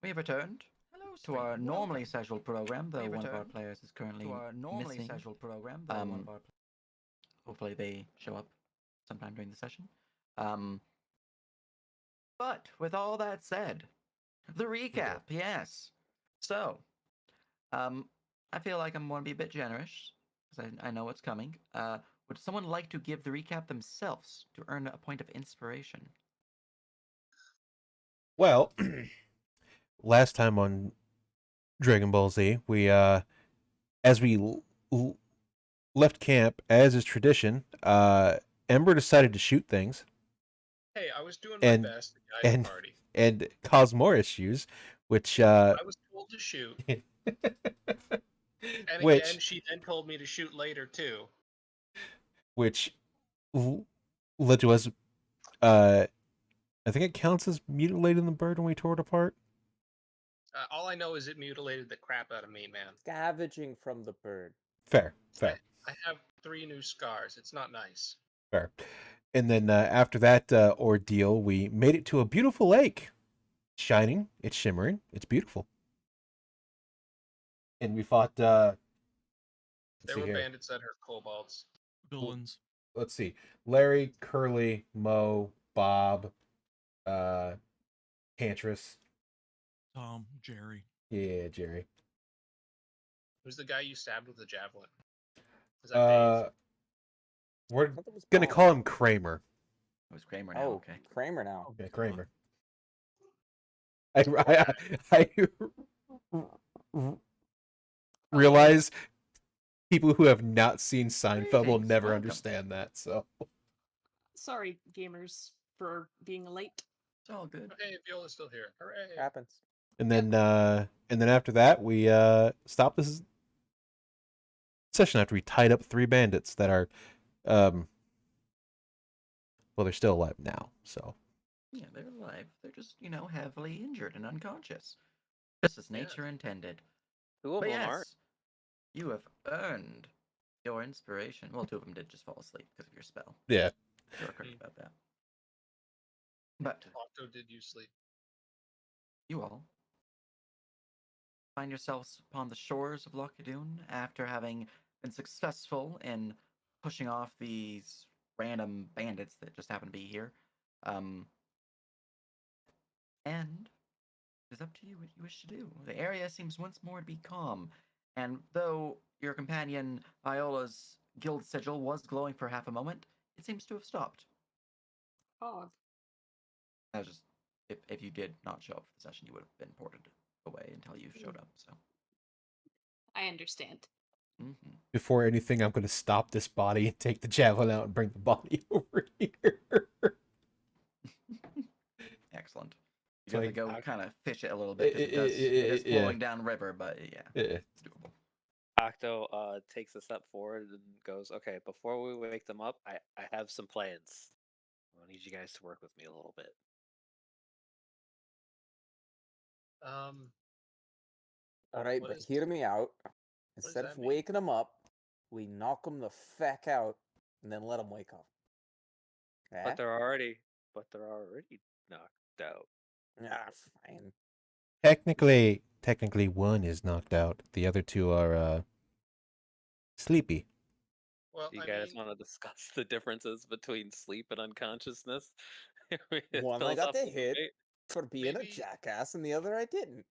We have returned to our normally scheduled program, though one of our players is currently missing. Hopefully they show up sometime during the session. Um, but with all that said, the recap, yes. So, um, I feel like I'm going to be a bit generous because I know what's coming. Would someone like to give the recap themselves to earn a point of inspiration? Well, last time on Dragon Ball Z, we as we left camp, as is tradition, Ember decided to shoot things Hey, I was doing my and best to guide the and party. and cause more issues, which I was told to shoot, and again, which she then told me to shoot later too. which led to us. Uh, I think it counts as mutilating the bird when we tore it apart. All I know is it mutilated the crap out of me, man. Scavenging from the bird. Fair, fair, I have 3 new scars. It's not nice. fair. And then after that ordeal, we made it to a beautiful lake. It's shining, it's shimmering, it's beautiful. And we fought. There See were here. bandits that hurt kobolds. Villains. Let's see. Larry, Curly, Mo, Bob, Cantress. Tom, Jerry. Yeah, Jerry. Who's the guy you stabbed with the javelin? Is that Dave? We're I thought that was gonna Bob. call him Kramer. It was Kramer now, Oh, okay. Kramer now. Okay, Kramer. I realize people who have not seen Seinfeld will Greetings, never welcome. understand that. So Sorry, gamers, for being late. It's all good. Hey, Viola's still here. Hooray! Happens. and then after that we stopped this session after we tied up 3 bandits that are well, they're still alive now. So Yeah, they're alive. They're just, heavily injured and unconscious. Just as nature intended. 2 of But them yes, aren't. you have earned your inspiration. Well, 2 of them did just fall asleep because of your spell. yeah. You're correct about that. But Octo, did you sleep? you all find yourselves upon the shores of Loch Aeduhn after having been successful in pushing off these random bandits that just happen to be here. And it's up to you what you wish to do. The area seems once more to be calm, and though your companion Iola's guild sigil was glowing for half a moment, it seems to have stopped. Oh, That was just if you did not show up for the session, you would have been ported away until you showed up. So. I understand. Mm-hmm. Before anything, I'm going to stop this body and take the javelin out and bring the body over here. Excellent. You got to go kind of fish it a little bit. It is yeah. flowing down river, but yeah, it's doable. Octo takes a step forward and goes, okay, before we wake them up, I have some plans. I need you guys to work with me a little bit. All right, What but is- hear me out. does Instead that of mean? waking them up, we knock them the feck out and then let them wake up. Eh? But they're already knocked out. Ah, fine. Technically, one is knocked out. The other 2 are sleepy. Well, You I guys mean, want to discuss the differences between sleep and unconsciousness? One I got the Philosophical hit debate? for being a maybe- jackass, and the other I didn't.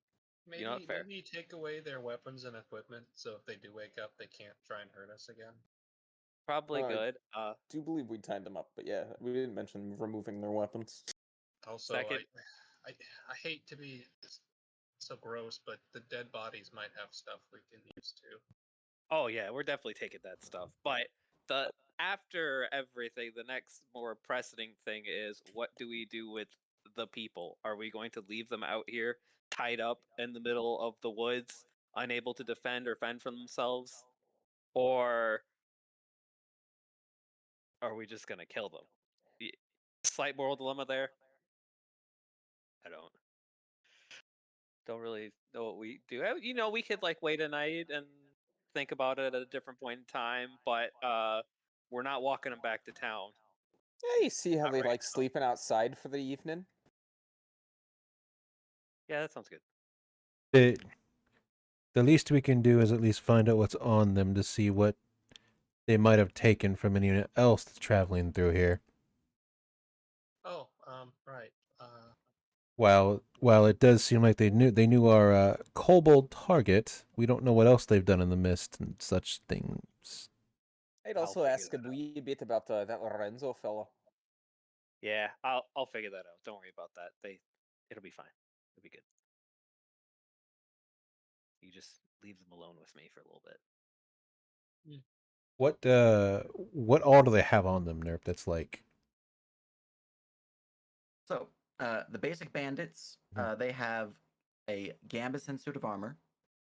maybe You're not fair. maybe take away their weapons and equipment, so if they do wake up, they can't try and hurt us again. Probably good. I do believe we tied them up, but yeah, we didn't mention removing their weapons. Also, Second. I hate to be so gross, but the dead bodies might have stuff we can use too. Oh yeah, we're definitely taking that stuff. But after everything, the next more pressing thing is, what do we do with the people? Are we going to leave them out here tied up in the middle of the woods, unable to defend or fend for themselves? Or are we just gonna kill them? Slight moral dilemma there. I don't really know what we do. We could like wait a night and think about it at a different point in time, but we're not walking them back to town. Yeah, you see how Not they right like now. sleeping outside for the evening? Yeah, that sounds good. The least we can do is at least find out what's on them to see what they might have taken from anyone else that's traveling through here. Oh, right. While it does seem like they knew our kobold target, we don't know what else they've done in the mist and such things. I'd I'll also figure ask a that out. wee bit about that Lorenzo fella. Yeah, I'll figure that out. Don't worry about that. It'll be fine. It'll be good. You just leave them alone with me for a little bit. What all do they have on them, Nerp? That's like So, the basic bandits, they have a gambeson suit of armor.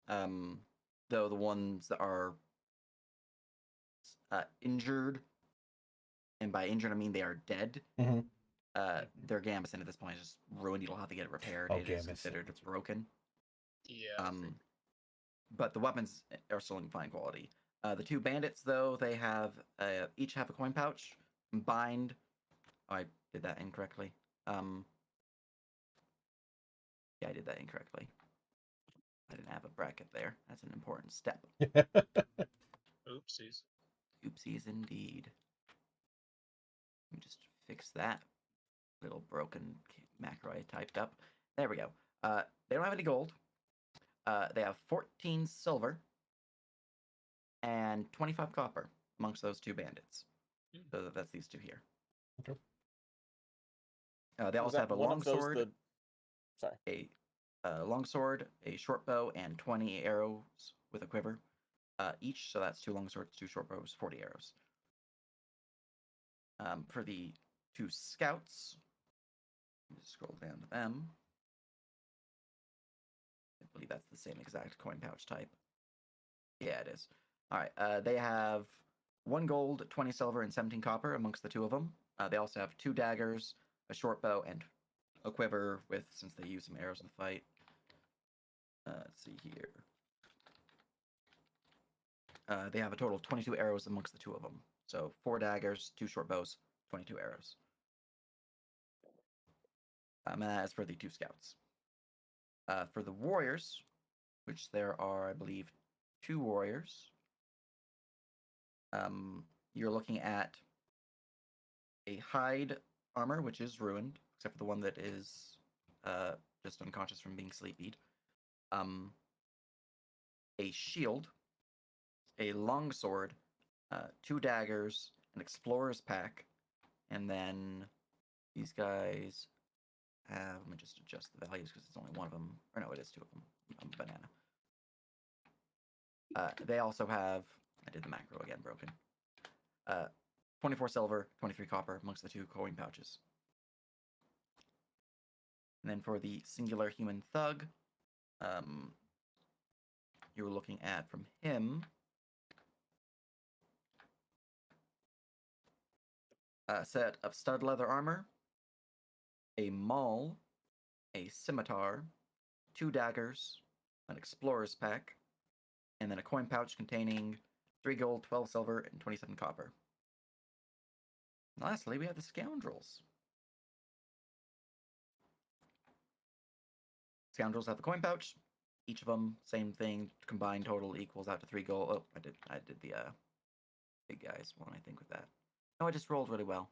Though the ones that are injured, and by injured I mean they are dead. Mhm. Their gambeson at this point is just ruined. You'll have to get it repaired. Oh, It is gambeson. considered broken. Yeah. But the weapons are still in fine quality. The two bandits, though, they have each have a coin pouch combined. Oh, I did that incorrectly. Yeah, I did that incorrectly. I didn't have a bracket there. That's an important step. Oopsies. Oopsies indeed. Let me just fix that little broken macro I typed up. There we go. They don't have any gold. They have 14 silver and 25 copper amongst those two bandits. So that's these two here. Okay. They also have a one of those longsword, Sorry. a longsword, a short bow, and 20 arrows with a quiver each. So that's 2 longswords, 2 short bows, 40 arrows. For the 2 scouts, let me scroll down to them. I believe that's the same exact coin pouch type. Yeah, it is. All right. They have 1 gold, 20 silver, and 17 copper amongst the 2 of them. They also have 2 daggers, a short bow, and a quiver with, since they use some arrows in the fight. Let's see here. They have a total of 22 arrows amongst the 2 of them. So 4 daggers, 2 short bows, 22 arrows. And as for the 2 scouts. For the warriors, which there are, I believe, 2 warriors, you're looking at a hide armor, which is ruined, except for the one that is just unconscious from being sleepied. A shield, a longsword, 2 daggers, an explorer's pack, and then these guys have. Let me just adjust the values because it's only one of them. Or no, it is 2 of them. Banana. They also have. I did the macro again, broken. 24 silver, 23 copper amongst the 2 coin pouches. And then for the singular human thug, you're looking at from him a set of stud leather armor, a maul, a scimitar, 2 daggers, an explorer's pack, and then a coin pouch containing 3 gold, 12 silver, and 27 copper. And lastly, we have the scoundrels. Scoundrels have the coin pouch. Each of them, same thing. Combined total equals out to 3 gold. Oh, I did the big guys one, I think, with that. No, I just rolled really well.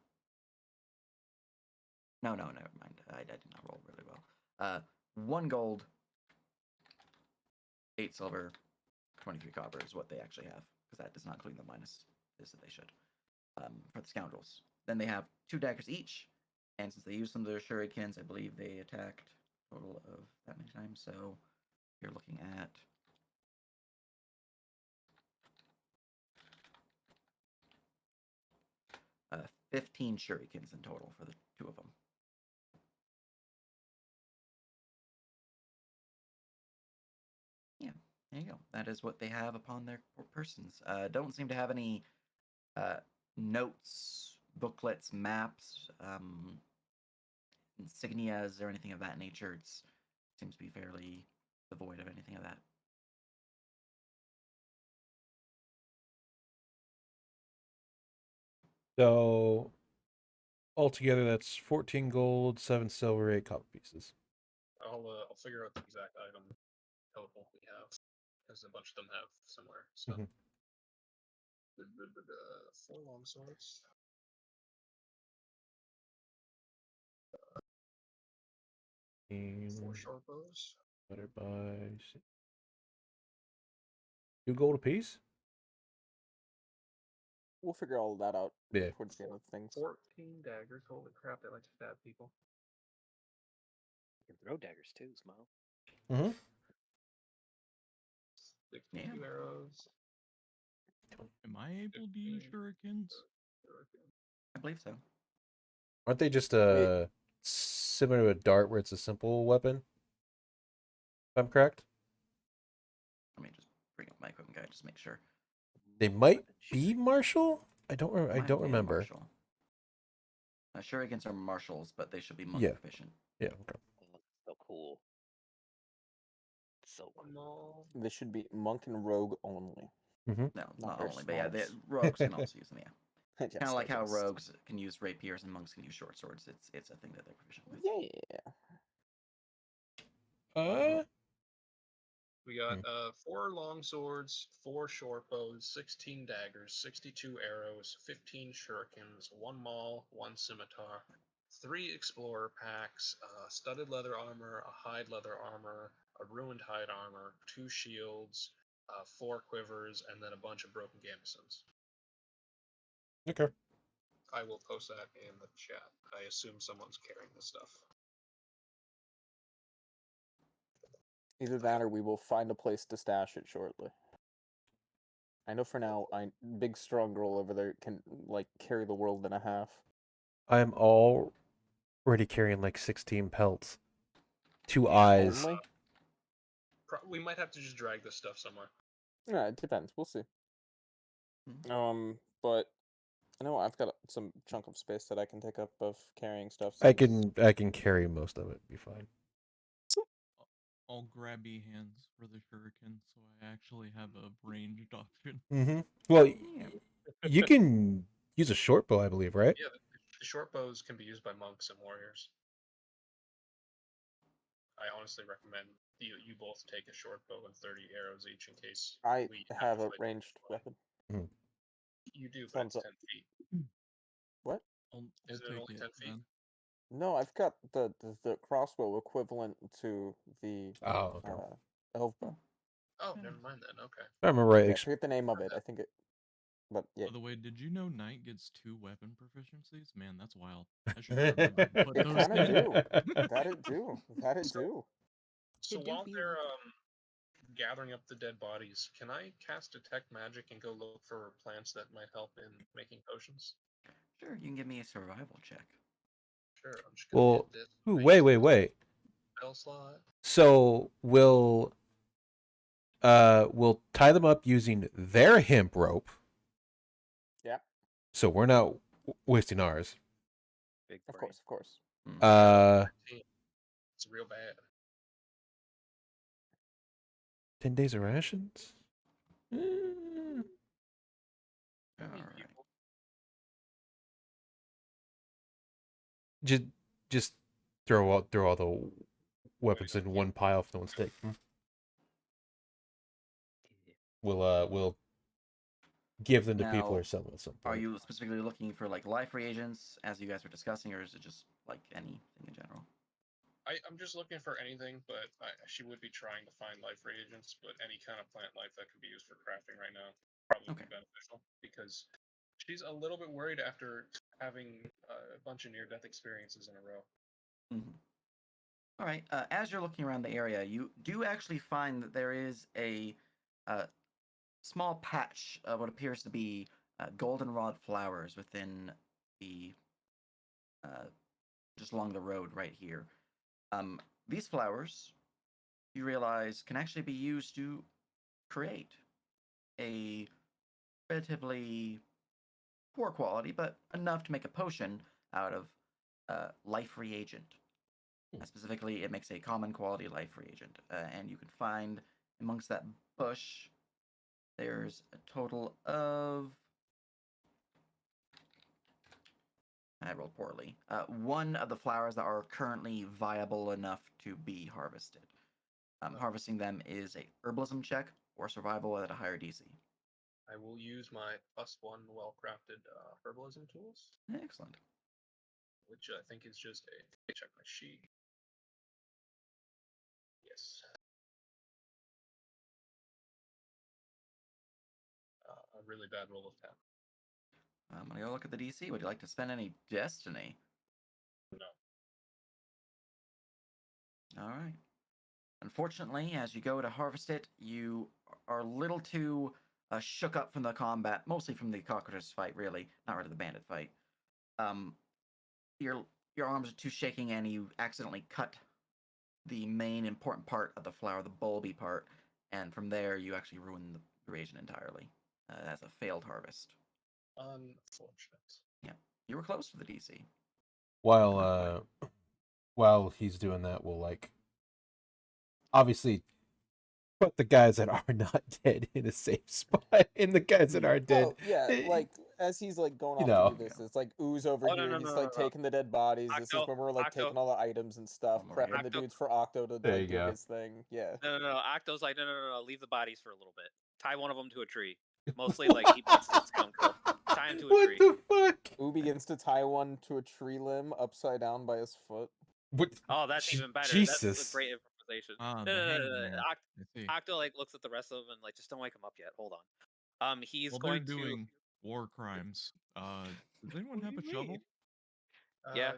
No, never mind. I did not roll really well. 1 gold, 8 silver, 23 copper is what they actually have, because that does not include the minus this that they should. For the scoundrels. Then they have 2 daggers each, and since they used some of their shurikens, I believe they attacked a total of that many times, so you're looking at 15 shurikens in total for the 2 of them. Yeah, there you go. That is what they have upon their persons. Don't seem to have any notes, booklets, maps, insignias, or anything of that nature. It seems to be fairly devoid of anything of that. So altogether, that's 14 gold, 7 silver, 8 copper pieces. I'll figure out the exact item. total we have, because a bunch of them have similar stuff. Mhm. 4 longswords. And 4 short bows. divided by 2 gold apiece. We'll figure all that out Yeah. towards the end of things. 14 daggers. Holy crap! They like to stab people. You can throw daggers too, Smile. Mm-hmm. 62 arrows. Am I able to use 15 shurikens? shuriken. I believe so. Aren't they just Wait. similar to a dart where it's a simple weapon? If I'm correct? Let me just bring up my equipment guide just to make sure. They might be martial? I don't I Might don't be remember. Martial. Shurikens are martials, but they should be monk Yeah. proficient. Yeah, okay. Oh, so cool. So One cool. mall. They should be monk and rogue only. No, Not not their only, but yeah, the smalls. rogues can also use them. Yeah, Yes, kind of like how yes. rogues can use rapiers and monks can use short swords. It's a thing that they're proficient with. Yeah. We got 4 long swords, 4 short bows, 16 daggers, 62 arrows, 15 shurikens, 1 maul, 1 scimitar, 3 explorer packs, studded leather armor, a hide leather armor, a ruined hide armor, 2 shields, 4 quivers, and then a bunch of broken gambesons. Okay. I will post that in the chat. I assume someone's carrying this stuff. Either that or we will find a place to stash it shortly. I know for now, big strong girl over there can like carry the world in a half. I'm already carrying like 16 pelts. 2 eyes. Only? We might have to just drag this stuff somewhere. Yeah, it depends. We'll see. But I know I've got some chunk of space that I can take up of carrying stuff. I since- can carry most of it. Be fine. I'll grabby hands for the shuriken, so I actually have a ranged option. Mm-hmm. Well, Yeah. you can use a short bow, I believe, right? Yeah, the short bows can be used by monks and warriors. I honestly recommend you both take a short bow and 30 arrows each in case I we have to a fight ranged somebody. weapon. You do, but Thumbs it's up. 10 feet. What? I'll Is it take only it 10 feet? then. No, I've got the crossbow equivalent to the Oh, okay. elf bow. Oh, never mind then. Okay. If I remember right. Yeah, I forget the name of it. I think it. But yeah, By the way, did you know Knight gets 2 weapon proficiencies? Man, that's wild. I should have remembered to put it those kind of in. do. That it do. That it do. So They do while be they're weapon. gathering up the dead bodies, can I cast detect magic and go look for plants that might help in making potions? Sure, you can give me a survival check. Sure, I'm just gonna Well, get this. ooh, nice wait. spell slot. So we'll tie them up using their hemp rope. Yeah, So we're not wasting ours. Big of brain. course. Hmm. It's real bad. 10 days of rations. I All mean, right. people- Just throw all the weapons in one pile if no one's taking. We'll give them to people Now, or sell them at some Are point. you specifically looking for like life reagents, as you guys were discussing, or is it just like anything in general? I'm just looking for anything, but she would be trying to find life reagents, but any kind of plant life that could be used for crafting right now probably would Okay. be beneficial because she's a little bit worried after having a bunch of near-death experiences in a row. Mm-hmm. All right. As you're looking around the area, you do actually find that there is a small patch of what appears to be goldenrod flowers within the just along the road right here. These flowers, you realize, can actually be used to create a relatively poor quality, but enough to make a potion out of life reagent. Specifically, it makes a common quality life reagent, and you can find amongst that bush. There's a total of. I rolled poorly. One of the flowers that are currently viable enough to be harvested. Harvesting them is a herbalism check or survival at a higher DC. I will use my +1 well-crafted herbalism tools, Excellent. which I think is just a check my sheet. Yes. A really bad roll of 10. I'm gonna go look at the DC. Would you like to spend any destiny? No. All right. Unfortunately, as you go to harvest it, you are a little too shook up from the combat, mostly from the cockroaches fight, really, not really the bandit fight. Your arms are too shaking, and you accidentally cut the main important part of the flower, the bulby part, and from there you actually ruin the region entirely. That's a failed harvest. Unfortunate. Yeah, you were close to the DC. While he's doing that, we'll like obviously put the guys that are not dead in a safe spot. And the guys that are dead, Oh yeah, like as he's like going you off know. to do this, it's like Ooze over Oh, no, here. no, He's no, like no, no. taking the dead bodies. This is Octo, when we're like Octo. taking all the items and stuff, I'm over here. prepping the Octo. dudes for Octo to There like you do go. his thing. Yeah. No. Octo's like, no. Leave the bodies for a little bit. Tie one of them to a tree. Mostly like he wants to scoundrel. Tie him to a What tree. the fuck? Ooh begins to tie one to a tree limb upside down by his foot. What? Oh, that's even better. Jesus. That's a great improvisation. Ah, No, the no, no, no, hangman. no. I see. Octo like looks at the rest of them and like just don't wake him up yet. Hold on. He's Well, they're going doing war crimes. Does anyone What do have a you shovel? mean? Yeah.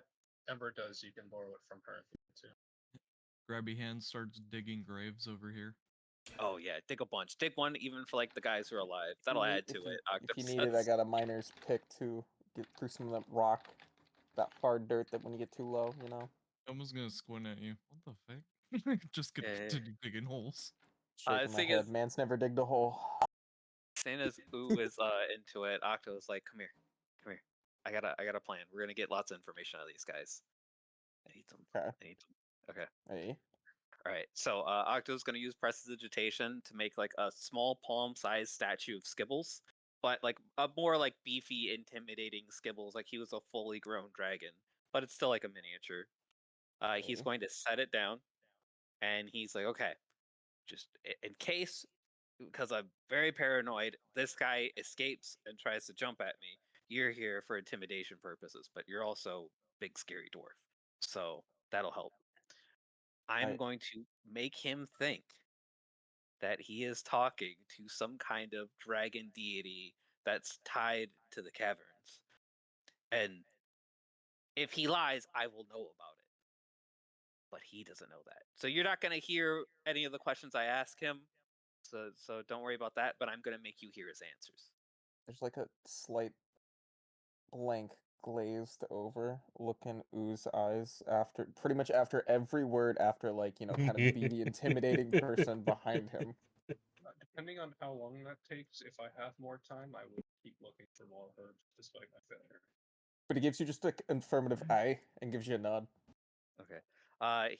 Ember does. You can borrow it from her if you want to. Grabby Hands starts digging graves over here. Oh yeah, dig a bunch. Dig one even for like the guys who are alive. That'll add to it. Octo If you need it, I says. got a miner's pick to get through some of that rock, that hard dirt that when you get too low, you know. Someone's gonna squint at you. What the fuck? Just Yeah. continue digging holes. Shaking my Thing head. is, Man's never digged a hole. seeing as Ooh is into it, Octo is like, come here. I got a plan. We're gonna get lots of information out of these guys. I need some. Okay. Okay. Hey. All right. So Octo's gonna use prestidigitation to make like a small palm-sized statue of Skibbles, but like a more like beefy, intimidating Skibbles, like he was a fully grown dragon, but it's still like a miniature. He's Hey. going to set it down, and he's like, okay, just in case, because I'm very paranoid, this guy escapes and tries to jump at me. You're here for intimidation purposes, but you're also big scary dwarf, so that'll help. I'm going to make him think that he is talking to some kind of dragon deity that's tied to the caverns. And if he lies, I will know about it. But he doesn't know that. So you're not going to hear any of the questions I ask him. So don't worry about that, but I'm going to make you hear his answers. There's like a slight blank glazed over look in Oo's eyes after pretty much after every word after like, you know, kind of be the intimidating person behind him. Depending on how long that takes, if I have more time, I will keep looking for more herbs despite my failure. But he gives you just an affirmative eye and gives you a nod. Okay.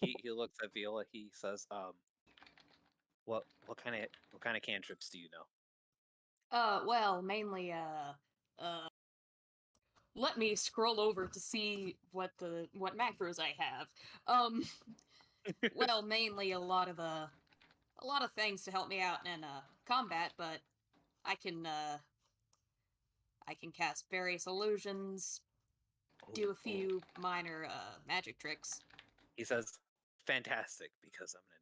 He looks at Viola. He says, what kind of cantrips do you know? Well, mainly, let me scroll over to see what macros I have. Well, mainly a lot of things to help me out in combat, but I can cast various illusions, do a few minor magic tricks. He says, fantastic, because I'm going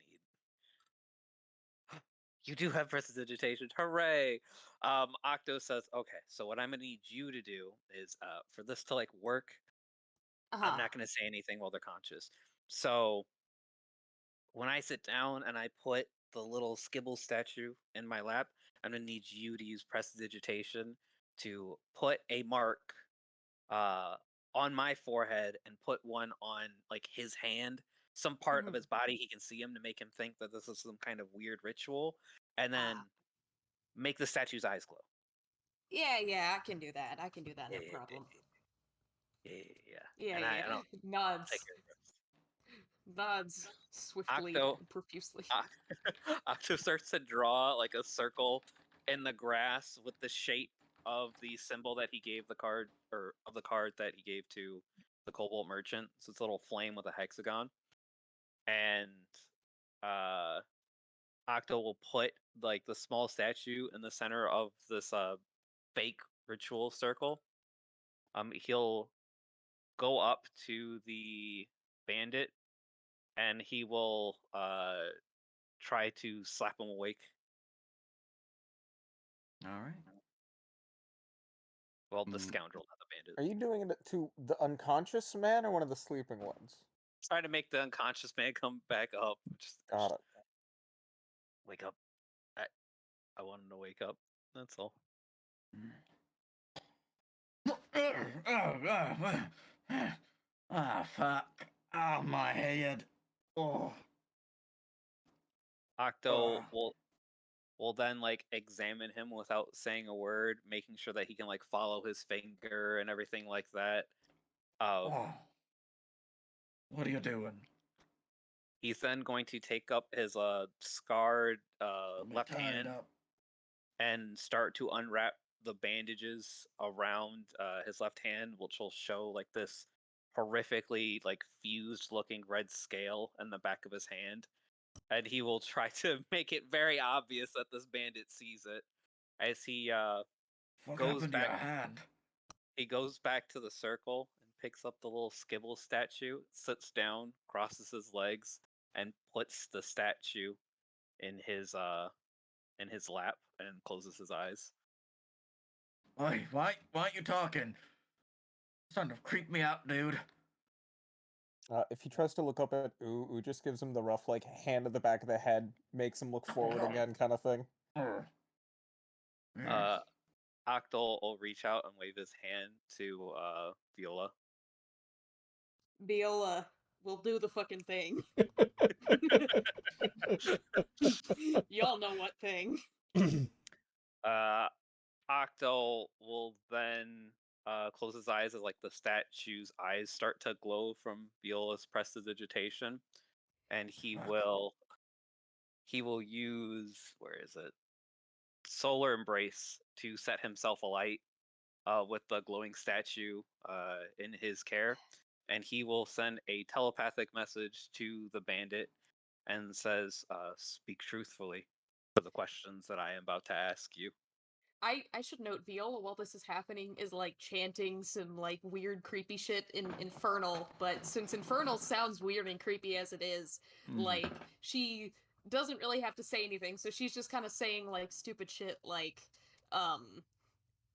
to need. You do have prestidigitation. Hooray! Octo says, okay, so what I'm going to need you to do is for this to like work, I'm not going to say anything while they're conscious. So when I sit down and I put the little Skibble statue in my lap, I'm going to need you to use prestidigitation to put a mark on my forehead and put one on like his hand, some part of his body he can see him to make him think that this is some kind of weird ritual, and then make the statue's eyes glow. Yeah, I can do that. No problem. Yeah. And I don't Nods. take care of it. Nods swiftly Octo, and profusely. Octo starts to draw like a circle in the grass with the shape of the symbol that he gave the card, or of the card that he gave to the Cobalt Merchant. So it's a little flame with a hexagon. And Octo will put like the small statue in the center of this fake ritual circle. He'll go up to the bandit and he will try to slap him awake. All right. Well, the scoundrel, not the bandit. Are you doing it to the unconscious man or one of the sleeping ones? Trying to make the unconscious man come back up. Got it. Wake up. I want him to wake up. That's all. Ah, fuck. Oh, my head. Oh. Octo Ugh. will then like examine him without saying a word, making sure that he can like follow his finger and everything like that. Oh. What are you doing? He's then going to take up his scarred Let me left tie hand it up. and start to unwrap the bandages around his left hand, which will show like this horrifically like fused looking red scale in the back of his hand. And he will try to make it very obvious that this bandit sees it as he What goes happened to back. your hand? He goes back to the circle and picks up the little skibble statue, sits down, crosses his legs, and puts the statue in his lap and closes his eyes. Oi, why aren't you talking? Starting to creep me out, dude. If he tries to look up at Ooh just gives him the rough, like, hand at the back of the head, makes him look forward again kind of thing. Octal will reach out and wave his hand to Viola. Viola will do the fucking thing. Y'all know what thing. Octal will then close his eyes as like the statue's eyes start to glow from Viola's prestidigitation, and he will use, where is it, Solar Embrace to set himself alight with the glowing statue in his care, and he will send a telepathic message to the bandit and says, "Speak truthfully for the questions that I am about to ask you." I should note Viola while this is happening is like chanting some like weird creepy shit in Infernal, but since Infernal sounds weird and creepy as it is, like she doesn't really have to say anything, so she's just kind of saying like stupid shit like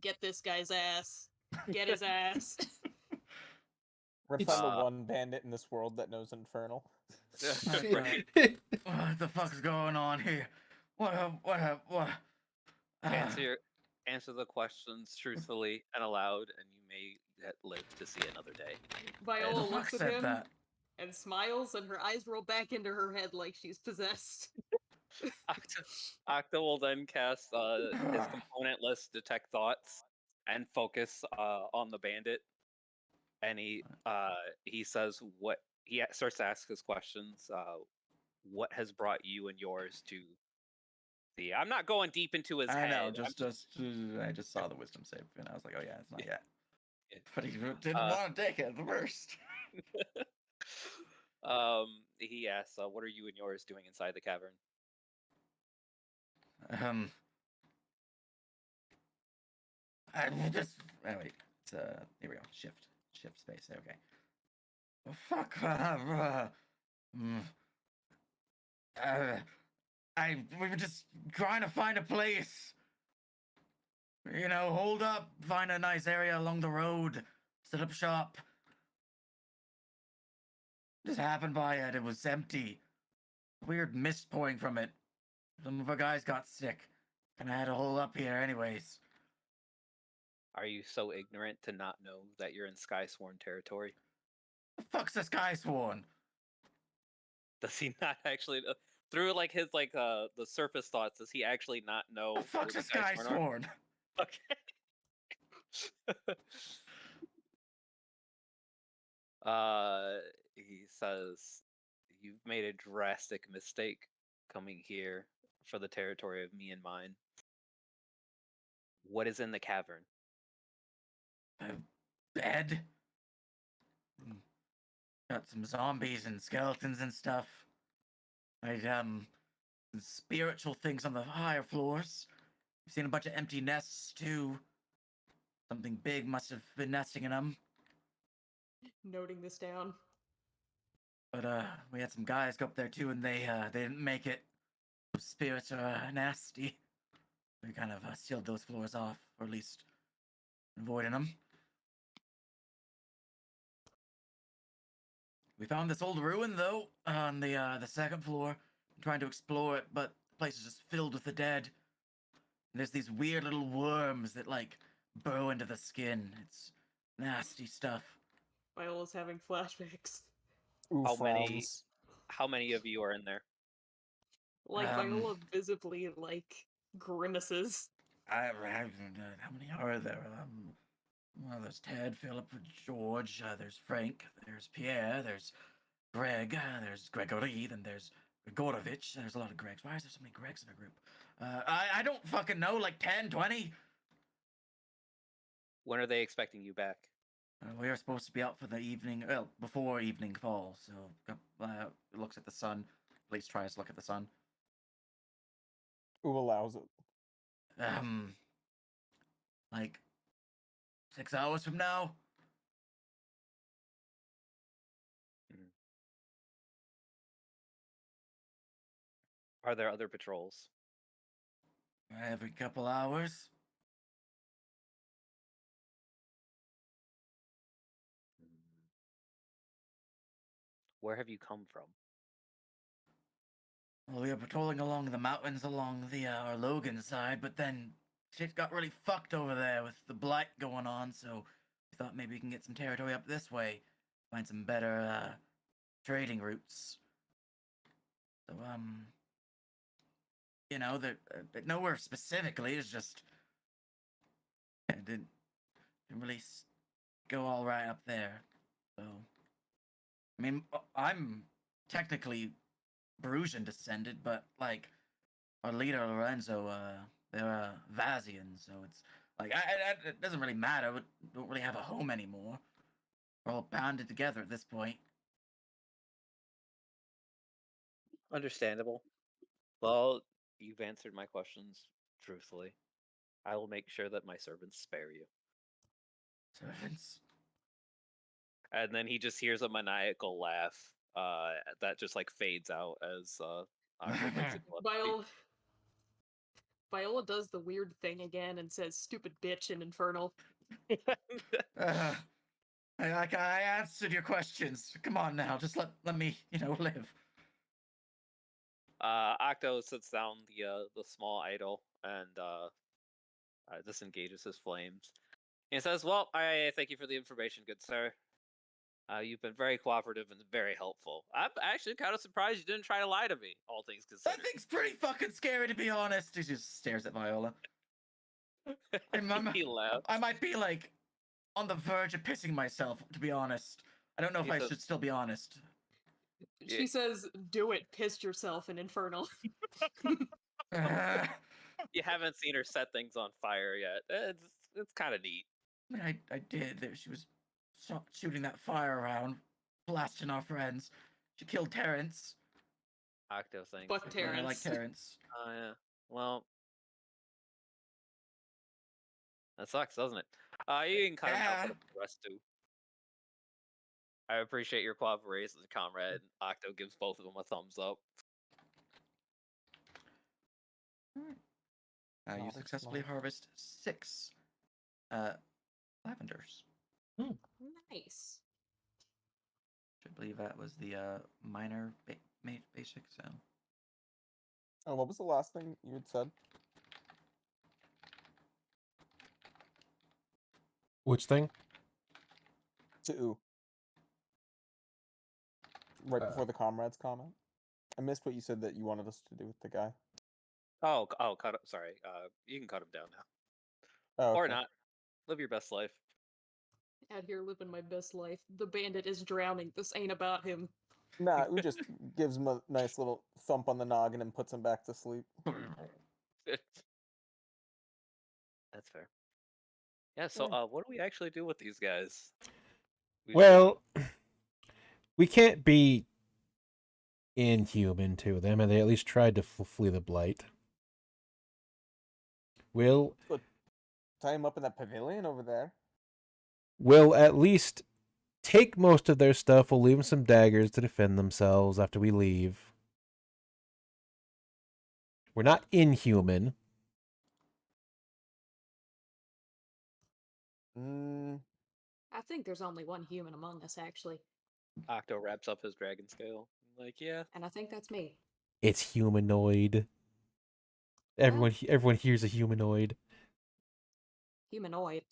get this guy's ass, get his ass. We're gonna find the one bandit in this world that knows Infernal. Right. What the fuck's going on here? What? Answer the questions truthfully and aloud, and you may live to see another day. Viola fuck looks at said him that? and smiles, and her eyes roll back into her head like she's possessed. Octa will then cast his component list Detect Thoughts and focus on the bandit, and he says what he starts to ask his questions. What has brought you and yours to the? I'm not going deep into his I head. know, I just saw the wisdom save and I was like, oh yeah, it's not yet. But he didn't want to take it at first. He asks, "What are you and yours doing inside the cavern?" I just wait. It's here we go. Shift space. Okay. Oh, fuck. We were just trying to find a place. You know, hold up, find a nice area along the road, set up shop. Just happened by it. It was empty. Weird mist pouring from it. Some of our guys got sick, and I had to hole up here anyways. Are you so ignorant to not know that you're in Skysworn territory? The fuck's the Skysworn? Does he not actually know? Through like his like the surface thoughts, does he actually not know The fuck's who the the Skysworn are? Skysworn? Okay. He says, "You've made a drastic mistake coming here for the territory of me and mine. What is in the cavern?" A bed? Got some zombies and skeletons and stuff. and spiritual things on the higher floors. We've seen a bunch of empty nests too. Something big must have been nesting in them. Noting this down. But we had some guys go up there too, and they didn't make it. Spirits are nasty. We kind of sealed those floors off, or at least avoiding them. We found this old ruin though on the second floor. I'm trying to explore it, but the place is just filled with the dead. And there's these weird little worms that like burrow into the skin. It's nasty stuff. Viola's having flashbacks. Ooh, How many? frowns. How many of you are in there? Like Um, Viola visibly like grimaces. How many are there? Well, there's Ted, Philip, George. There's Frank. There's Pierre. There's Greg. There's Gregory. Then there's Gorovich. There's a lot of Gregs. Why is there so many Gregs in our group? I don't fucking know. Like 10, 20. When are they expecting you back? We are supposed to be out for the evening. Well, before evening fall. So looks at the sun. At least tries to look at the sun. Who allows it? Like 6 hours from now. Are there other patrols? Every couple hours. Where have you come from? Well, we were patrolling along the mountains along the our Logan side, but then shit got really fucked over there with the blight going on, so we thought maybe we can get some territory up this way, find some better trading routes. So you know, nowhere specifically. It's just it didn't really go all right up there. So I mean, I'm technically Brusian descended, but like our leader Lorenzo, they're Vazian, so it's like it doesn't really matter. We don't really have a home anymore. We're all bounded together at this point. Understandable. Well, you've answered my questions truthfully. I will make sure that my servants spare you. Servants. And then he just hears a maniacal laugh that just like fades out as Octo makes it Viola does the weird thing again and says "stupid bitch" in Infernal. I answered your questions. Come on now, just let me live. Octo sits down the small idol and disengages his flames. He says, "Well, I thank you for the information, good sir. You've been very cooperative and very helpful. I'm actually kind of surprised you didn't try to lie to me, all things considered." That thing's pretty fucking scary, to be honest. He just stares at Viola. He laughs. I might be like on the verge of pissing myself, to be honest. I don't know if I should still be honest. She says, "Do it, pissed yourself" in Infernal. You haven't seen her set things on fire yet. It's kind of neat. I did. She was shooting that fire around, blasting our friends. She killed Terrence. Octo thinks. Fuck Terrence. I like Terrence. Oh yeah. Well, that sucks, doesn't it? You can cut him down for the rest too. I appreciate your cooperation, comrade. Octo gives both of them a thumbs up. You successfully harvest 6 lavenders. Nice. I believe that was the minor basic. So. Oh, what was the last thing you had said? Which thing? To right before the comrades comment. I missed what you said that you wanted us to do with the guy. Oh, cut him. Sorry. You can cut him down now. Oh, Or okay. not. Live your best life. Out here living my best life. The bandit is drowning. This ain't about him. Nah, who just gives him a nice little thump on the noggin and puts him back to sleep. That's fair. Yeah, so what do we actually do with these guys? Well, we can't be inhuman to them, and they at least tried to flee the blight. We'll Tie him up in that pavilion over there. we'll at least take most of their stuff. We'll leave them some daggers to defend themselves after we leave. We're not inhuman. I think there's only one human among us, actually. Octo wraps up his dragon scale. Like, yeah. And I think that's me. It's humanoid. Everyone here's a humanoid. Humanoid.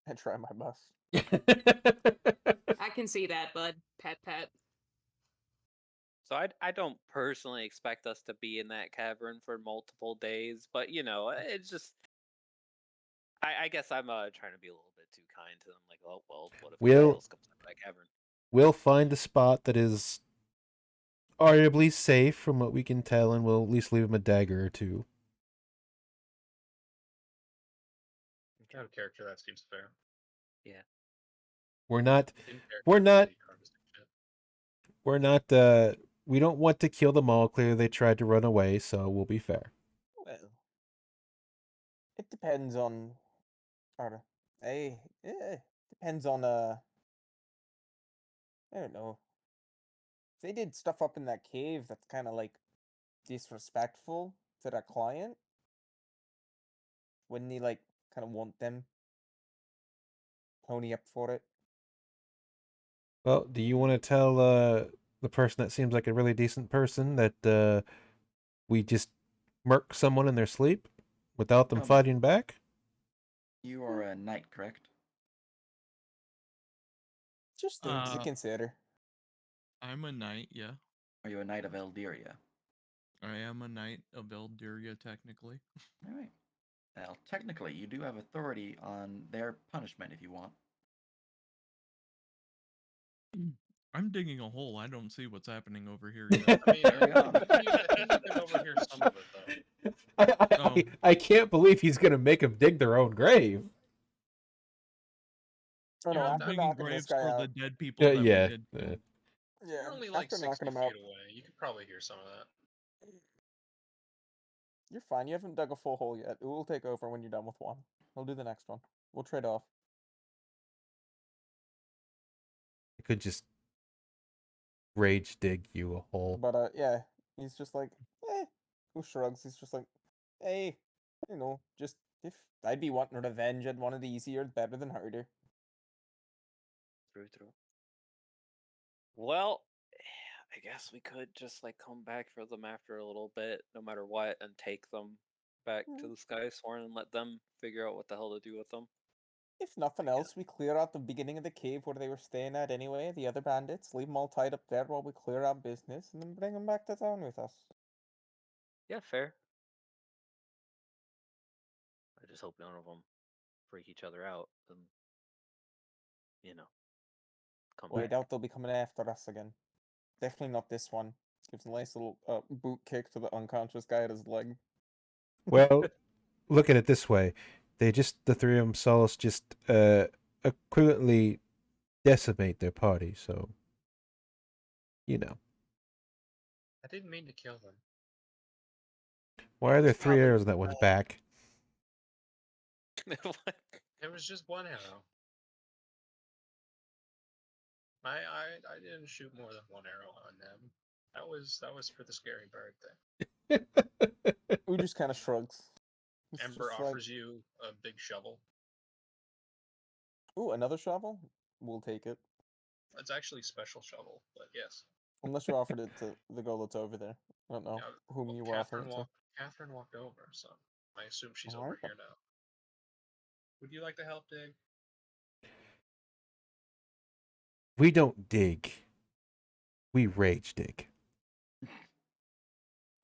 I try my best. I can see that, bud. Pat pat. So I don't personally expect us to be in that cavern for multiple days, but you know, it's just I guess I'm trying to be a little bit too kind to them. Like, oh well, what if anything else comes out of that cavern? We'll find a spot that is arguably safe from what we can tell, and we'll at least leave him a dagger or two. Out of character, that seems fair. Yeah. We're not In character, We're not- the harvesting shit. we're not we don't want to kill them all. Clearly they tried to run away, so we'll be fair. Well, it depends on. Depends on I don't know. If they did stuff up in that cave that's kind of like disrespectful to their client, wouldn't he like kind of want them pony up for it? Well, do you want to tell the person that seems like a really decent person that we just murk someone in their sleep without them fighting back? You are a knight, correct? Just things to consider. I'm a knight, yeah. Are you a knight of Eldiria? I am a knight of Eldiria, technically. All right. Well, technically, you do have authority on their punishment if you want. I'm digging a hole. I don't see what's happening over here yet. I mean, Carry on. I think you can overhear some of it though. I can't believe he's gonna make them dig their own grave. Oh no! I'm After digging knocking this graves guy for out, the dead people that we did. yeah, You're only like after 60 knocking feet him out, away. You could probably hear some of that. you're fine. You haven't dug a full hole yet. It will take over when you're done with one. We'll do the next one. We'll trade off. I could just rage dig you a hole. But yeah, he's just like, who shrugs? He's just like, hey, just if I'd be wanting revenge, I'd want it easier, better than harder. True. Well, I guess we could just like come back for them after a little bit, no matter what, and take them back to the Sky Sworn and let them figure out what the hell to do with them. If nothing else, we clear out the beginning of the cave where they were staying at anyway, the other bandits, leave them all tied up there while we clear our business, and then bring them back to town with us. Yeah, fair. I just hope none of them freak each other out and, come Well, I back. doubt they'll be coming after us again. Definitely not this one. Gives a nice little boot kick to the unconscious guy at his leg. Well, look at it this way: the three of them saw us just equivalently decimate their party. So, I didn't mean to kill them. why are there three Probably arrows in that one's back? It was just one arrow. I didn't shoot more than one arrow on them. That was for the scary bird thing. Who just kind of shrugs. He's Ember just like, offers you a big shovel. ooh, another shovel? We'll take it. It's actually a special shovel, but yes. Unless you offered it to the girl that's over there. I don't know whom Well, you were offering it to. Catherine walked over, so I assume she's Alright over then. here now. Would you like to help dig? We don't dig. We rage dig.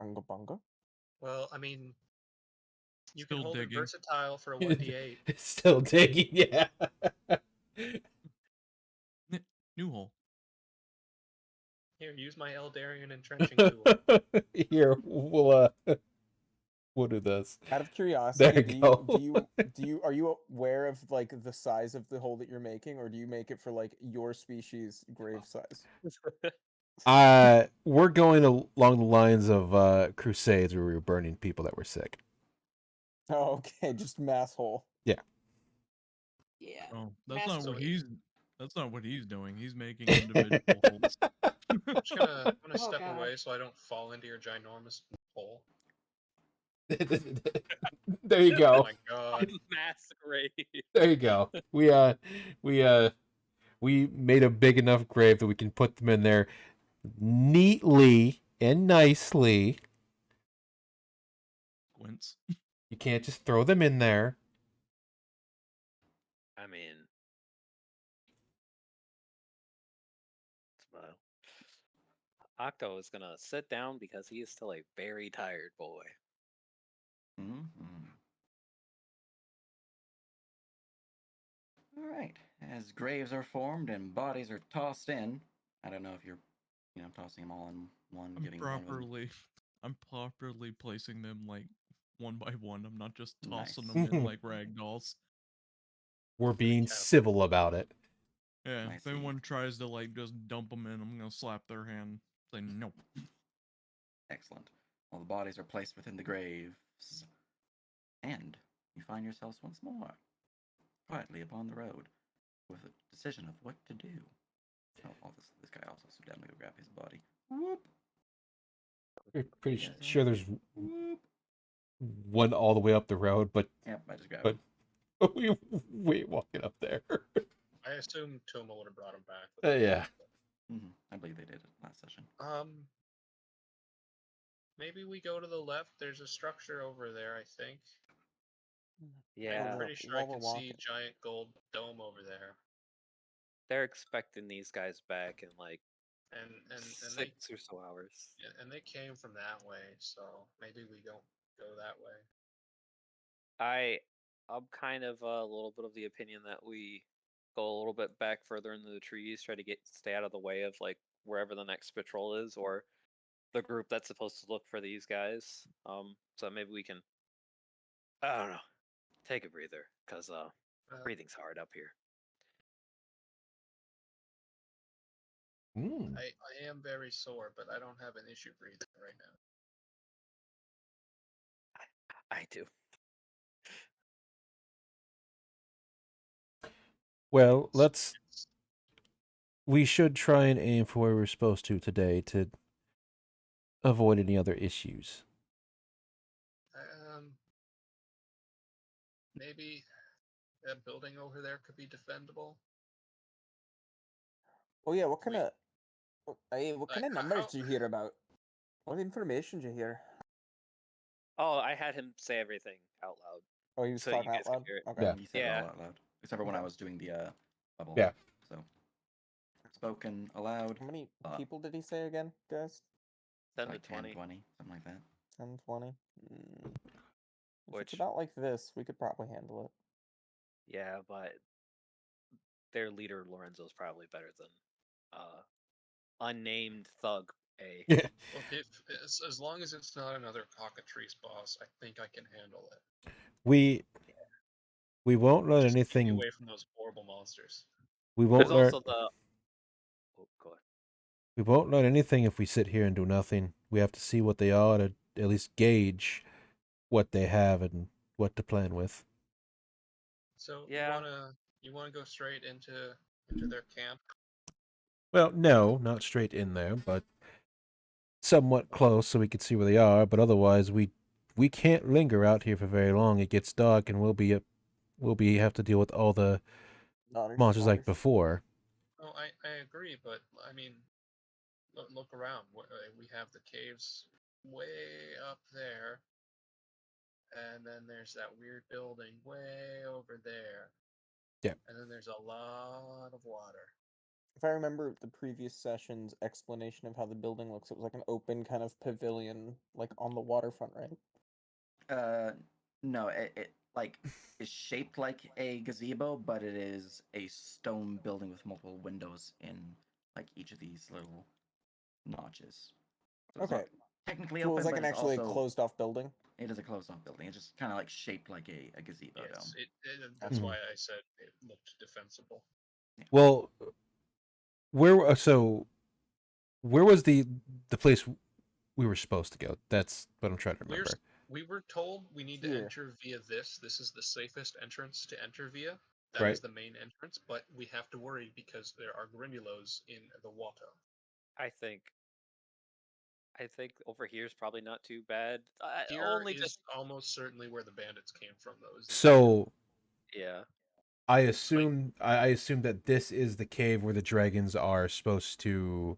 Bunga bunga. Well, I mean, you Still can hold digging. it versatile for a 1d8. Still digging, yeah. New hole. Here, use my Eldarian entrenching tool. Here, we'll do this. Out of curiosity, There you are you aware of like the size of the hole that you're making, or do you make it for like your species grave size? We're going along the lines of Crusades, where we were burning people that were sick. Oh, okay, just mass hole. Yeah. Oh, that's Mass- not So what if- he's. That's not what he's doing. He's making individual holes. I'm just gonna Oh, step God. away so I don't fall into your ginormous hole. There you Oh go. my god. Mass grave. There you go. We made a big enough grave that we can put them in there neatly and nicely. Squints. You can't just throw them in there. I mean, well, Octo is gonna sit down because he is still a very tired boy. All right. As graves are formed and bodies are tossed in, I don't know if you're, tossing them all in one, I'm giving one of them. I'm properly placing them like one by one. I'm not just tossing Nice. them in like rag dolls. We're Pretty being tough. civil about it. Yeah, I if see. anyone tries to like just dump them in, I'm gonna slap their hand. Say no. Excellent. Well, the bodies are placed within the graves, and you find yourselves once more quietly upon the road with a decision of what to do. Oh, this guy also, so definitely go grab his body. Whoop. Pretty Yes, sure there's one all the way up the road, but Yep, I just grabbed him. we ain't walking up there. I assume Toma would have brought him back. Yeah. I believe they did it last session. Maybe we go to the left. There's a structure over there, I think. Yeah, I'm pretty sure I While we're can see walking. giant gold dome over there. they're expecting these guys back in like And they 6 or so hours. and they came from that way, so maybe we don't go that way. I'm kind of a little bit of the opinion that we go a little bit back further into the trees, try to stay out of the way of like wherever the next patrol is, or the group that's supposed to look for these guys. So maybe we can, I don't know, take a breather, cause breathing's hard up here. I am very sore, but I don't have an issue breathing right now. I do. Well, we should try and aim for where we're supposed to today to avoid any other issues. Maybe that building over there could be defendable. Oh yeah, what kind of Like, numbers how- did you hear about? What information did you hear? Oh, I had him say everything out loud. Oh, he was So you talking out guys could loud. hear it. Okay. Yeah. He said it Yeah. all out loud, except for when I was doing the bubble. Yeah. So spoken aloud. How many people did he say again, guys? 10 like to 20. 10, 20, something like that. 10, 20? If Which, it's about like this, we could probably handle it. yeah, but their leader Lorenzo's probably better than unnamed thug A. Yeah. Well, as long as it's not another cockatrice boss, I think I can handle it. We won't let Just keep me anything. away from those horrible monsters. We won't There's learn. also the. Oh, go ahead. We won't learn anything if we sit here and do nothing. We have to see what they are to at least gauge what they have and what to plan with. So Yeah. you wanna go straight into their camp? Well, no, not straight in there, but somewhat close so we can see where they are. But otherwise, we can't linger out here for very long. It gets dark, and we'll be have to deal with all the monsters like before. Oh, I agree, but I mean, look around. We have the caves way up there, and then there's that weird building way over there. Yeah. And then there's a lot of water. If I remember the previous session's explanation of how the building looks, it was like an open kind of pavilion, like on the waterfront, right? No, it like is shaped like a gazebo, but it is a stone building with multiple windows in like each of these little notches. So it's Okay. not technically So it open, was like but an it's actually also closed-off building. it is a closed-off building. It's just kind of like shaped like a gazebo Yes, dome. that's Mhm. why I said it looked defensible. Well, where so where was the place we were supposed to go? That's what I'm trying to We're, remember. we were told we need to Here. enter via this. This is the safest entrance to enter via. That Right. is the main entrance, but we have to worry because there are grindulos in the water. I think over here is probably not too bad. Here Only is just almost certainly where the bandits came from, though. Is the area. So yeah. I assume that this is the cave where the dragons are supposed to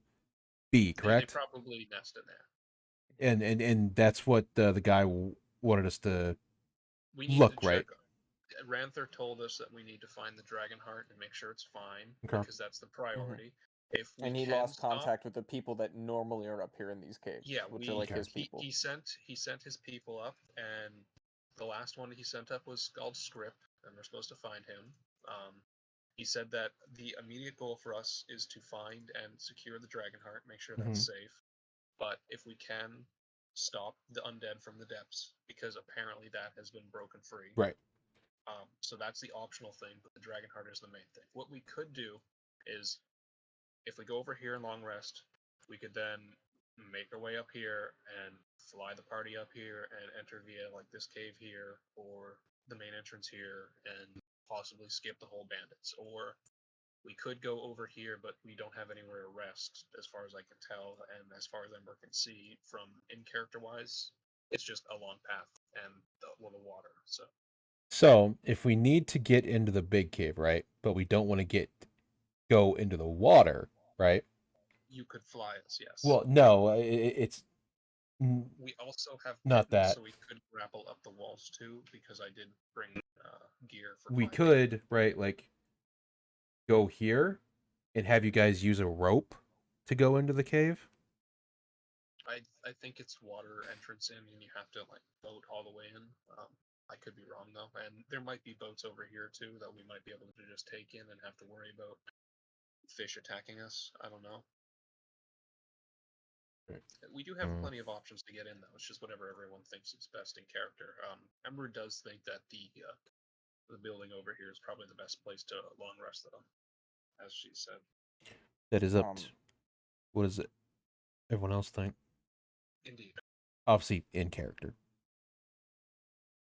be, They correct? probably nest in there. And that's what the guy wanted us to We need look, to right? check. Ranther told us that we need to find the dragon heart and make sure it's fine Okay. because that's the priority. If we And he can lost stop, contact with the people that normally are up here in these caves, yeah, which are like Okay. his people. He sent his people up, and the last one he sent up was called Scrip, and we're supposed to find him. He said that the immediate goal for us is to find and secure the dragon heart, make sure that's safe. But if we can stop the undead from the depths, because apparently that has been broken free. Right. So that's the optional thing, but the dragon heart is the main thing. What we could do is, if we go over here and long rest, we could then make our way up here and fly the party up here and enter via like this cave here or the main entrance here and possibly skip the whole bandits. Or we could go over here, but we don't have anywhere to rest, as far as I can tell, and as far as Ember can see from in character wise, it's just a long path and the water. So if we need to get into the big cave, right, but we don't want to go into the water, right? You could fly us, yes. Well, no, it's we also have not kittens, that. so we could grapple up the walls too, because I did bring gear for We climbing. could, right, like go here and have you guys use a rope to go into the cave. I think it's water entrance in, and you have to like boat all the way in. I could be wrong though, and there might be boats over here too that we might be able to just take in and have to worry about fish attacking us. I don't know. We do have plenty of options to get in though. It's just whatever everyone thinks is best in character. Ember does think that the building over here is probably the best place to long rest though, as she said. That is up to, what does everyone else think? Indeed. Obviously in character.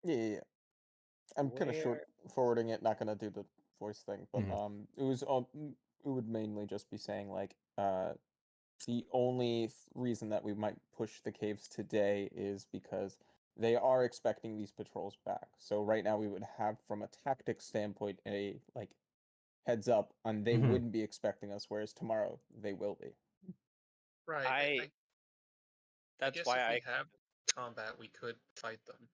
Yeah. I'm kind of short forwarding it, not gonna do the voice thing, but it would mainly just be saying like the only reason that we might push the caves today is because they are expecting these patrols back. So right now we would have, from a tactics standpoint, a like heads up, and they wouldn't be expecting us, whereas tomorrow they will be. Right. I That's guess why if I we have combat, we could fight them.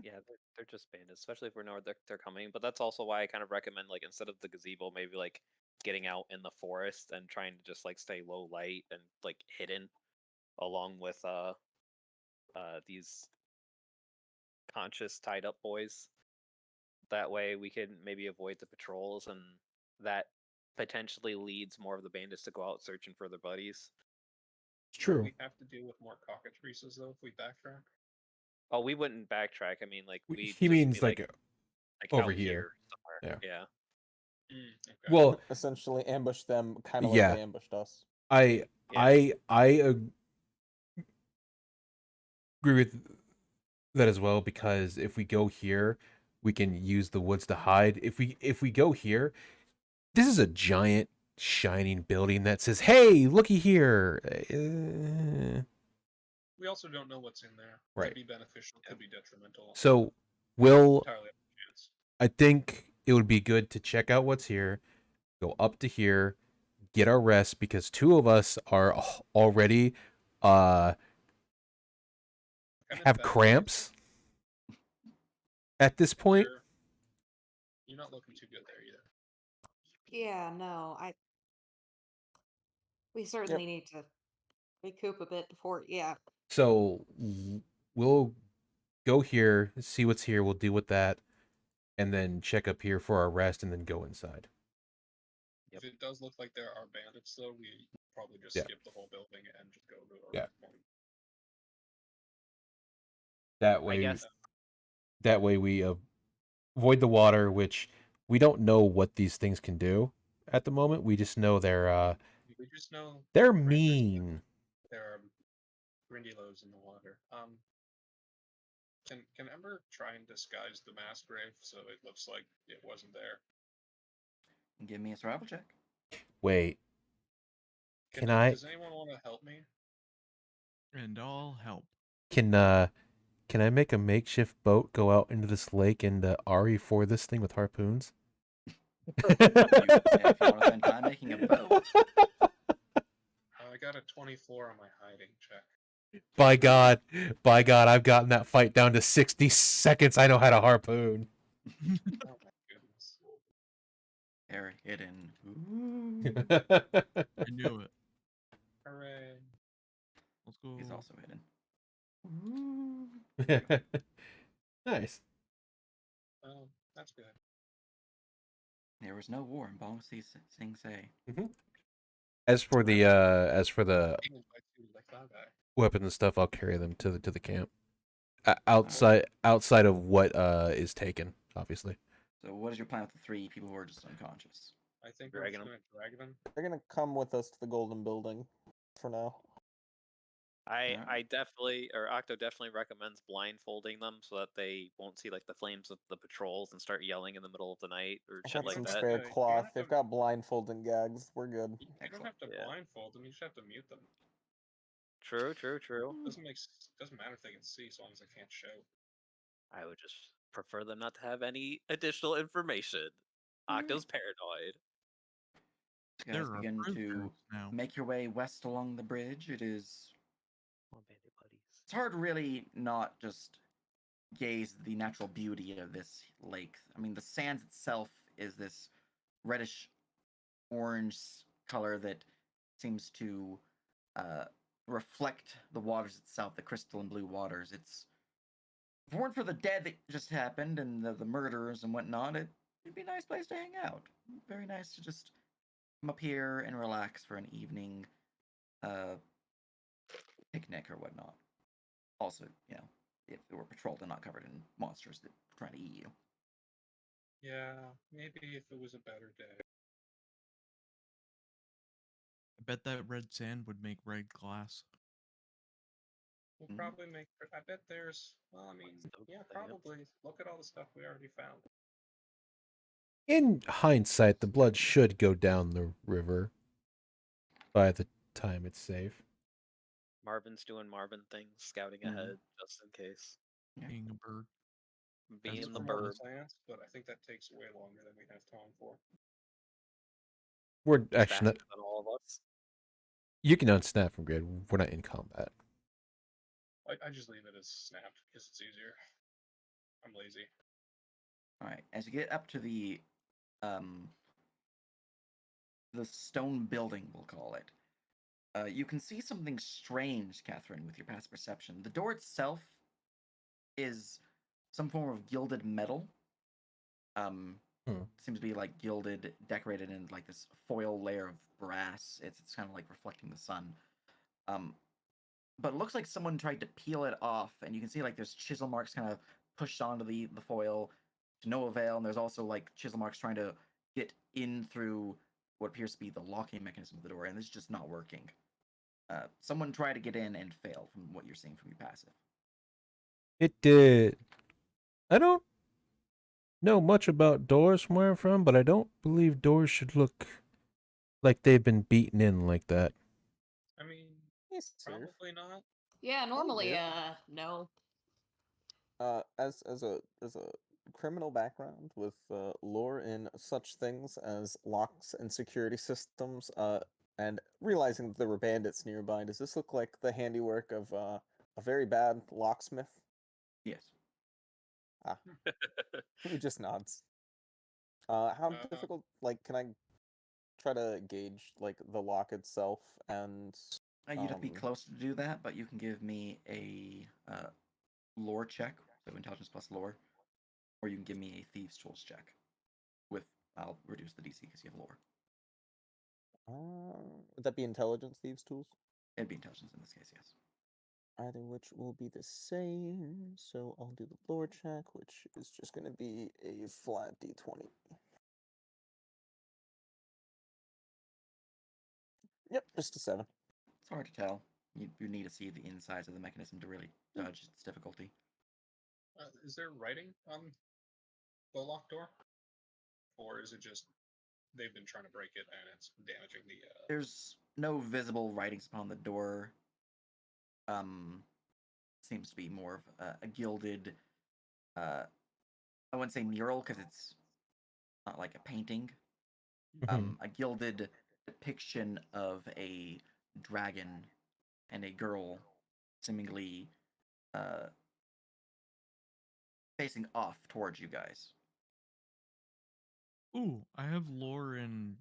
Yeah, they're just bandits, especially if we know they're coming. But that's also why I kind of recommend, like, instead of the gazebo, maybe like getting out in the forest and trying to just like stay low light and like hidden, along with these conscious tied up boys. That way we can maybe avoid the patrols, and that potentially leads more of the bandits to go out searching for their buddies. It's true. We have to deal with more cockatrices though if we backtrack. Oh, we wouldn't backtrack. I mean, like we. He just means be, like over out here somewhere. Yeah. Okay. Well, essentially ambush them, kind of yeah. like they ambushed us. I agree with that as well, because if we go here, we can use the woods to hide. If we go here, this is a giant shining building that says, "Hey, looky here." We also don't know what's in there. Right. Could be beneficial, could be detrimental. So Entirely up to chance. I think it would be good to check out what's here, go up to here, get our rest, because two of us are already have cramps at this point. You're not looking too good there either. Yeah, no, we certainly need to recoup a bit before, yeah. So we'll go here, see what's here, we'll deal with that, and then check up here for our rest, and then go inside. If it does look like there are bandits, though, we probably just skip the whole building and just go to our point. That way we avoid the water, which we don't know what these things can do at the moment. We just know they're We just know They're Rangers, mean. there are grindylows in the water. Can Ember try and disguise the mass grave so it looks like it wasn't there? Give me a survival check. Wait. Can I Does anyone want to help me? And I'll help. can I make a makeshift boat go out into this lake and RE4 this thing with harpoons? If you want to spend time making a boat, I got a 24 on my hiding check. By God, I've gotten that fight down to 60 seconds. I know how to harpoon. Oh my goodness. very hidden. Ooh. I knew it. Hooray. Let's go. He's also hidden. Ooh. Nice. Oh, that's good. There was no war in Bong Sing Se. As for the He invites you like that guy. weapons and stuff, I'll carry them to the camp. Outside of what is taken, obviously. So, what is your plan with the 3 people who are just unconscious? I think we're Dragging just gonna drag them. They're gonna come with us to the Golden Building for now. I Alright. definitely, or Octo definitely recommends blindfolding them so that they won't see like the flames of the patrols and start yelling in the middle of the night or I shit got like some that. spare You don't cloth. have They've to- got blindfolding gags. We're good. You don't Excellent. have to Yeah. blindfold them. You just have to mute them. True, true, true. Doesn't matter if they can see, as long as they can't show. I would just prefer them not to have any additional information. Octo's paranoid. You guys There are begin to prisoners now. make your way west along the bridge. It is. Come on, bandit buddies. It's hard to really not just gaze at the natural beauty of this lake. I mean, the sand itself is this reddish orange color that seems to reflect the waters itself, the crystalline blue waters. If it weren't for the dead that just happened and the murderers and whatnot, it'd be a nice place to hang out. Very nice to just come up here and relax for an evening picnic or whatnot. Also, if they were patrolled and not covered in monsters that try to eat you. Yeah, maybe if it was a better day. I bet that red sand would make red glass. We'll Mm. probably make. I bet there's. Well, I mean, Still yeah, got that. probably. Look at all the stuff we already found. In hindsight, the blood should go down the river by the time it's safe. Marvin's doing Marvin things, scouting Mhm. ahead just in case. Yeah. Being a bird. Being That's the for more bird. science, but I think that takes way longer than we have time for. We're actually Faster than all of us. you can unsnap from grid. We're not in combat. I just leave it as snapped because it's easier. I'm lazy. All right. As you get up to the stone building, we'll call it, you can see something strange, Catherine, with your past perception. The door itself is some form of gilded metal. Seems to be like gilded, decorated in like this foil layer of brass. It's kind of like reflecting the sun. But it looks like someone tried to peel it off, and you can see like there's chisel marks kind of pushed onto the foil to no avail, and there's also like chisel marks trying to get in through what appears to be the locking mechanism of the door, and it's just not working. Someone tried to get in and failed from what you're seeing from your passive. It did. I don't know much about doors from where I'm from, but I don't believe doors should look like they've been beaten in like that. I mean, Yes, sir. probably not. Yeah, normally, yeah. no. As a criminal background with lore in such things as locks and security systems, and realizing that there were bandits nearby, does this look like the handiwork of a very bad locksmith? Yes. He just nods. How Uh, difficult? Like, can I try to gauge like the lock itself and? You'd have to be close to do that, but you can give me a lore check, so intelligence plus lore, or you can give me a thieves tools check. I'll reduce the DC because you have lore. Would that be intelligence thieves tools? It'd be intelligence in this case, yes. Either which will be the same. So I'll do the lore check, which is just going to be a flat d20. Yep, just a 7. It's hard to tell. You need to see the insides of the mechanism to really judge its difficulty. Is there writing on the locked door? Or is it just they've been trying to break it and it's damaging the. There's no visible writings upon the door. Seems to be more of a gilded. I wouldn't say mural because it's not like a painting. A gilded depiction of a dragon and a girl, seemingly facing off towards you guys. Ooh, I have lore in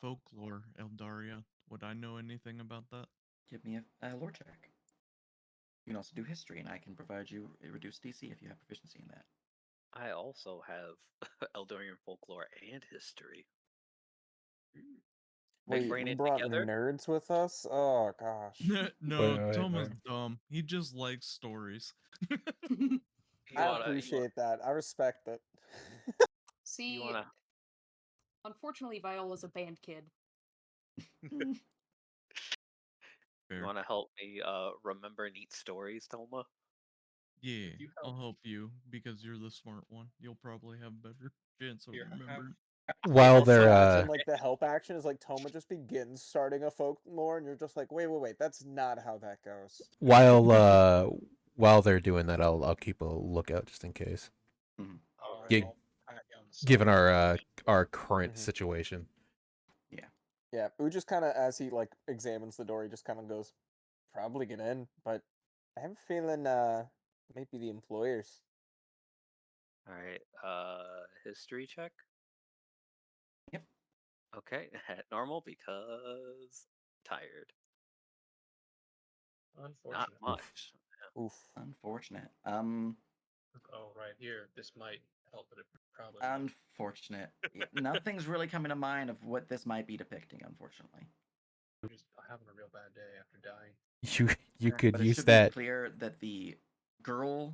folklore, Eldaria. Would I know anything about that? Give me a lore check. You can also do history, and I can provide you a reduced DC if you have proficiency in that. I also have Eldorian folklore and history. Big Wait, brain we it brought together. nerds with us? Oh gosh. No, wait, Toma's wait. dumb. He just likes stories. You I wanna, appreciate that. I respect it. you See, wanna, unfortunately, Viola's a band kid. you Fair. wanna help me remember neat stories, Toma? Yeah, You I'll help. help you because you're the smart one. You'll probably have better chance of Here, have remembering. While Also, they're Imagine like the help action is like Toma just begins starting a folklore, and you're just like, wait, that's not how that goes. while they're doing that, I'll keep a lookout just in case, All right, Gi- I'll pat you on the given side. our current Mhm. situation. Yeah, U just kind of, as he like examines the door, he just kind of goes, probably get in, but I have a feeling might be the employers. all right. History check. Yep. Okay, at normal because tired. Not Unfortunate. much. Oof. Unfortunate. Oh, right here. This might help, but it probably won't. Unfortunate. Nothing's really coming to mind of what this might be depicting, unfortunately. Just having a real bad day after dying. You could But it use should that. be clear that the girl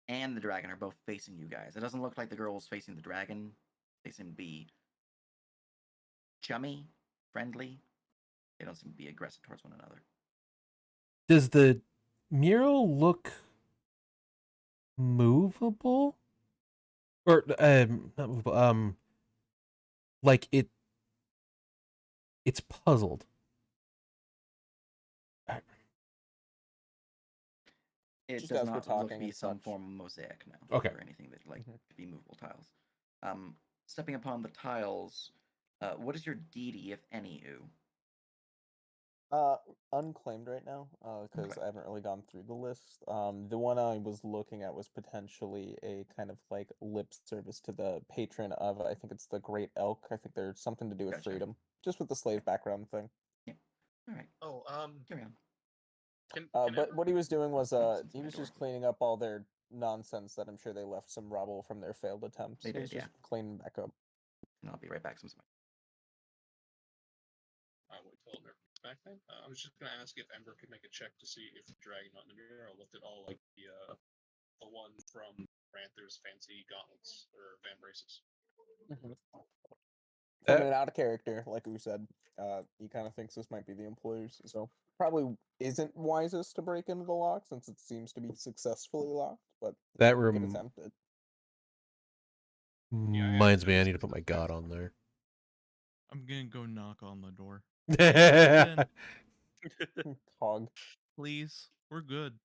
and the dragon are both facing you guys. It doesn't look like the girl's facing the dragon. They seem to be chummy, friendly. They don't seem to be aggressive towards one another. Does the mural look movable? Or not movable, like it's puzzled. It Just does as we're not look to talking be and some such. form of mosaic now, Okay. or anything that like Mhm. could be movable tiles. Stepping upon the tiles, what is your deity, if any, U? Unclaimed right now, because Okay. I haven't really gone through the list. The one I was looking at was potentially a kind of like lip service to the patron of, I think it's the Great Elk. I think there's something to do with Gotcha. freedom, just with the slave background thing. All right. Oh, Carry on. can But Ember what he was doing was, Since he my was door. just cleaning up all their nonsense that I'm sure they left some rubble from their failed attempts. They He was did, yeah. just cleaning back up. And I'll be right back. wait till Ember gets back then? I was just gonna ask if Ember could make a check to see if the dragon on the mirror looked at all like the one from Ranther's fancy gauntlets or van braces. From an out of character, like we said, he kind of thinks this might be the employers, so probably isn't wisest to break into the lock since it seems to be successfully locked, but That you could room attempt it. Yeah, I asked reminds me I this need to as put a my god fast- on there. I'm gonna go knock on the door. Let us in, Hog. please. We're good.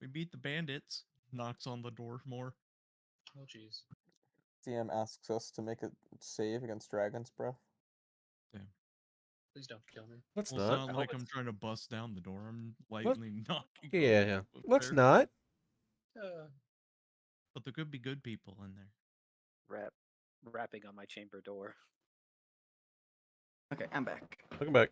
We beat the bandits. Knocks on the door more. Oh jeez. CM asks us to make a save against Dragon's Breath. Damn. Please don't kill me. Let's Well, it's not. not I like hope I'm it's trying to bust down the door. I'm What? lightly knocking on Yeah, it yeah. with Let's there. not. But there could be good people in there. Rapping on my chamber door. Okay, I'm back. Welcome back.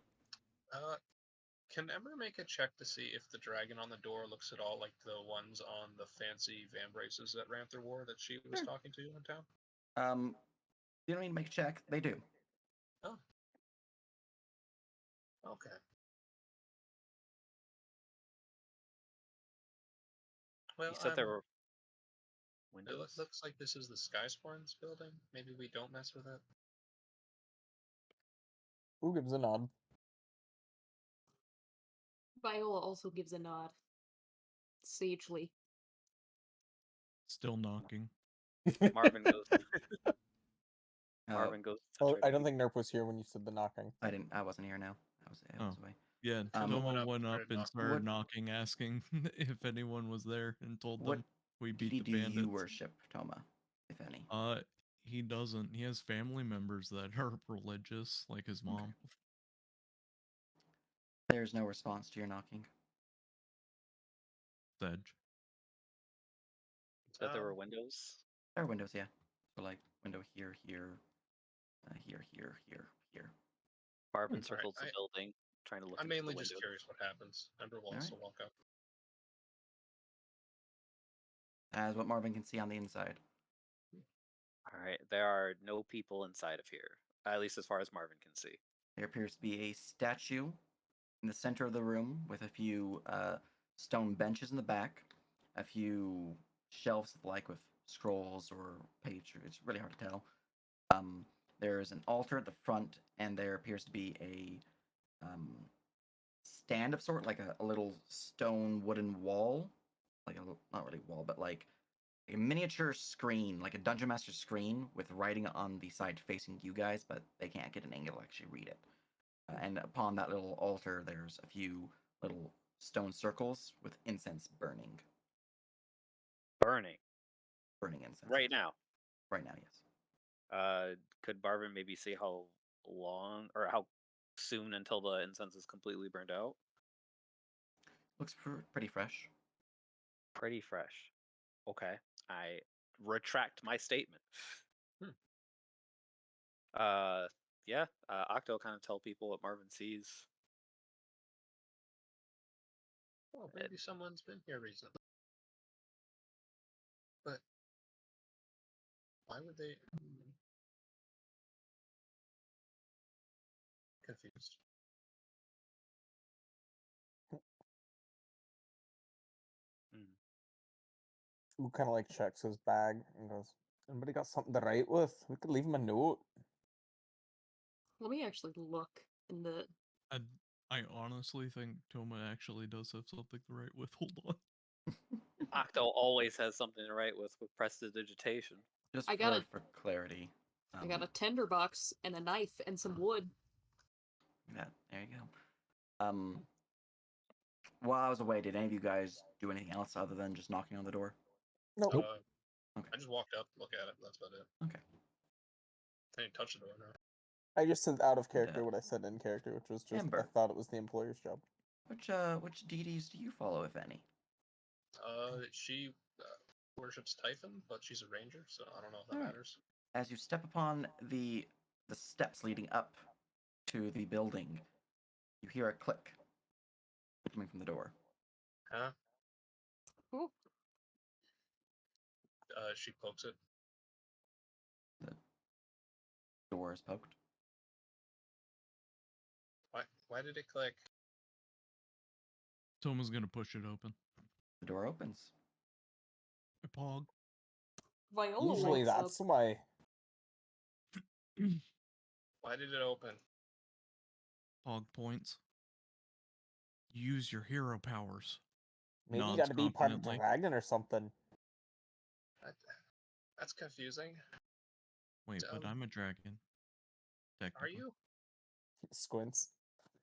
Can Ember make a check to see if the dragon on the door looks at all like the ones on the fancy van braces that Ranther wore that she was Sure. talking to in town? You don't need to make a check. They do. Oh. Okay. Well, You said there were it windows. looks like this is the Skysporns building. Maybe we don't mess with it. Who gives a nod? Viola also gives a nod. Sagely. Still knocking. Marvin goes. Uh, Marvin goes. to Oh, try to I don't keep- think Nerp was here when you said the knocking. I wasn't here now. I was Oh. away. Yeah, Um, Toma went went up, up started and knocking. started What- knocking, asking if anyone was there, and told What them we beat deity the do bandits. you worship, Toma, if any? He doesn't. He has family members that are religious, like his mom. There's no response to your knocking. Sedge. That there were Um, windows. There are windows, yeah. So like window here, here, here, here. Marvin Alright, circles the building, trying to look I'm into mainly the just windows. curious what happens. Ember will Alright. also walk up. As what Marvin can see on the inside. All right, there are no people inside of here, at least as far as Marvin can see. There appears to be a statue in the center of the room with a few stone benches in the back, a few shelves like with scrolls or pages. It's really hard to tell. There's an altar at the front, and there appears to be a stand of sort, like a little stone wooden wall, like not really wall, but like a miniature screen, like a dungeon master screen with writing on the side facing you guys, but they can't get an angle to actually read it. And upon that little altar, there's a few little stone circles with incense burning. Burning Burning incense. right yes. now. Right now, yes. Could Marvin maybe see how long or how soon until the incense is completely burned out? Looks pretty fresh. Pretty fresh. Okay, I retract my statement. Yeah. Octo kind of tell people what Marvin sees. Well, maybe someone's been here recently. But why would they? Confused. Who kind of like checks his bag and goes, "Anybody got something to write with? We could leave him a note." Let me actually look in the. I honestly think Toma actually does have something to write with. Hold on. Octo always has something to write with prestidigitation. Just I got for clarity. I got a tinderbox and a knife and some wood. Yeah, there you go. While I was away, did any of you guys do anything else other than just knocking on the door? Nope. Okay. I just walked up, look at it. That's about it. Okay. I didn't touch the door now. I just said out of character what I said in character, which was just I Ember. thought it was the employer's job. Which deities do you follow, if any? She worships Typhon, but she's a ranger, so I don't know if that Alright. matters. As you step upon the steps leading up to the building, you hear a click coming from the door. Huh? Oh, She pokes it. The door is poked. Why did it click? Toma's gonna push it open. The door opens. Pog. Viola Usually walks that's up. why. Why did it open? Pog points. Use your hero powers. Maybe you Nods got to be part of confidently. Dragon or something. That's confusing. Wait, but I'm a dragon. Are Technically. you? Squints.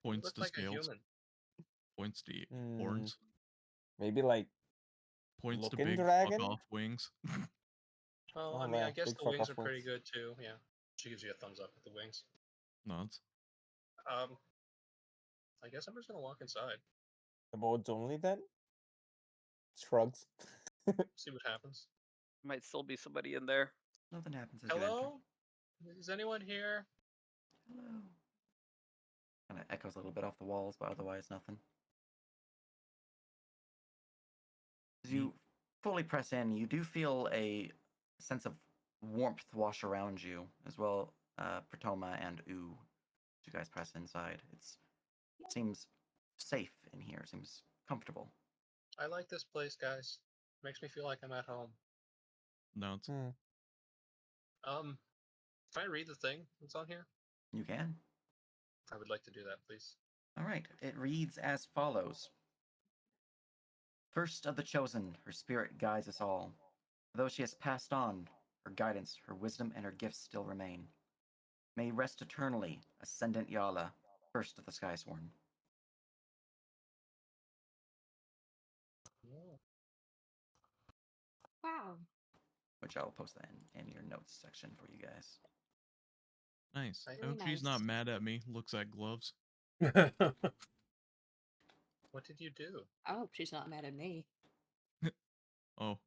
You Points look to like a scales. human. Points to Mm. horns. Maybe like Points to looking big dragon? fuck off wings. Well, Oh, I mean, I there, guess big the fuck wings off are pretty wings. good too. Yeah. She gives you a thumbs up with the wings. Nods. I guess I'm just gonna walk inside, The boards only then? Shrugs. see what happens. Might still be somebody in there. Nothing happens as you enter. Hello? Is anyone here? Hello. Kind of echoes a little bit off the walls, but otherwise nothing. As you fully press in, you do feel a sense of warmth wash around you, as well for Toma and Ooh. As you guys press inside, it seems safe in here. Seems comfortable. I like this place, guys. Makes me feel like I'm at home. Nods. Can I read the thing that's on here? You can. I would like to do that, please. All right. It reads as follows. First of the chosen, her spirit guides us all. Though she has passed on, her guidance, her wisdom, and her gifts still remain. May rest eternally, Ascendant Yala, first of the Skysworn. Wow. Which I'll post that in your notes section for you guys. Nice. I- I Really hope she's not nice. mad at me. Looks at gloves. What did you do? I hope she's not mad at me. Oh.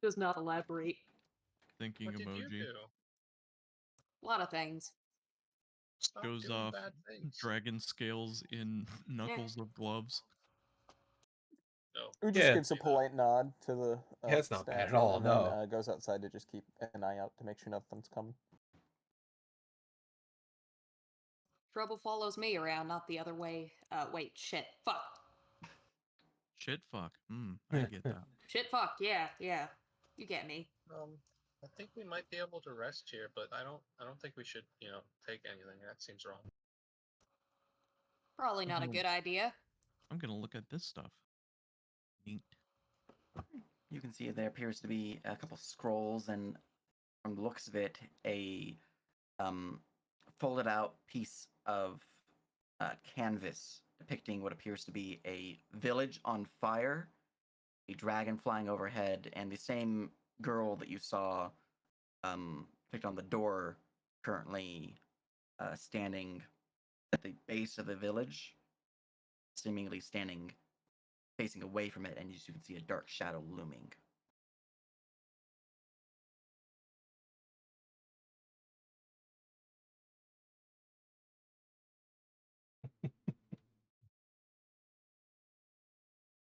Does not elaborate. Thinking What did you emoji. do? A lot of things. Stop Shows doing off bad things. dragon scales in knuckles of gloves. No. Who just Yeah. gives a polite nod to the Yeah, it's not bad at statue all, and no. then goes outside to just keep an eye out to make sure nothing's coming. Trouble follows me around, not the other way. Wait, shit. Fuck. Shit fuck. I get that. Shit, fuck. Yeah. You get me. I think we might be able to rest here, but I don't think we should, take anything. That seems wrong. Probably not a good idea. I'm gonna look at this stuff. Neat. You can see there appears to be a couple scrolls, and from the looks of it, a folded out piece of canvas depicting what appears to be a village on fire, a dragon flying overhead, and the same girl that you saw depicted on the door currently standing at the base of the village, seemingly standing facing away from it, and you can see a dark shadow looming.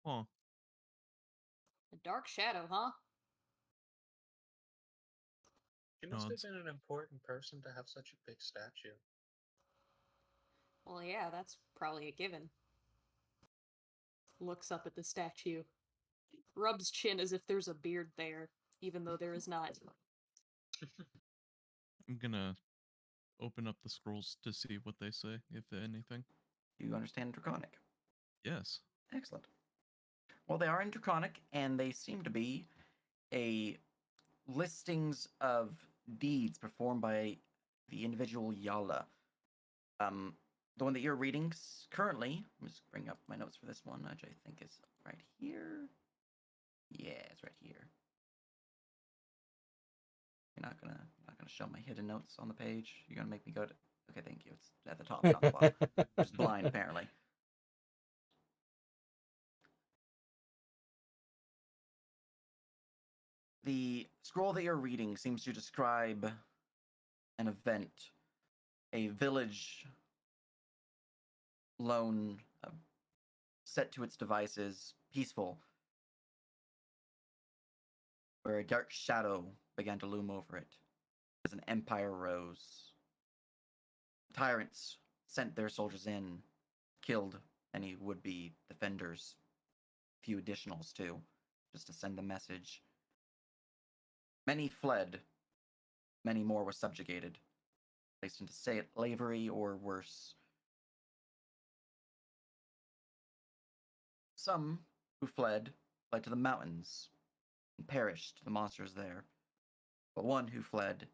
Huh. A dark shadow, huh? She must have Nods. been an important person to have such a big statue. Well, yeah, that's probably a given. Looks up at the statue. Rubs chin as if there's a beard there, even though there is not. I'm gonna open up the scrolls to see what they say, if anything. Do you understand Draconic? Yes. Excellent. Well, they are in Draconic, and they seem to be a listings of deeds performed by the individual Yala. The one that you're reading currently, let me just bring up my notes for this one, which I think is right here. Yeah, it's right here. You're not gonna show my hidden notes on the page. You're gonna make me go to. Okay, thank you. It's at the top, not the bottom. Just blind, apparently. The scroll that you're reading seems to describe an event, a village lone, set to its devices, peaceful, where a dark shadow began to loom over it as an empire rose. Tyrants sent their soldiers in, killed any would-be defenders, few additionals too, just to send a message. Many fled, many more were subjugated, placed into slavery or worse. Some who fled to the mountains and perished to the monsters there. But one who fled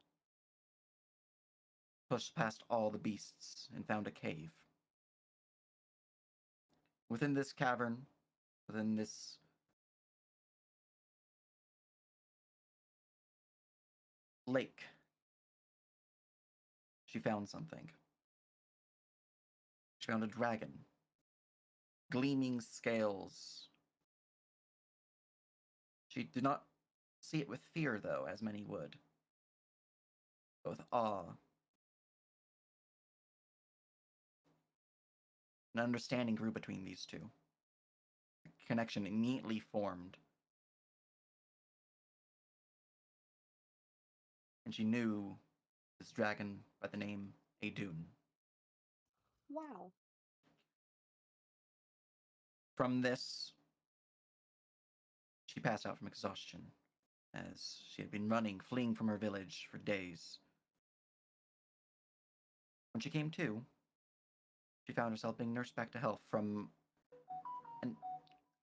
pushed past all the beasts and found a cave. Within this cavern, within this lake, she found something. She found a dragon. Gleaming scales. She did not see it with fear, though, as many would, but with awe. An understanding grew between these two. A connection immediately formed. And she knew this dragon by the name Aeduhn. Wow. From this, she passed out from exhaustion, as she had been running, fleeing from her village for days. When she came to, she found herself being nursed back to health from an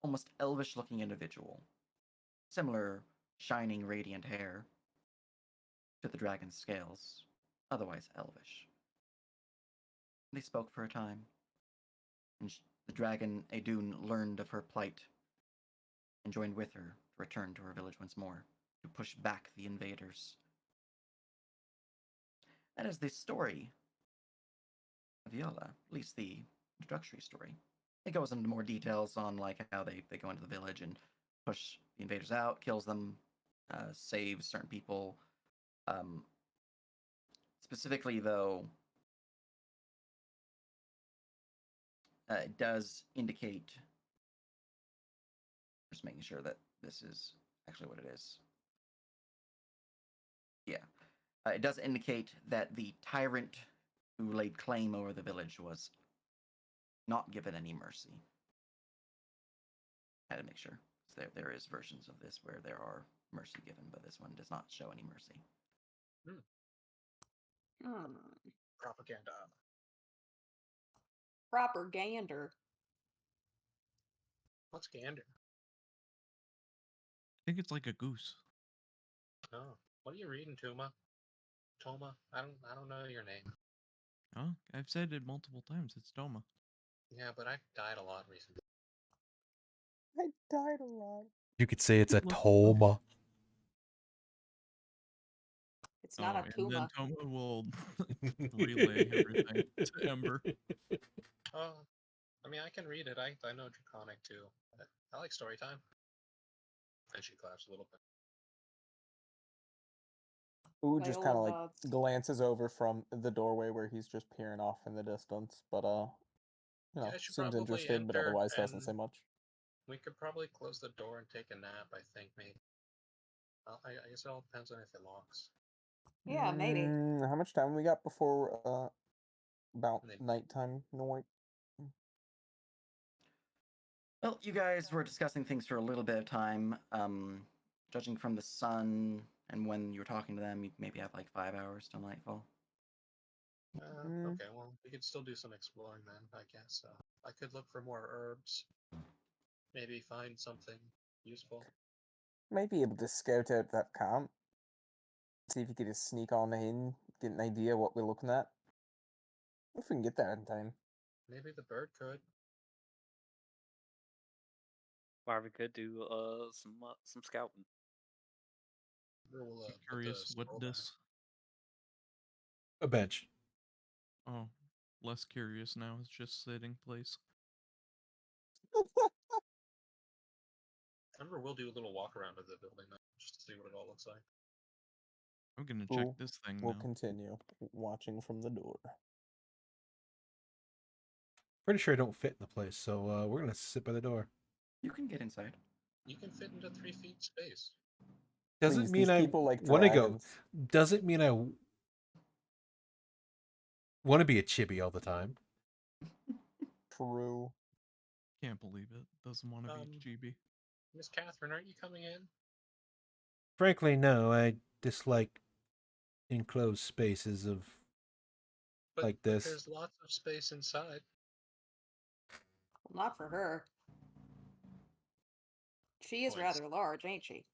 almost elvish-looking individual. Similar shining, radiant hair to the dragon's scales, otherwise elvish. They spoke for a time, and the dragon Aeduhn learned of her plight and joined with her to return to her village once more, to push back the invaders. That is the story of Viola, at least the introductory story. It goes into more details on like how they go into the village and push the invaders out, kills them, saves certain people. Specifically, though, it does indicate. Just making sure that this is actually what it is. Yeah. It does indicate that the tyrant who laid claim over the village was not given any mercy. I had to make sure. There is versions of this where there are mercy given, but this one does not show any mercy. Propaganda. Proper gander. What's gander? I think it's like a goose. Oh, what are you reading, Toma? Toma, I don't know your name. Oh, I've said it multiple times. It's Doma. Yeah, but I died a lot recently. I died a lot. You could say it's a Look, Toma. It's not a and then Tuma. Toma will relay everything to Ember. I mean, I can read it. I know Draconic too. I like story time. And she claps a little bit. Ooh My just kind of old like gods. glances over from the doorway where he's just peering off in the distance, but you know, Yeah, I should seems probably interested, but enter otherwise doesn't and say much. we could probably close the door and take a nap, I think, maybe. I guess it all depends on if it locks. Yeah, maybe. How much time we got before about Maybe. nighttime noise? Well, you guys were discussing things for a little bit of time. Judging from the sun and when you were talking to them, you maybe have like 5 hours till nightfall. Okay, well, we could still do some exploring then, I guess. I could look for more herbs. Maybe find something useful. Might be able to scout out that camp. See if you could just sneak on in, get an idea what we're looking at. If we can get there in time. Maybe the bird could. Marvin could do some scouting. Or we'll, I'm put the curious what scroll back. this. A bench. Oh, less curious now. It's just sitting place. Remember, we'll do a little walk around of the building now, just to see what it all looks like. I'm gonna check Cool. this thing We'll now. continue watching from the door. Pretty sure I don't fit in the place, so we're gonna sit by the door. You can get inside. You can fit into 3 feet space. Doesn't Please, mean these I people like want to go. dragons. Doesn't mean I want to be a chibi all the time. True. Can't believe it. Doesn't want to be GB. Miss Catherine, aren't you coming in? Frankly, no. I dislike enclosed spaces of But, like but this. there's lots of space inside. Well, not for her. She is Points. rather large, ain't she?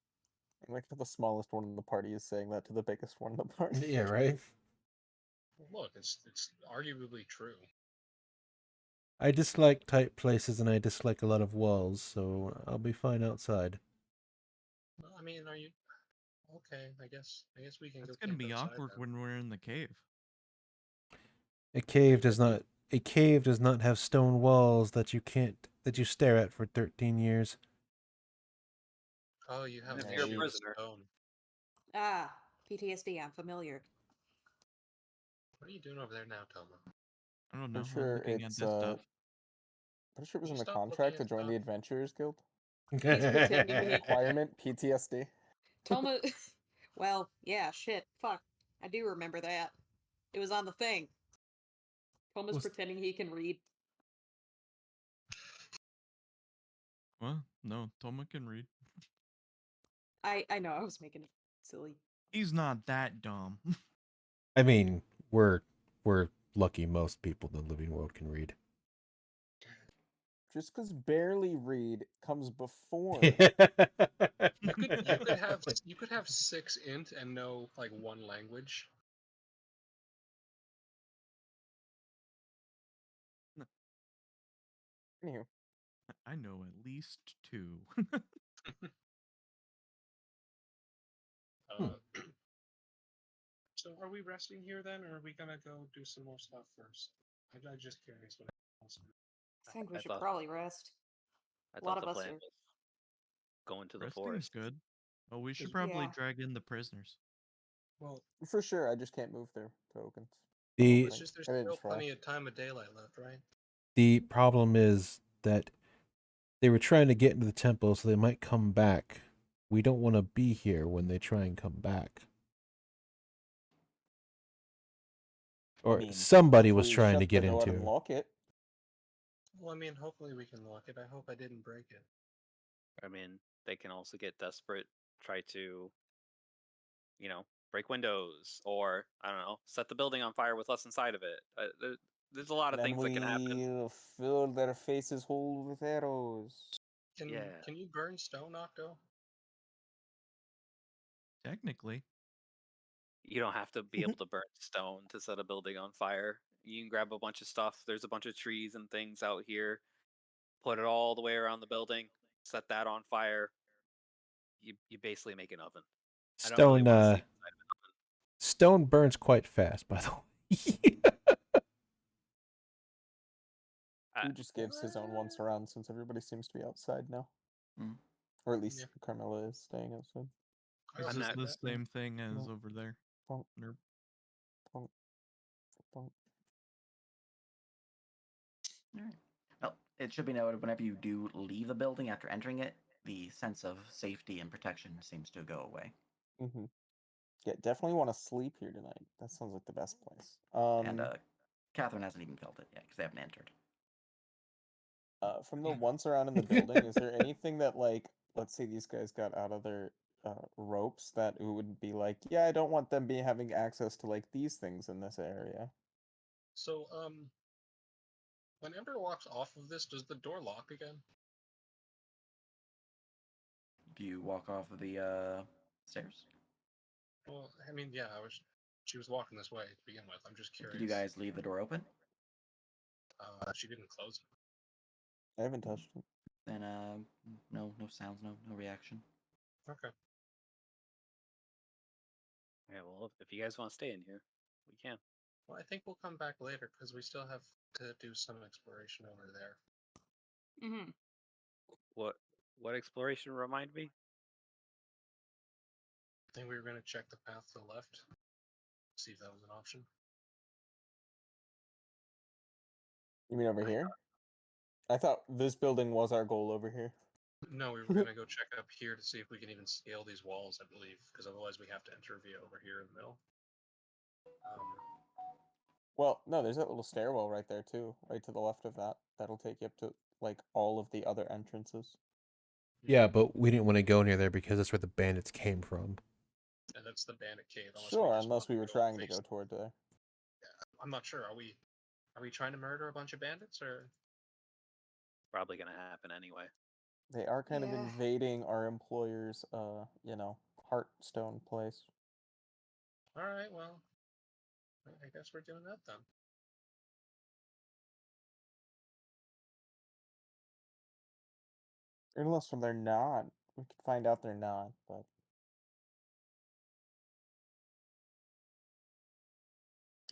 I like how the smallest one in the party is saying that to the biggest one in the party. Yeah, right. Look, it's arguably true. I dislike tight places and I dislike a lot of walls, so I'll be fine outside. Well, I mean, are you okay? I guess we can It's go gonna camp be outside awkward then. when we're in the cave. A cave does not have stone walls that you stare at for 13 years. Oh, you have If an you're a issue with prisoner. stone. Ah, PTSD, I'm familiar. What are you doing over there now, Toma? I don't know. Pretty I'm sure looking at it's this stuff. pretty sure it was Can in you the stop looking contract to at join the stuff? Adventurers Guild. He's pretending he- Requirement PTSD. Toma. Well, yeah, shit. Fuck. I do remember that. It was on the thing. Toma's Was- pretending he can read. Well, no, Toma can read. I know, I was making it silly. He's not that dumb. I mean, we're lucky most people in the living world can read. Just because barely read comes before. You could have 6 int and know like 1 language. Anywho, I know at least 2. So are we resting here then, or are we gonna go do some more stuff first? I'm just curious what else. I think we I should thought- probably rest. I A lot thought of the us plan are. was going to the Resting's forest. good. Oh, we should Is- probably Yeah. drag in the prisoners. Well, for sure, I just can't move their tokens. The it's just there's I didn't still try. plenty of time of daylight left, right? the problem is that they were trying to get into the temple, so they might come back. We don't want to be here when they try and come back. I Or mean, somebody was hopefully trying to shut the get door and into. lock it. Well, I mean, hopefully we can lock it. I hope I didn't break it. I mean, they can also get desperate, try to, break windows, or I don't know, set the building on fire with us inside of it. There's a lot of And then things that can happen. we'll fill their faces whole with arrows. Yeah. Can you burn stone, Octo? Technically. You don't have to be able to burn stone to set a building on fire. You can grab a bunch of stuff. There's a bunch of trees and things out here. Put it all the way around the building. Set that on fire. You basically make an oven. I don't really Stone want to sleep inside of an oven. stone burns quite fast, by the way. Who just gives his own once around since everybody seems to be outside now. Mm. Or at least Yeah. Carmilla is staying outside. I Is also this not- the that. same thing as No. over there? Bonk, Or bonk, bonk. Alright. Well, it should be noted whenever you do leave the building after entering it, the sense of safety and protection seems to go away. Mm-hmm. Yeah, definitely want to sleep here tonight. That sounds like the best place. And Catherine hasn't even felt it yet because they haven't entered. From the once around in the building, is there anything that, like, let's say these guys got out of their ropes that it would be like, yeah, I don't want them having access to like these things in this area. So, when Ember walks off of this, does the door lock again? Do you walk off of the stairs? Well, I mean, yeah, she was walking this way to begin with. I'm just curious. Did you guys leave the door open? She didn't close it. I haven't touched it. Then no sounds, no reaction. Okay. Yeah, well, if you guys want to stay in here, we can. Well, I think we'll come back later because we still have to do some exploration over there. Mm-hmm. What exploration remind me? I think we were going to check the path to the left, see if that was an option. You mean over here? I thought this building was our goal over here. No, we were going to go check up here to see if we can even scale these walls, I believe, because otherwise we have to enter via over here in the middle. Well, no, there's that little stairwell right there too, right to the left of that. That'll take you up to like all of the other entrances. Yeah, but we didn't want to go near there because that's where the bandits came from. And that's the bandit cave. Sure, unless we were trying to go toward there. I'm not sure. Are we trying to murder a bunch of bandits or? Probably gonna happen anyway. They are kind of Yeah. invading our employer's, Heartstone place. All right, well, I guess we're doing that then. Unless they're not. We could find out they're not, but.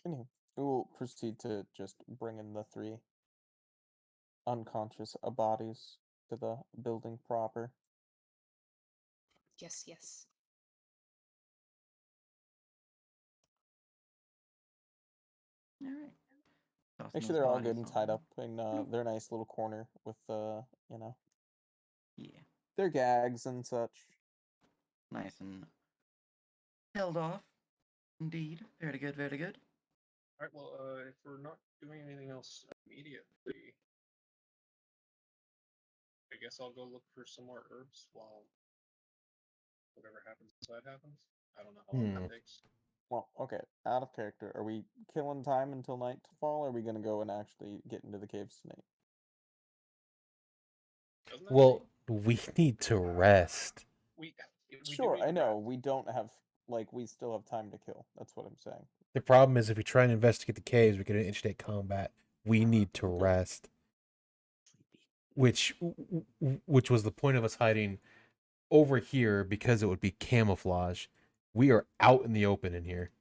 Anyway, we will proceed to just bring in the 3 unconscious bodies to the building proper. Yes, yes. All right. Make sure they're all good and tied up in their nice little corner with, Yeah. their gags and such. Nice and held off. Indeed. Very good, very good. All right, well, if we're not doing anything else immediately, I guess I'll go look for some more herbs while whatever happens inside happens. I don't know how long that takes. Well, okay, out of character. Are we killing time until nightfall, or are we gonna go and actually get into the caves tonight? Doesn't that Well, we need to rest. we do Sure, need I to know. rest. We don't have, like, we still have time to kill. That's what I'm saying. The problem is if we try and investigate the caves, we get into instant combat. We need to Okay. rest. Which was the point of us hiding over here because it would be camouflage. We are out in the open in here.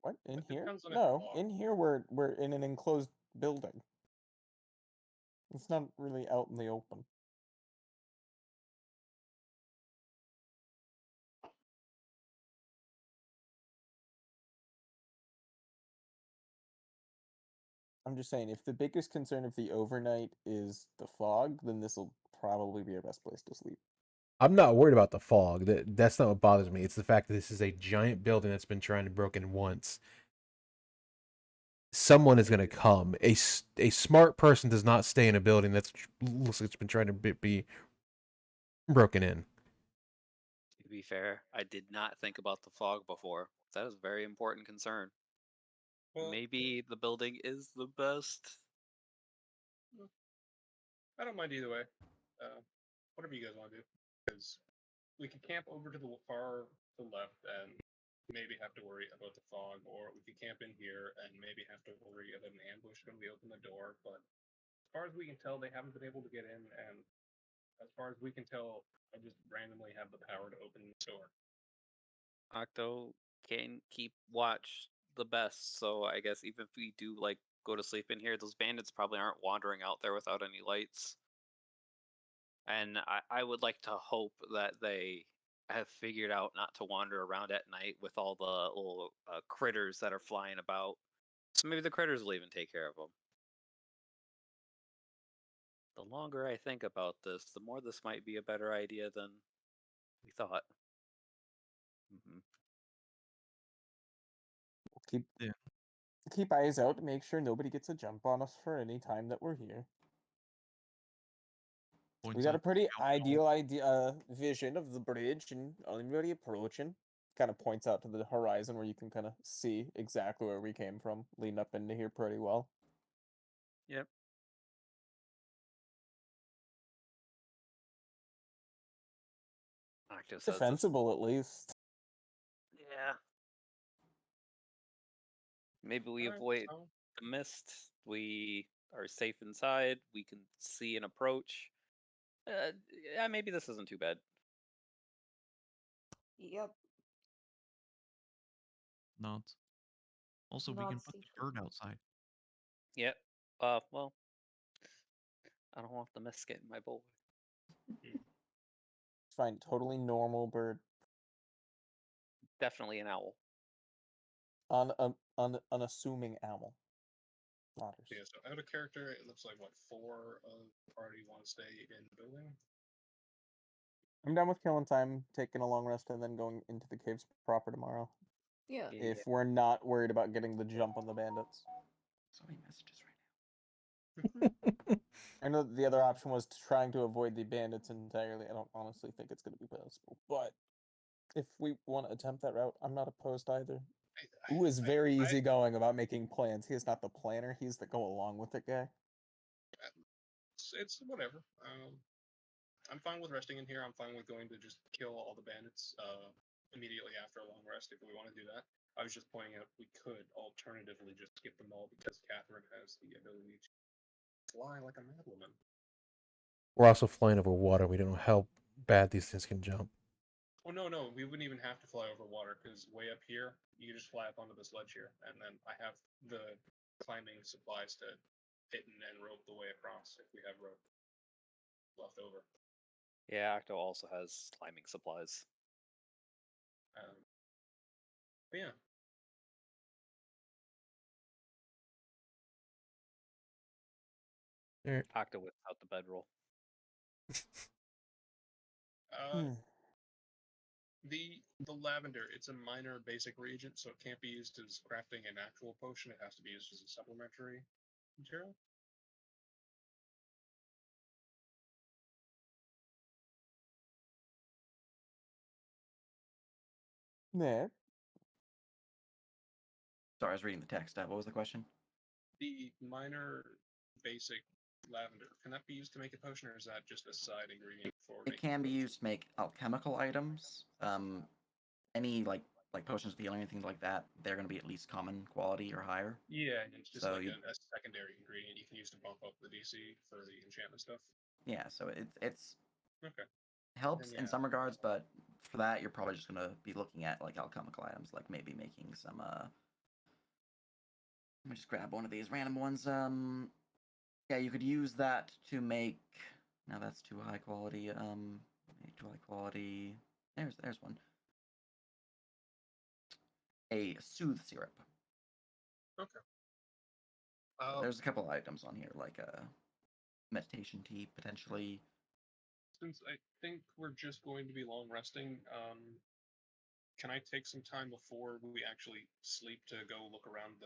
What? In It here? depends on if No, fog. in here we're in an enclosed building. It's not really out in the open. I'm just saying, if the biggest concern of the overnight is the fog, then this will probably be our best place to sleep. I'm not worried about the fog. That's not what bothers me. It's the fact that this is a giant building that's been trying to be broken once. Someone is going to come. A smart person does not stay in a building that's looks like it's been trying to be broken in. To be fair, I did not think about the fog before. That is a very important concern. Well, Maybe the building is the best. I don't mind either way. Whatever you guys want to do, because we can camp over to the far to the left and maybe have to worry about the fog, or we could camp in here and maybe have to worry about an ambush when we open the door. But as far as we can tell, they haven't been able to get in, and as far as we can tell, I just randomly have the power to open the door. Octo can keep watch the best, so I guess even if we do like go to sleep in here, those bandits probably aren't wandering out there without any lights. And I would like to hope that they have figured out not to wander around at night with all the little critters that are flying about. So maybe the critters will even take care of them. The longer I think about this, the more this might be a better idea than we thought. Mm-hmm. Keep Yeah. keep eyes out to make sure nobody gets a jump on us for any time that we're here. We Points got a out pretty scout ideal vision of the bridge and anybody approaching. Kind of points out to the horizon where you can kind of see exactly where we came from, leading up into here pretty well. Yep. Octo says this. Defensible, at least. Yeah. Maybe we Alright, avoid so the mist. We are safe inside. We can see and approach. Yeah, maybe this isn't too bad. Yep. nods. Also, we can Nods put the deeply. bird outside. Yep. Well, I don't want the mist getting my bowl. It's fine. Totally normal bird. Definitely an owl. Unassuming owl. Otters. yeah, so out of character, it looks like what 4 of the party want to stay in the building. I'm done with killing time, taking a long rest, and then going into the caves proper tomorrow. Yeah. If we're not worried about getting the jump on the bandits. So many messages right I know the other option was trying to avoid the bandits entirely. I don't honestly think it's going to be possible. But if we want to attempt that route, I'm not opposed either. Ooh is very easygoing about making plans. He is not the planner, he's the go along with it guy. It's whatever. I'm fine with resting in here. I'm fine with going to just kill all the bandits immediately after a long rest if we want to do that. I was just pointing out we could alternatively just skip them all because Catherine has the ability to fly like a madwoman. We're also flying over water. We don't know how bad these things can jump. Oh no, we wouldn't even have to fly over water because way up here you can just fly up onto this ledge here, and then I have the climbing supplies to hit and rope the way across if we have rope left over. Yeah, Octo also has climbing supplies. But yeah, Octo without the bedroll. uh, the lavender, it's a minor basic reagent, so it can't be used as crafting an actual potion. It has to be used as a supplementary material. Yeah, Sorry, I was reading the text. What was the question? The minor basic lavender, can that be used to make a potion, or is that just a side ingredient for It making can be potion? used to make alchemical items. Any like potions of healing, anything like that, they're going to be at least common quality or higher. Yeah, it's just So like you, a secondary ingredient you can use to bump up the DC for the enchantment stuff. yeah, so it's Okay. helps Then in yeah. some regards, but for that you're probably just going to be looking at like alchemical items, like maybe making some. Let me just grab one of these random ones. Yeah, you could use that to make. Now that's too high quality. Too high quality. There's one. A soothe syrup. Okay. There's a couple items on here, like a meditation tea potentially. Since I think we're just going to be long resting, can I take some time before we actually sleep to go look around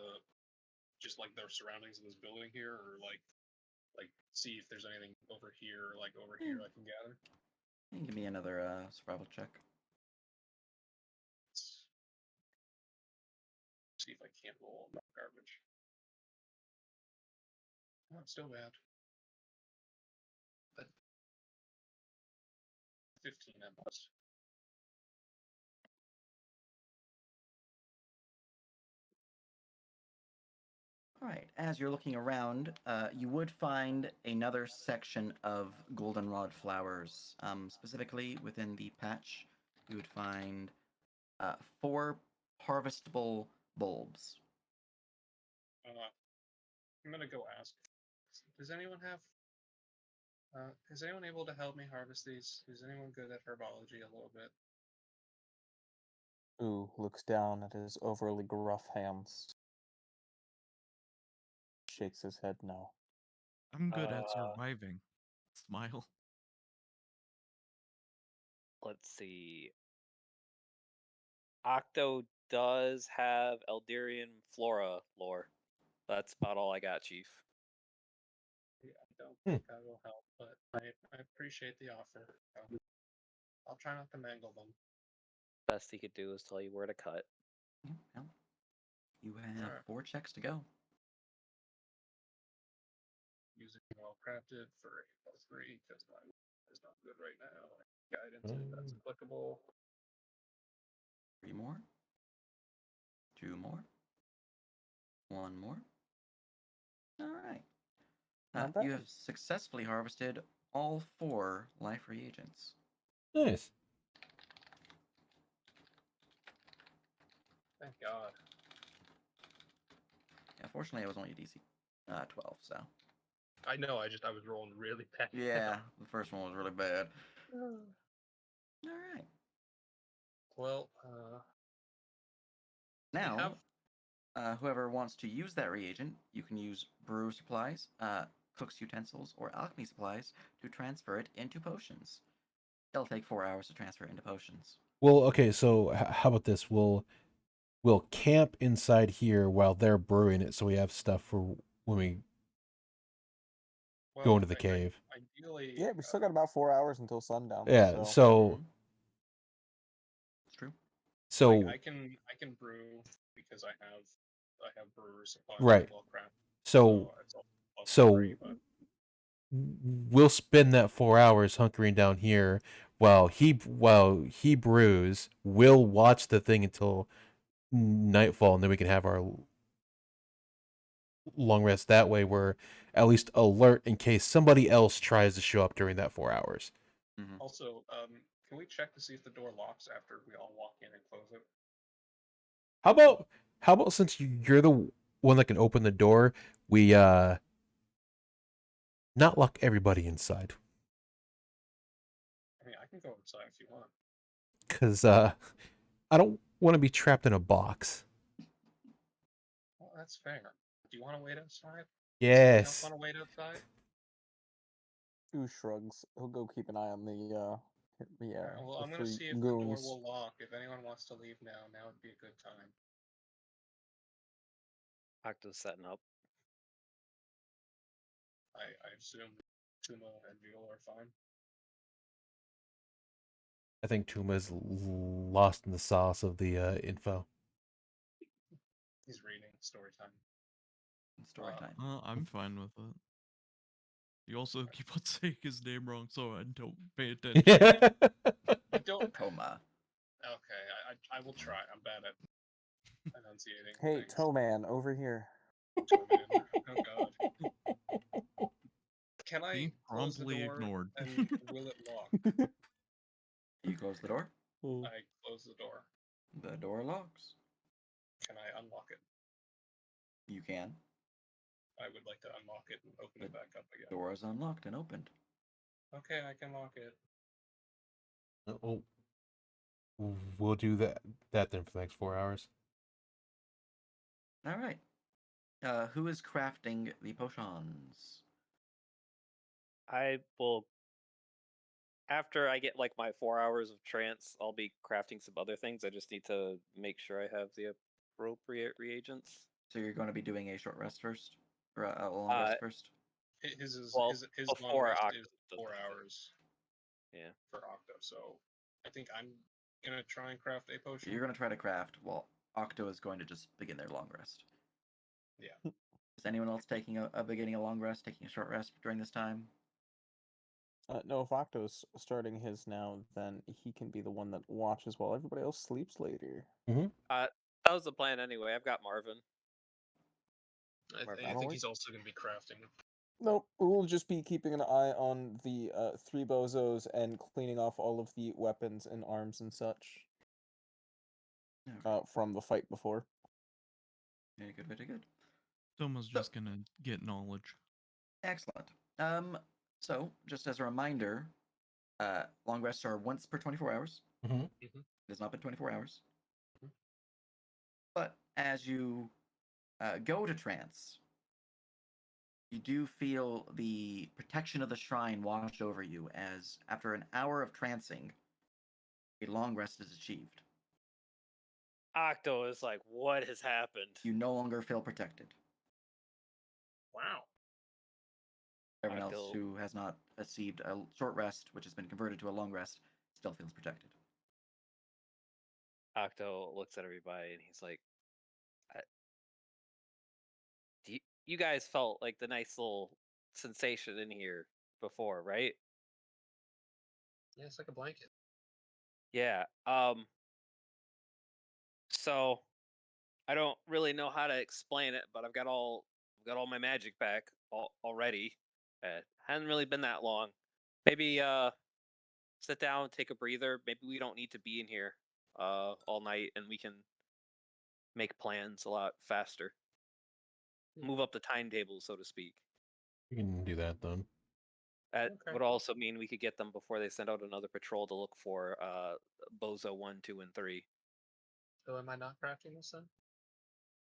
just like the surroundings of this building here, or like see if there's anything over here, or like over here I can gather? Give me another survival check. See if I can't roll on garbage. Oh, it's still bad. But 15 at most. All right. As you're looking around, you would find another section of goldenrod flowers. Specifically within the patch, you would find 4 harvestable bulbs. I'm gonna go ask. Does anyone have? Is anyone able to help me harvest these? Is anyone good at herbology a little bit? Ooh looks down at his overly gruff hands. Shakes his head no. I'm good at surviving. Smile. Let's see. Octo does have Eldarian flora lore. That's about all I got, Chief. Yeah, I don't think I will help, but I appreciate the offer. I'll try not to mangle them. Best he could do is tell you where to cut. Well, you have Alright. 4 checks to go. Using well crafted for a +3 because mine is not good right now. Guidance if that's applicable. 3 more. 2 more. 1 more. All right. Not You bad. have successfully harvested all 4 life reagents. Nice. Thank God. Yeah, fortunately, it was only a DC 12, so. I know. I was rolling really bad. Yeah, the first one was really bad. All right. Well, Now, whoever wants to use that reagent, you can use brew supplies, cook's utensils, or alchemy supplies to transfer it into potions. It'll take 4 hours to transfer it into potions. Well, okay, so how about this? We'll camp inside here while they're brewing it, so we have stuff for when we go into the cave. Ideally, Yeah, we still got about 4 hours until sundown. Yeah, So so It's true. so I can brew because I have brewer supplies. right. Well crafted. So It's all so free, but we'll spend that 4 hours hunkering down here while he brews. We'll watch the thing until nightfall, and then we can have our long rest. That way, we're at least alert in case somebody else tries to show up during that 4 hours. Mm-hmm. also, can we check to see if the door locks after we all walk in and close it? How about since you're the one that can open the door, we not lock everybody inside? I mean, I can go inside if you want. Cause I don't want to be trapped in a box. Well, that's fair. Do you want to wait outside? Yes. Want to wait outside? Ooh shrugs. He'll go keep an eye on the Alright, well, the I'm gonna 3 see if the door goons. will lock. If anyone wants to leave now would be a good time. Octo's setting up. I assume Tuma and Viola are fine. I think Tuma's lost in the sauce of the info. He's reading story time. Story time. I'm fine with it. You also keep on saying his name wrong, so I don't pay attention. You don't. Toma. Okay, I will try. I'm bad at enunciating Hey, things. Toe Man, over here. Oh, man. Oh god. Can I See? close the Promptly door ignored. and will it lock? You close the door. I close the door. The door locks. Can I unlock it? You can. I would like to unlock it and open it back up again. Door is unlocked and opened. Okay, I can lock it. Oh, we'll do that then for the next 4 hours. All right. Who is crafting the potions? I will. After I get like my 4 hours of trance, I'll be crafting some other things. I just need to make sure I have the appropriate reagents. So you're going to be doing a short rest first, or a long rest first. His Well, his long before rest Octo is does 4 anything. hours Yeah. for Octo, so I think I'm gonna try and craft a potion. You're going to try to craft while Octo is going to just begin their long rest. Yeah. Is anyone else taking a beginning a long rest, taking a short rest during this time? No, if Octo's starting his now, then he can be the one that watches while everybody else sleeps later. That was the plan anyway. I've got Marvin. I That'll think work. he's also gonna be crafting. Nope, we'll just be keeping an eye on the 3 bozos and cleaning off all of the weapons and arms and such from the fight before. Very good, very good. Someone's just gonna get knowledge. Excellent. So just as a reminder, long rests are once per 24 hours. Mhm. It has not been 24 hours. Mhm. But as you go to trance, you do feel the protection of the shrine wash over you as, after an hour of trancing, a long rest is achieved. Octo is like, what has happened? You no longer feel protected. Wow. Everyone else Octo. who has not achieved a short rest, which has been converted to a long rest, still feels protected. Octo looks at everybody and he's like, you guys felt like the nice little sensation in here before, right? Yeah, it's like a blanket. Yeah. So I don't really know how to explain it, but I've got all my magic back already. Hasn't really been that long. Maybe sit down, take a breather. Maybe we don't need to be in here all night, and we can make plans a lot faster. Move up the timetable, so to speak. You can do that then. That Okay. would also mean we could get them before they send out another patrol to look for Bozo 1, 2, and 3. So am I not crafting this then?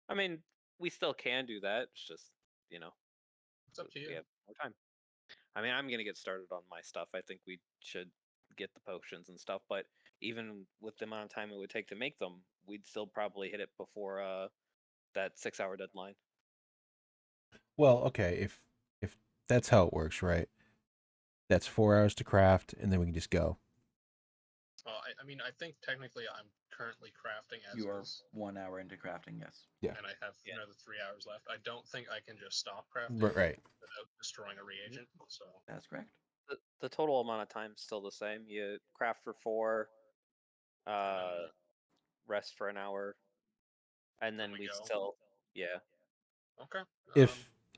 I mean, we still can do that. It's just, It's up to you. we have more time. I mean, I'm going to get started on my stuff. I think we should get the potions and stuff, but even with the amount of time it would take to make them, we'd still probably hit it before that 6-hour deadline. Well, okay, if that's how it works, right? That's 4 hours to craft, and then we can just go. I mean, I think technically I'm currently crafting as You are is, 1 hour into crafting, yes. Yeah. and I have another 3 hours left. I don't think I can just stop crafting Right. without destroying a reagent. So That's correct. The total amount of time is still the same. You craft for 4, rest for an hour, and then we we go. still, yeah. Okay.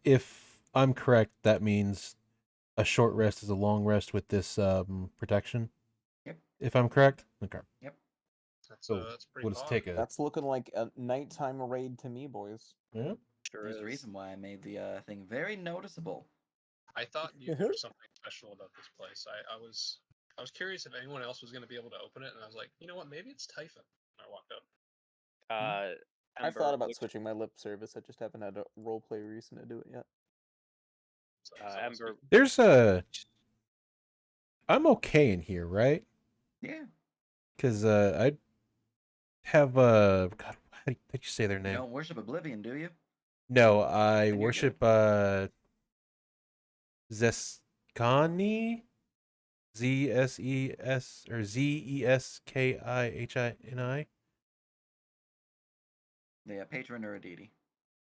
If I'm correct, that means a short rest is a long rest with this protection. Yep. If I'm correct, okay. Yep. That's So pretty we'll just hard. take a. That's looking like a nighttime raid to me, boys. Yeah. Sure There's a is. reason why I made the thing very noticeable. I thought there was something special about this place. I was curious if anyone else was going to be able to open it, and I was like, you know what? Maybe it's Typhon. And I walked up. I've thought about looks- switching my lip service. I just haven't had a roleplay reason to do it yet. So, someone Ember. speaking? There's a. I'm okay in here, right? Yeah. Because I have God. How do you say their You name? don't worship Oblivion, do you? No, I Then you're worship Zeskani. ZSES or ZESKIHINI. They a patron or a deity?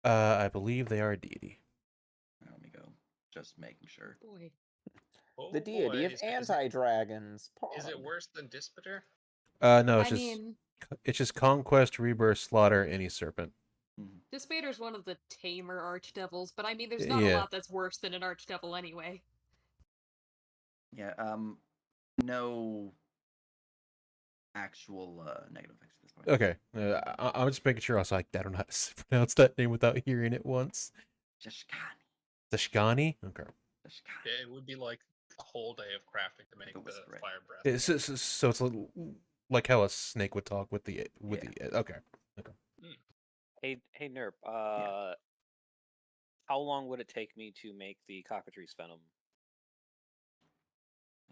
I believe they are a deity. Let me go. Just making sure. Boy. Oh The deity boy, of is anti-dragons. it Pog. worse than Dispeter? No, I mean, it's just conquest, rebirth, slaughter, any serpent. Mhm. Dispater's one of the tamer archdevils, but I mean, there's not a Yeah. lot that's worse than an archdevil anyway. Yeah. No actual negative effects at this point. Okay. I'm just making sure. I was like, I don't know how to pronounce that name without hearing it once. Jashkani. Tashkani? Okay. Jashkani. Yeah, it would be like a whole day of crafting to make The the whisper it. fire breath. So it's like how a snake would talk with the okay. Hey, Nerp. Yeah. How long would it take me to make the cockatrice venom?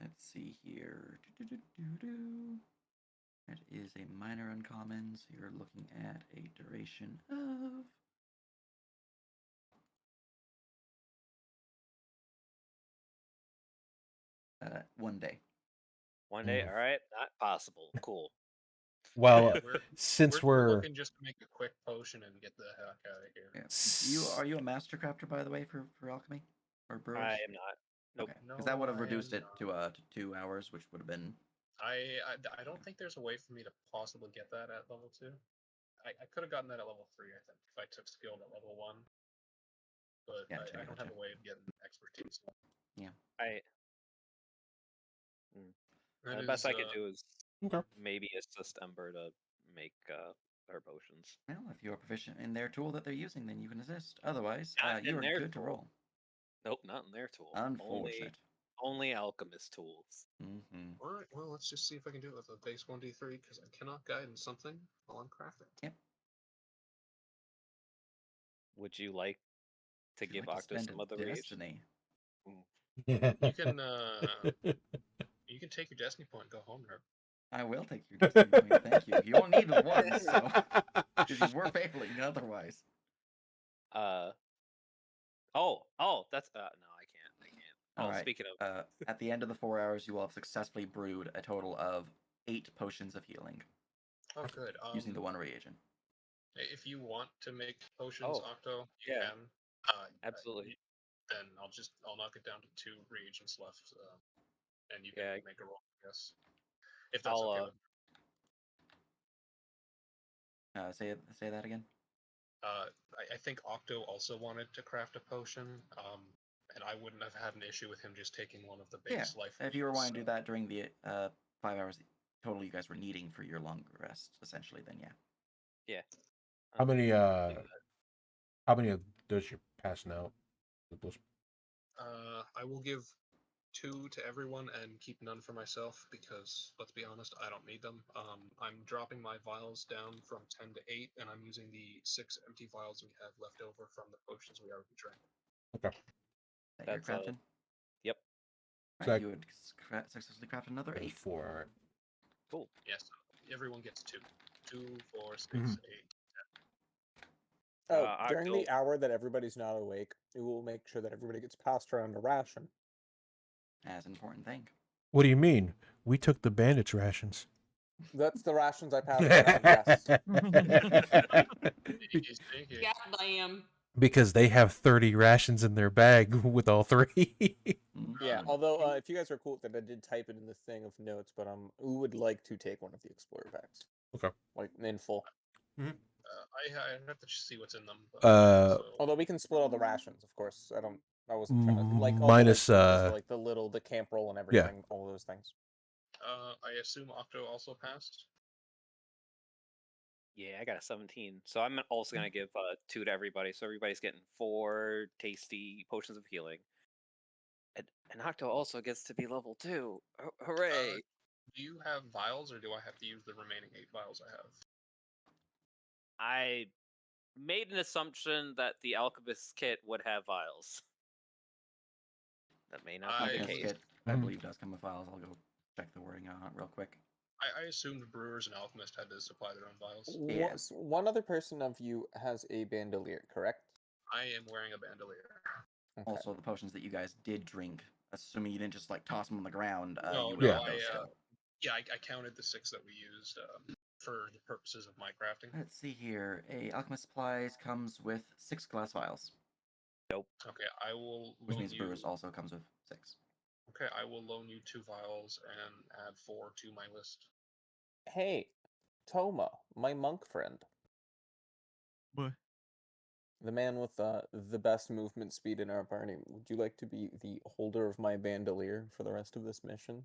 Let's see here. Do-do-do-do-do. That is a minor uncommon, so you're looking at a duration of 1 day. 1 day? All right, not possible. Cool. Well, We're looking just to make a quick potion and get the heck out of here. Yeah. Are you a master crafter, by the way, for alchemy or brewers? I am not. Nope. Okay, because that would have No, I reduced am it to 2 hours, which would have been. I don't think there's a way for me to possibly get that at level 2. I could have gotten that at level 3, I think, if I took skilled at level 1. But Gotcha, I don't have gotcha. a way of getting expertise. The That best is, I could do is Okay. maybe assist Ember to make her potions. Well, if you're proficient in their tool that they're using, then you can assist. Otherwise, Not you in are their good to tool. roll. Nope, not in their tool. Unfortunate. Only alchemist tools. Mm-hmm. Alright, well, let's just see if I can do it with a base 1d3, because I cannot guidance something while I'm crafting. Yep. Would you like to Would you give like to Octo spend some a other rage? destiny? You can take your destiny point and go home, Nerf. I will take your destiny point. Thank you. You only need one, so because you were failing otherwise. That's no, I can't. All Oh, right. speaking of, At the end of the 4 hours, you will have successfully brewed a total of 8 potions of healing Oh, good. using the one reagent. If you want to make potions, Octo, you yeah. can. Absolutely. Then I'll knock it down to 2 reagents left, and you can make a roll, I guess. If that's okay with Say that again. I think Octo also wanted to craft a potion, and I wouldn't have had an issue with him just taking one of the base life. If you were wanting to do that during the 5 hours total you guys were needing for your long rest, essentially, then yeah. Yeah. How many of those you're passing out? I will give 2 to everyone and keep none for myself because, let's be honest, I don't need them. I'm dropping my vials down from 10 to 8, and I'm using the 6 empty vials we have left over from the potions we already drank. Okay. That's crafting? Yep. Right, you would successfully craft another 8. 4, alright. Cool. Yes, everyone gets 2. 2, 4, 6, 8. Oh, during the hour that everybody's not awake, it will make sure that everybody gets passed around a ration. As an important thing. What do you mean? We took the bandits' rations. That's the rations I passed around, yes. Goddamn. Because they have 30 rations in their bag with all 3. Yeah, although if you guys are cool with it, I did type it in the thing of notes, but who would like to take one of the Explorer packs? Okay. Like, in full. I have to see what's in them. Although we can split all the rations, of course. I wasn't trying to like all minus the the camp roll and everything, all those things. I assume Octo also passed. Yeah, I got a 17. So I'm also gonna give 2 to everybody. So everybody's getting 4 tasty potions of healing. And Octo also gets to be level 2. Hooray! Do you have vials, or do I have to use the remaining 8 vials I have? I made an assumption that the alchemist kit would have vials. That may not be the case. Kit, I believe, does come with vials. I'll go check the wording on it real quick. I assumed brewers and alchemists had to supply their own vials. Yeah. One other person of you has a bandolier, correct? I am wearing a bandolier. Okay. Also, the potions that you guys did drink, assuming you didn't just like toss them on the ground, No, you would have those I still. yeah, I counted the 6 that we used. for the purposes of my crafting. Let's see here. A alchemist supplies comes with 6 glass vials, Okay, I will which loan means you. brewers also comes with 6. Okay, I will loan you 2 vials and add 4 to my list. Hey, Toma, my monk friend. But The man with the best movement speed in our party. Would you like to be the holder of my bandolier for the rest of this mission?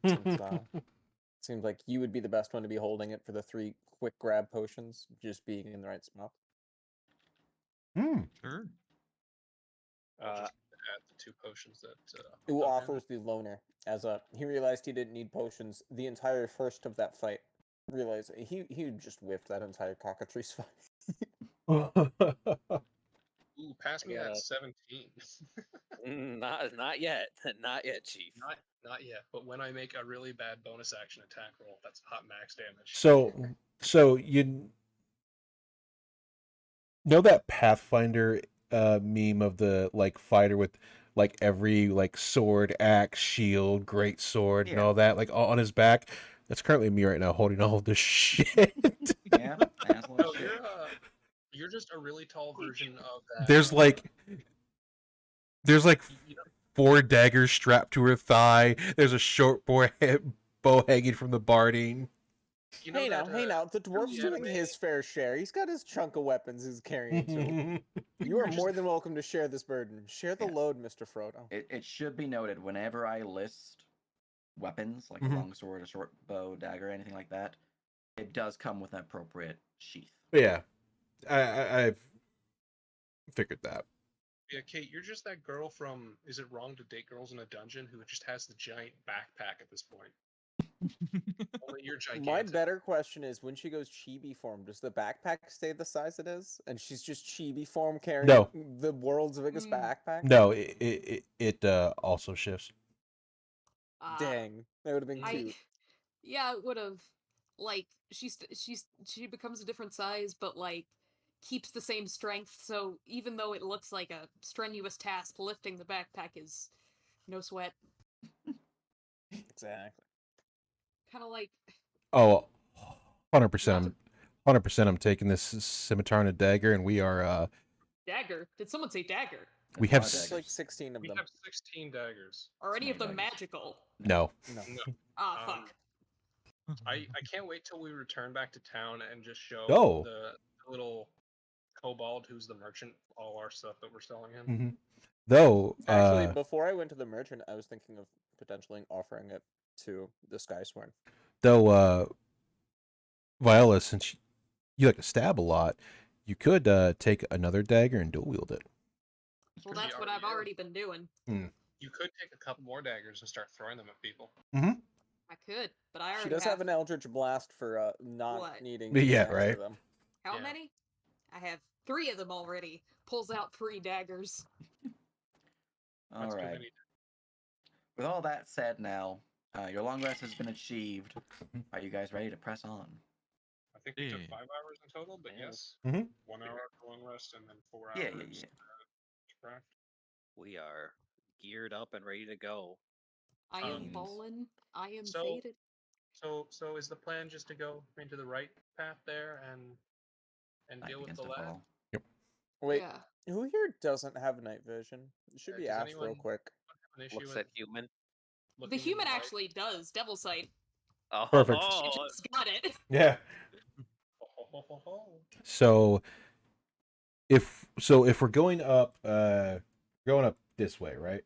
Since seems like you would be the best one to be holding it for the 3 quick grab potions, just being in the right spot. sure. I'll just add the 2 potions that. Who I've done offers the loner as he realized he didn't need potions the entire first of that fight. Realized he just whiffed that entire cockatrice fight. Ooh, pass me that 17. Not yet. Not yet, Chief. Not yet. But when I make a really bad bonus action attack roll, that's hot max damage. So you know that Pathfinder meme of the like fighter with like every like sword, axe, shield, great sword, and Yeah. all that like all on his back? That's currently me right now holding all of this shit. Yeah, asshole No, shit. you're just a really tall version of that. There's like you know, 4 daggers strapped to her thigh. There's a short bow hanging from the barding. you know Hey that, now, the dwarf's the doing anime- his fair share. He's got his chunk of weapons he's carrying too. You are just- more than welcome to share this burden. Share the Yeah. load, Mr. Frodo. It should be noted whenever I list weapons, like Mhm. a long sword, a short bow, dagger, anything like that, it does come with an appropriate sheath. Yeah, I've figured that. Yeah, Kate, you're just that girl from Is It Wrong to Date Girls in a Dungeon who just has the giant backpack at this point. Only you're gigantic. My better question is, when she goes chibi form, does the backpack stay the size it is, and she's just chibi form carrying No. the world's biggest backpack? No, it also shifts. Dang, that would have been I cute. yeah, it would have. Like she becomes a different size, but like keeps the same strength. So even though it looks like a strenuous task, lifting the backpack is no sweat. Exactly. Kind of like Oh, 100%. Not 100%. I'm taking this scimitar and a dagger, and we are. dagger. Did someone say dagger? We There's a have lot of There's like daggers. 16 of We them. have 16 daggers. Are any of many them daggers. magical? No. No. No. Ah, Um, fuck. I can't wait till we return back to town and just show Oh. the little kobold who's the merchant all our stuff that we're selling him. Mhm. Though, Actually, before I went to the merchant, I was thinking of potentially offering it to the Skysworn. Viola, since you like to stab a lot, you could take another dagger and dual wield it. Well, Pretty that's what I've already already been doing. You could take a couple more daggers and start throwing them at people. Mm-hmm. I could, but I She already does have an Eldritch Blast for not What? needing to Yeah, master right. them. How Yeah. many? I have 3 of them already. Pulls out 3 daggers. All That's too right. many. With all that said, now your long rest has been achieved. Are you guys ready to press on? I think we took Yeah. 5 hours in total, but Yeah. yes. Mhm. 1 hour for long rest and then 4 Yeah, hours. yeah. To craft. We are geared up and ready to go. I am Fiends. fallen. I am So- fated. So is the plan just to go into the right path there and Night deal with begins the to lad? fall. Wait, Yeah. who here doesn't have night vision? It should Yeah, be does asked real anyone- quick. Have an issue What's with that human? looking The in human light? actually does. Devil sight. Oh, Perfect. She just got it. Yeah. Ho, ho, ho, ho, ho. So if we're going up this way, right?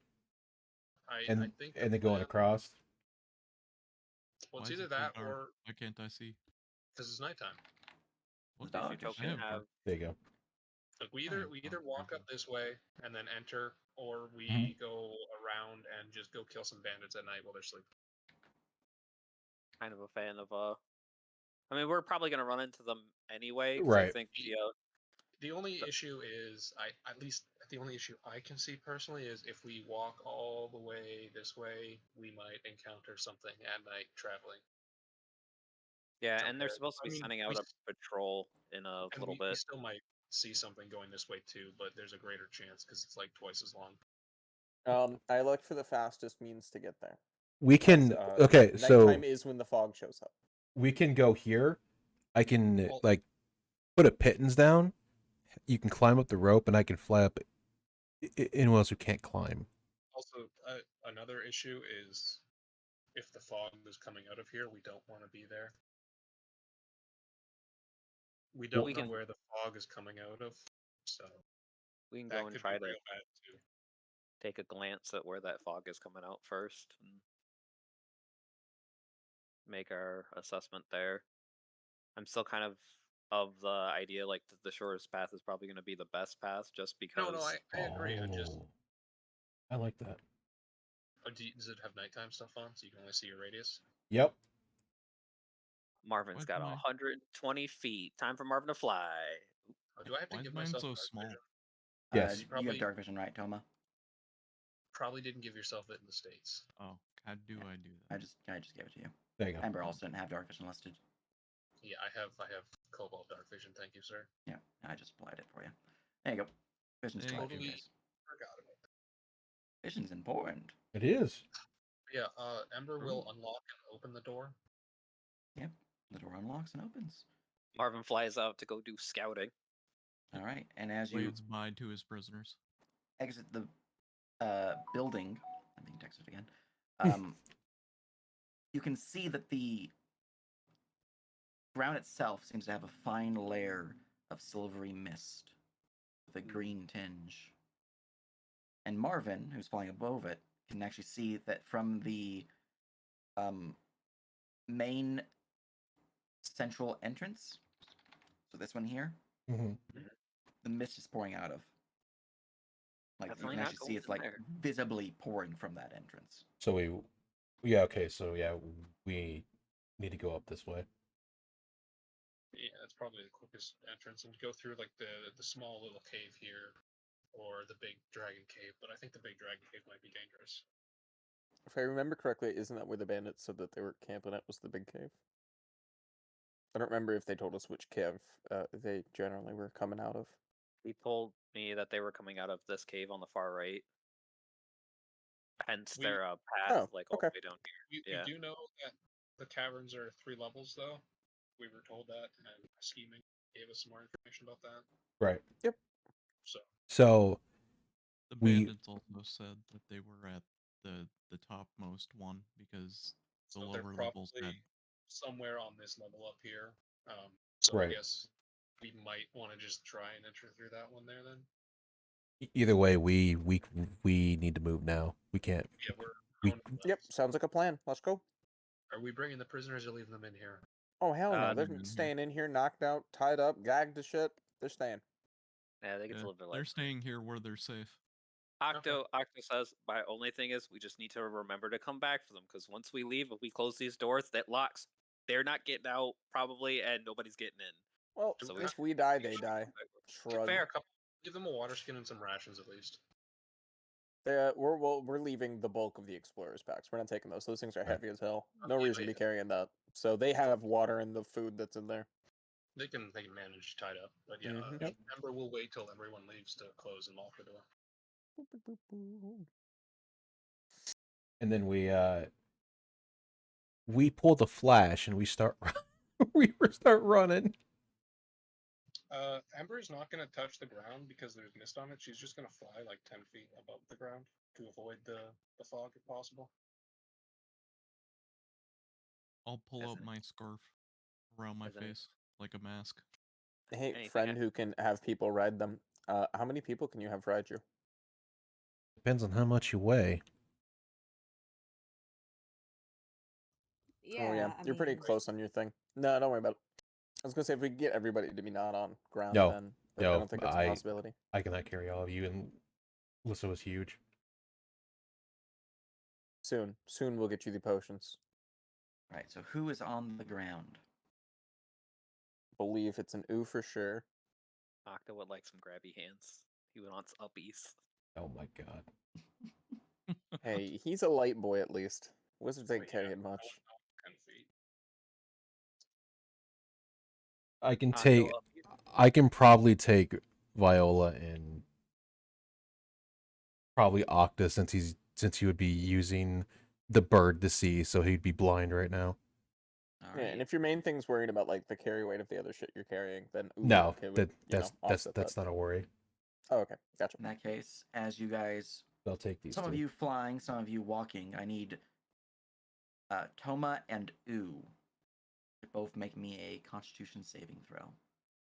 I And think and the then going plan- across. Well, Why it's is either it so that dark? or Why can't I see? because it's nighttime. What? Dark Does your as token shit. have? There you go. Like we I either am we dark either walk up vision. this way and then enter, or we Mhm. go around and just go kill some bandits at night while they're sleeping. Kind of a fan of I mean, we're probably gonna run into them anyway. 'Cause I Right. think The only The- issue is, the only issue I can see personally is if we walk all the way this way, we might encounter something at night traveling. yeah, Jump and they're ahead. supposed to I be mean, sending we out a s- patrol in a and little we bit. still might see something going this way too, but there's a greater chance because it's like twice as long. I looked for the fastest means to get there. We as, can okay, so nighttime is when the fog shows up. we can go here, I can Well- like put a pittance down. You can climb up the rope, and I can fly up. Anyone else who can't climb. Also, another issue is if the fog is coming out of here, we don't want to be there. We don't We know can- where the fog is coming out of, so We can that go and could try be to real bad too. take a glance at where that fog is coming out first and make our assessment there. I'm still kind of the idea like the shortest path is probably going to be the best path just because. No, I agree. I just I like that. does it have nighttime stuff on so you can only see your radius? Yep. Marvin's Why's got mine- 120 feet. Time for Marvin to fly. Do I have to Why is give mine myself so dark small? vision? Yes. You Probably- have dark vision, right, Toma? Probably didn't give yourself it in the States. Oh, how do I do that? I just gave it to you. There you go. Ember also didn't have dark vision listed. Yeah, I have cobalt dark vision. Thank you, sir. Yeah, I just applied it for you. There you go. Vision's Thank totally you. guys. Forgot about that. Vision's important. It is. Yeah, Ember will unlock and open the door. Yep. The door unlocks and opens. Marvin flies out to go do scouting. All right, and as you Blades by to his prisoners. exit the building, I'm being texted again. You can see that the ground itself seems to have a fine layer of silvery mist with a green tinge. And Marvin, who's flying above it, can actually see that from the main central entrance, so this one here, Mm-hmm. the mist is pouring out of. Like Definitely you can not actually see going it's in like there. Mm-hmm. visibly pouring from that entrance. So we need to go up this way. Yeah, that's probably the quickest entrance, and go through like the small little cave here, or the big dragon cave. But I think the big dragon cave might be dangerous. If I remember correctly, isn't that where the bandits said that they were camping at was the big cave? I don't remember if they told us which cave they generally were coming out of. He told me that they were coming out of this cave on the far right. Hence We- their path, Oh, like all okay. the way down here. We Yeah. do know that the caverns are 3 levels, though. We were told that, and scheming gave us some more information about that. Right. So So The We- bandits also said that they were at the topmost one because the so they're lower levels probably had. somewhere on this level up here. So Right. I guess we might want to just try and enter through that one there then. either way, we need to move now. We can't. Yeah, we're We- going to Yep, sounds like a plan. Let's go. Are we bringing the prisoners or leaving them in here? Oh hell no, Uh, they're Leave 'em in here. staying in here, knocked out, tied up, gagged to shit. They're staying. Yeah, they get Yeah, to live their they're life. staying here where they're safe. Octo says, my only thing is we just need to remember to come back for them because once we leave, if we close these doors, that locks. They're not getting out probably, and nobody's getting in. Well, So we if should- we die, they die. Shrug. Fair. Give them a water skin and some rations at least. We're leaving the bulk of the explorers packs. We're not taking those. Those things are Right. heavy as hell. No Okay, reason to be carrying that. So they have water and the food that's in there. They can manage tied up, but yeah, Mhm. Yep. Ember will wait till everyone leaves to close and lock the door. Boop, boop, boop, boop. And then we pull the flash and we start start running. Ember is not going to touch the ground because there's mist on it. She's just going to fly like 10 feet above the ground to avoid the fog if possible. I'll pull Yes, up my scarf around my Is any- face like a mask. Hey, Anything friend I- who can have people ride them. How many people can you have ride you? Depends on how much you weigh. Yeah, Oh yeah, I you're pretty mean, close on your thing. No, don't worry about it. I was gonna say if we could get everybody to be not on ground, No, then but I no, don't think that's a I- possibility. I cannot carry all of you, and Alyssa was huge. Soon we'll get you the potions. Right, so who is on the ground? Believe it's an ooh for sure. Octo would like some grabby hands. He wants uppies. Oh my god. Hey, he's a light boy at least. Wizards ain't But yeah, carrying much. 10 feet. I can Octo take. uppies. I can probably take Viola and probably Octa since he would be using the bird to see, so he'd be blind right now. All Yeah, right. and if your main thing's worried about like the carry weight of the other shit you're carrying, then No, okay would offset that's that. not a worry. Oh, okay, gotcha. In that case, as you guys, They'll take these some two. of you flying, some of you walking, I need Toma and U to both make me a Constitution saving throw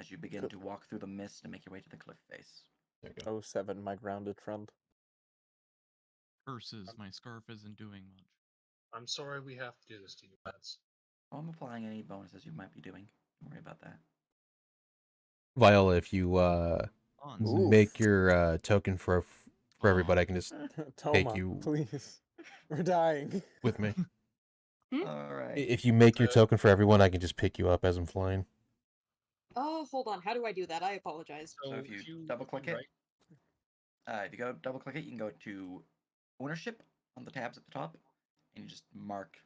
as you begin Good. to walk through the mist and make your way to the cliff face. There you go. 07, my grounded friend. Curses, my scarf isn't doing much. I'm sorry we have to do this to you, lads. Oh, I'm applying any bonuses you might be doing. Don't worry about that. Viola, if you Nonsense. make your token for Oh. everybody, I can just Toma, you- please. We're dying. with me. All right. If you make your Uh, token for everyone, I can just pick you up as I'm flying. Oh, hold on. How do I do that? I apologize. So if you double click it, if you go double click it, you can go to ownership on the tabs at the top, and you just mark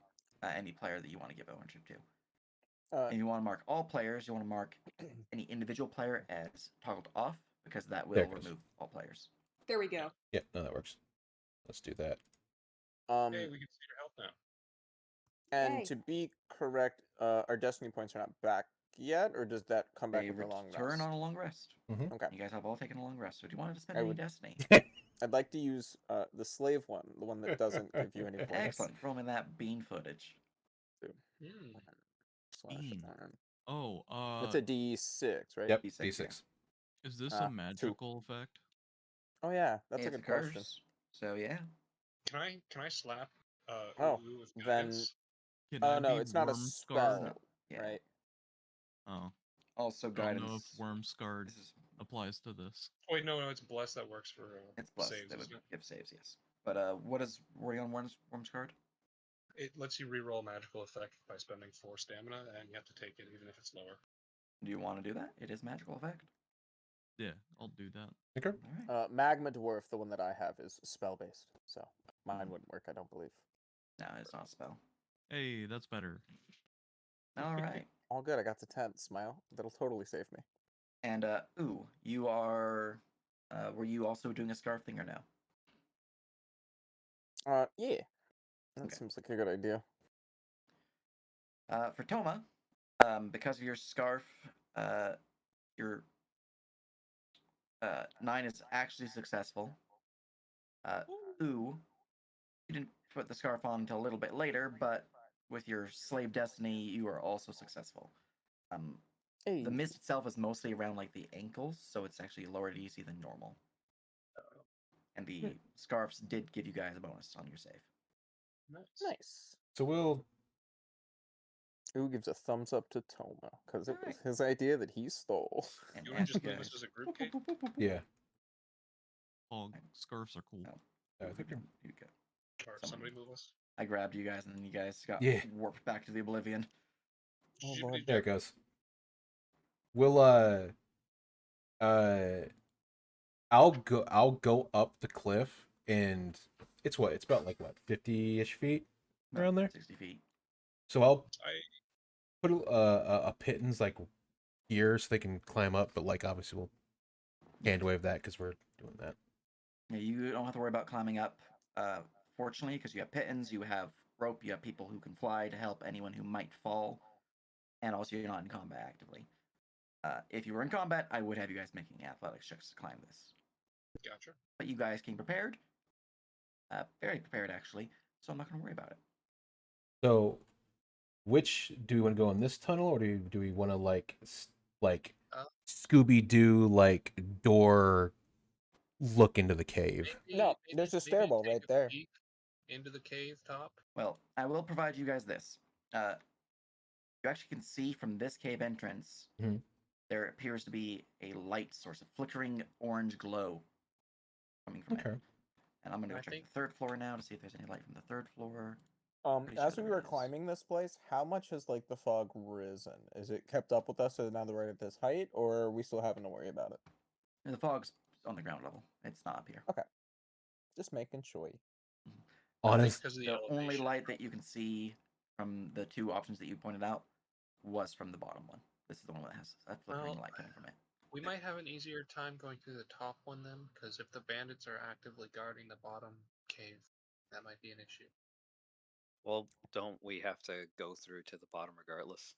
any player that you want to give ownership to. And you want to mark all players. You want to mark any individual player as toggled off because that There will it goes. remove all players. There we go. Yeah, no, that works. Let's do that. Hey, we can see your health now. And Hey. to be correct, our destiny points are not back yet, or does that come back They with a long return rest? on a long rest. Mhm. Okay. You guys have all taken a long rest. So do you want to spend I any would- destiny? I'd like to use the slave one, the one that doesn't give you any points. Excellent. Throw me that bean footage. Hmm. Bean. /1. Oh, It's a D6, right? Yep, D6, yeah. D6. is this Ah, a two. magical effect? Oh yeah, that's It's a good question. curse. So yeah. Can I slap Oh, Ulu with then- guidance? Can Oh I no, be it's not a worm spell, scarred? Yeah. right? Oh, Also I don't know if guidance. worm scarred This is applies to this. Wait, no, it's blessed that works for it's blessed. saves, That would isn't it? give saves, yes. But what is were you on Worm's card? It lets you reroll magical effect by spending 4 stamina, and you have to take it even if it's lower. Do you want to do that? It is magical effect. Yeah, I'll do that. Okay. All right. Magma Dwarf, the one that I have, is spell based, so mine wouldn't work. I don't believe. No, it's not a spell. Hey, that's better. All right. All good. I got to 10. Smile. That'll totally save me. And ooh, you are. Were you also doing a scarf thing or no? Yeah. That Okay. seems like a good idea. For Toma, because of your scarf, your 9 is actually successful. Ooh, you didn't put the scarf on until a little bit later, but with your slave destiny, you are also successful. Hey. The mist itself is mostly around like the ankles, so it's actually lower DC than normal. And the scarves did give you guys a bonus on your save. Nice. So we'll Who gives a thumbs up to Toma? Because it was Alright. his idea that he stole. And You want as to you just move guys, us as a group, Kate? yeah. Oh, scarves are cool. Oh. I think you're- You go. Or Someone- somebody move us? I grabbed you guys, and then you guys got Yeah. warped back to the oblivion. Oh, Shippity Lord. There it goes. We'll I'll go up the cliff, and it's about like what 50-ish feet About around there. 60 feet. So I'll I put a pittance like here so they can climb up, but like obviously we'll hand wave that because we're doing that. Yeah, you don't have to worry about climbing up. Fortunately, because you have pittons, you have rope, you have people who can fly to help anyone who might fall, and also you're not in combat actively. If you were in combat, I would have you guys making athletics checks to climb this. gotcha. But you guys came prepared. Very prepared, actually, so I'm not going to worry about it. So, which do we want to go in this tunnel, or do we want to like Uh, Scooby Doo like door look into the cave? No, there's a stairwell take right a there. peek into the cave top. Well, I will provide you guys this. You actually can see from this cave entrance, Mhm. there appears to be a light source, a flickering orange glow coming from Okay. it. And I'm going to go I check think- the third floor now to see if there's any light from the third floor. Pretty As sure we there were is. climbing this place, how much has like the fog risen? Is it kept up with us so now they're right at this height, or are we still having to worry about it? The fog's on the ground level. It's not up here. Just making sure. Honest, Because of the The only elevation. light that you can see from the two options that you pointed out was from the bottom one. This is the one that has a flickering Well, light coming from it. We might have an easier time going through the top one then, because if the bandits are actively guarding the bottom cave, that might be an issue. Well, don't we have to go through to the bottom regardless?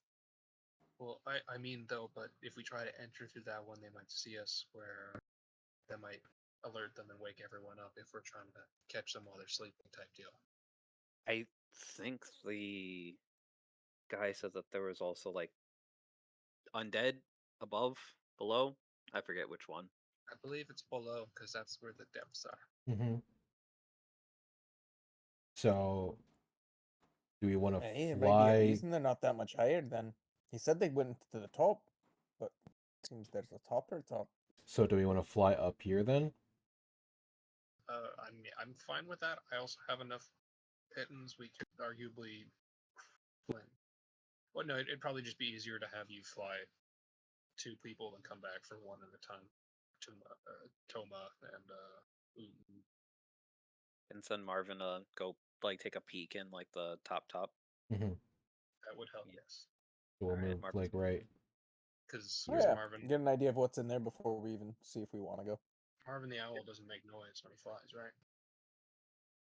Well, I mean though, but if we try to enter through that one, they might see us. Where that might alert them and wake everyone up if we're trying to catch them while they're sleeping, type deal. I think the guy said that there was also like undead above, below. I forget which one. I believe it's below because that's where the depths are. Mm-hmm. So, do we want to Hey, it might be a fly? reason they're not that much higher then. He said they went to the top, but seems there's a topper top. So, do we want to fly up here then? I'm fine with that. I also have enough pittance. We could arguably flint. Well, no, it'd probably just be easier to have you fly 2 people and come back for one at a time. Toma and Uten. And send Marvin to go like take a peek in like the top. Mm-hmm. That would help, Yeah. yes. So we'll Alright, move Marvin's like right. Because Oh, yeah, Marvin, get an idea of what's in there before we even see if we want to go. Marvin the owl doesn't make noise when he flies, right?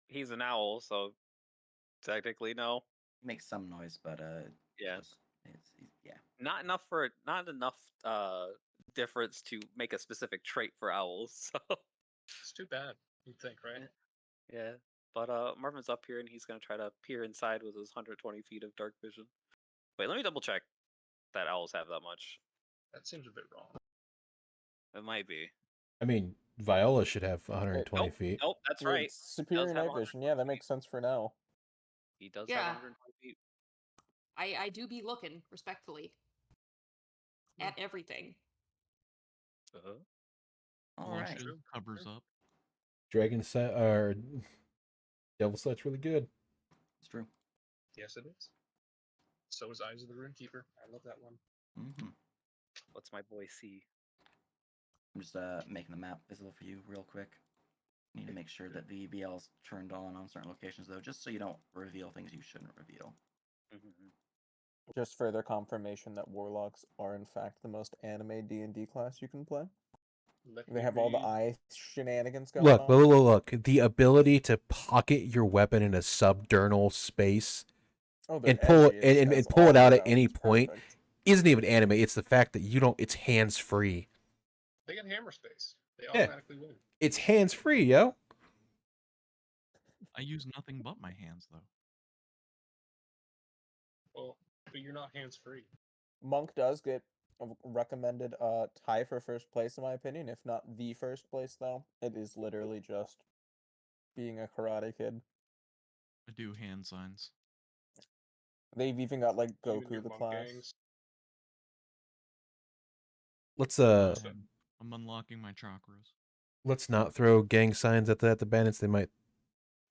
He's an owl, so technically no. Makes some noise, but Yeah. yeah. Not enough difference to make a specific trait for owls. So It's too bad. You'd think, right? yeah. But Marvin's up here and he's gonna try to peer inside with his 120 feet of dark vision. Wait, let me double check that owls have that much. That seems a bit wrong. It might be. I mean, Viola should have 120 Nope, feet. nope, that's Yeah, right. it's superior have night vision. Yeah, that 120 makes sense for now. He does have Yeah. 120 feet. I do be looking respectfully at everything. All right. Blushes, covers up. Dragon set or Devil set's really good. It's true. Yes, it is. So is Eyes of the Runekeeper. I love that one. Mm-hmm. What's my boy see? I'm just making the map visible for you real quick. Need to make sure that the VBL's turned on certain locations though, just so you don't reveal things you shouldn't reveal. Just further confirmation that warlocks are in fact the most anime D&D class you can play. Let They me have all the read. eye shenanigans going Look, on. look. The ability to pocket your weapon in a subdermal space Oh, they're and pull edgy and as pull it all out get at any It's point perfect. isn't even anime. It's the fact that you don't. It's hands free. They get hammer space. They Yeah. automatically win. It's hands free, yo. I use nothing but my hands though. Well, but you're not hands free. Monk does get a recommended tie for first place in my opinion, if not the first place though. It is literally just being a karate kid. I do hand signs. They've even got like You and Goku your the monk class. gangs. Let's I'm unlocking my chakras. let's not throw gang signs at the bandits. They might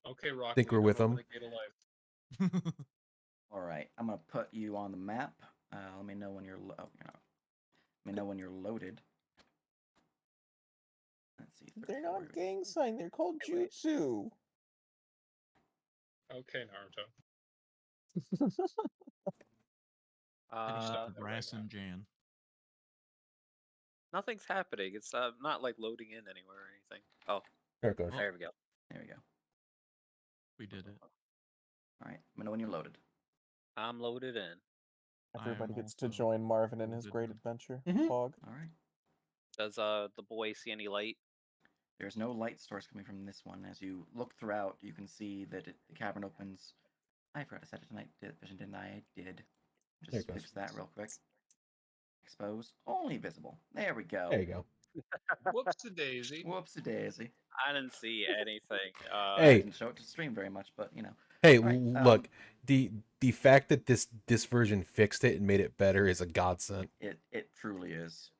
Okay, Rock think Lee, we're don't with open them. the gate of life. All right, I'm gonna put you on the map. Let me know when you're you're not. Let me know when you're loaded. Let's see. They're 34, not gang sign, they're called Wait. jutsu. Okay, Naruto. Hitting Uh, up Brass and Jan. nothing's happening. It's not like loading in anywhere or anything. Oh, There it goes. there we go. There we go. We did it. All right, let me know when you're loaded. I'm loaded in. Everybody I'm gets to also join Marvin in his loaded great in. adventure. Mhm. Pog. All right. Does the boy see any light? There's no light source coming from this one. As you look throughout, you can see that the cavern opens. I forgot to set it to night vision, didn't I? I did. There Just it goes. fix that real quick. Expose. Only visible. There we go. There you go. Whoops a daisy. Whoopsie daisy. I didn't see anything. I Hey. didn't show it to stream very much, but you know. Hey, Alright, look. The fact that this version fixed it and made it better is a godsend. It truly is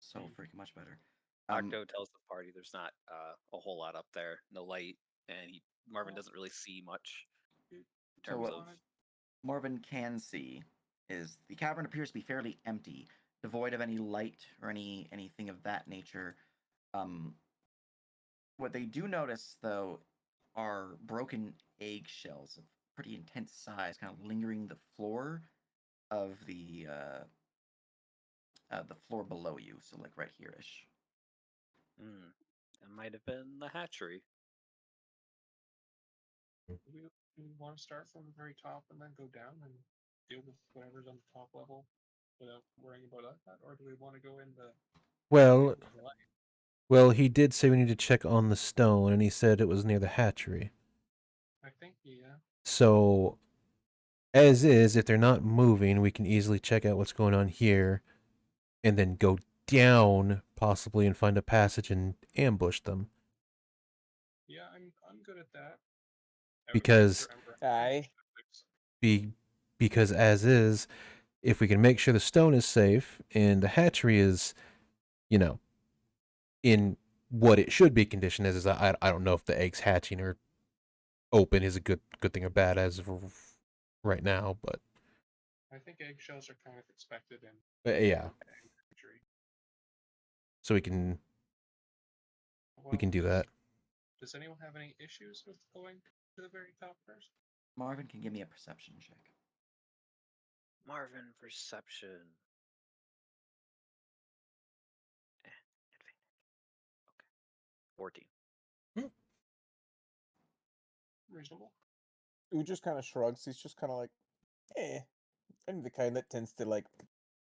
so freaking much better. Octo tells the party there's not a whole lot up there, no light, and Marvin doesn't really see much in So terms what of. Marvin can see is the cavern appears to be fairly empty, devoid of any light or anything of that nature. What they do notice though are broken eggshells of pretty intense size, kind of lingering the floor of the floor below you, so like right here-ish. It might have been the hatchery. Do we want to start from the very top and then go down and deal with whatever's on the top level without worrying about that, or do we want to go in the Well, the light? well, he did say we need to check on the stone, and he said it was near the hatchery. I think yeah. So, as is, if they're not moving, we can easily check out what's going on here, and then go down possibly and find a passage and ambush them. Yeah, I'm good at that. Because Aye. because as is, if we can make sure the stone is safe and the hatchery is, you know, in what it should be conditioned as, is I don't know if the eggs hatching or open is a good thing or bad as of right now, but I think eggshells are kind of expected in yeah, country. so we can do that. Does anyone have any issues with going to the very top first? Marvin can give me a perception check. Marvin perception. 14. Reasonable. Who just kind of shrugs. He's just kind of like, eh. I'm the kind that tends to like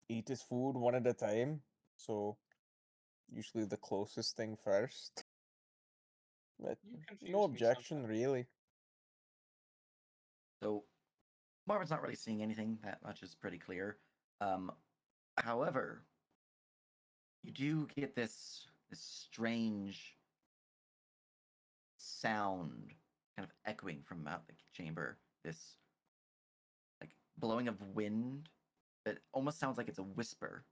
eat his food one at a time. So usually the closest thing first. But You confuse no me objection sometimes. really. So Marvin's not really seeing anything. That much is pretty clear. However, you do get this strange sound kind of echoing from out the chamber. This like blowing of wind that almost sounds like it's a whisper.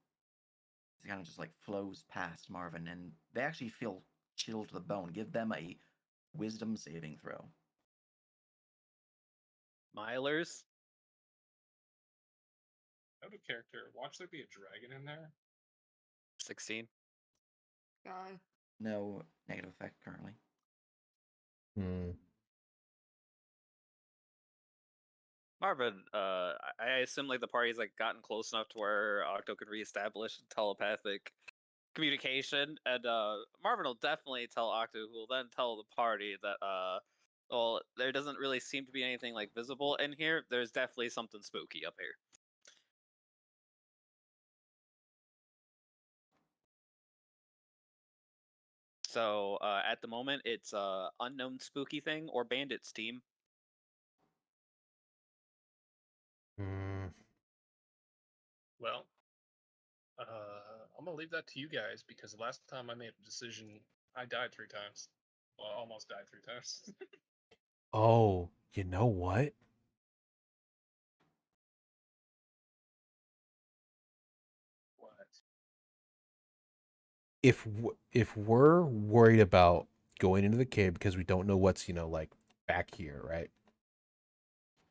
It kind of just like flows past Marvin, and they actually feel chilled to the bone. Give them a wisdom saving throw. Milers. Out of character. Watch there be a dragon in there. 16. God. No negative effect currently. Marvin, I assume like the party's like gotten close enough to where Octo could reestablish telepathic communication, and Marvin will definitely tell Octo, who will then tell the party that well, there doesn't really seem to be anything like visible in here. There's definitely something spooky up here. So at the moment, it's unknown spooky thing or bandits team. Well, I'm gonna leave that to you guys because the last time I made a decision, I died 3 times. Well, I almost died 3 times. Oh, you know what? What? If we're worried about going into the cave because we don't know what's, like back here, right?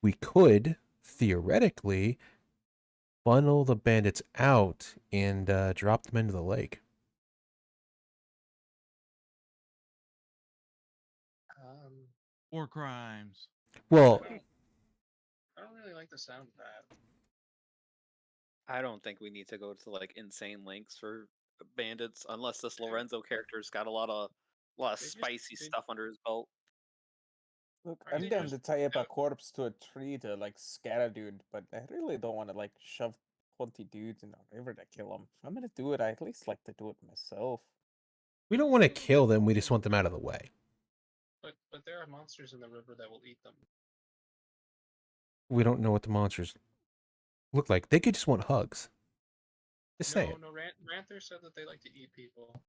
We could theoretically funnel the bandits out and drop them into the lake. War crimes. Well, I don't really like the sound of that. I don't think we need to go to like insane lengths for bandits unless this Lorenzo character's got a lot of spicy stuff under his belt. Look, Aren't I'm they down just to tie up a out- corpse to a tree to like scare a dude, but I really don't want to like shove 20 dudes in a river to kill them. If I'm gonna do it, I at least like to do it myself. we don't want to kill them. We just want them out of the way. But there are monsters in the river that will eat them. We don't know what the monsters look like. They could just want hugs. Just say it. No, Ranther said that they like to eat people.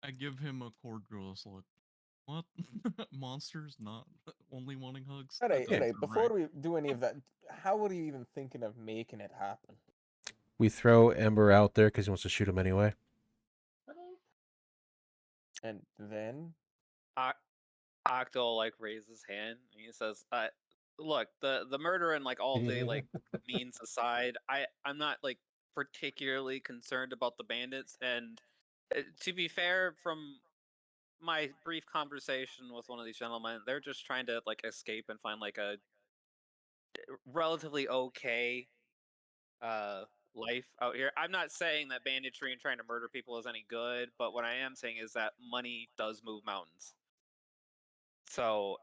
I give him a cordialist look. What? Monsters not only wanting hugs? That Alright, doesn't alright, sound before right. we do any of that, how are you even thinking of making it happen? We throw Ember out there because he wants to shoot him anyway. And then Octo like raises his hand and he says, look, the murder and like all the like means aside, I'm not like particularly concerned about the bandits, and to be fair, from my brief conversation with one of these gentlemen, they're just trying to like escape and find like a relatively okay life out here. I'm not saying that banditry and trying to murder people is any good, but what I am saying is that money does move mountains. So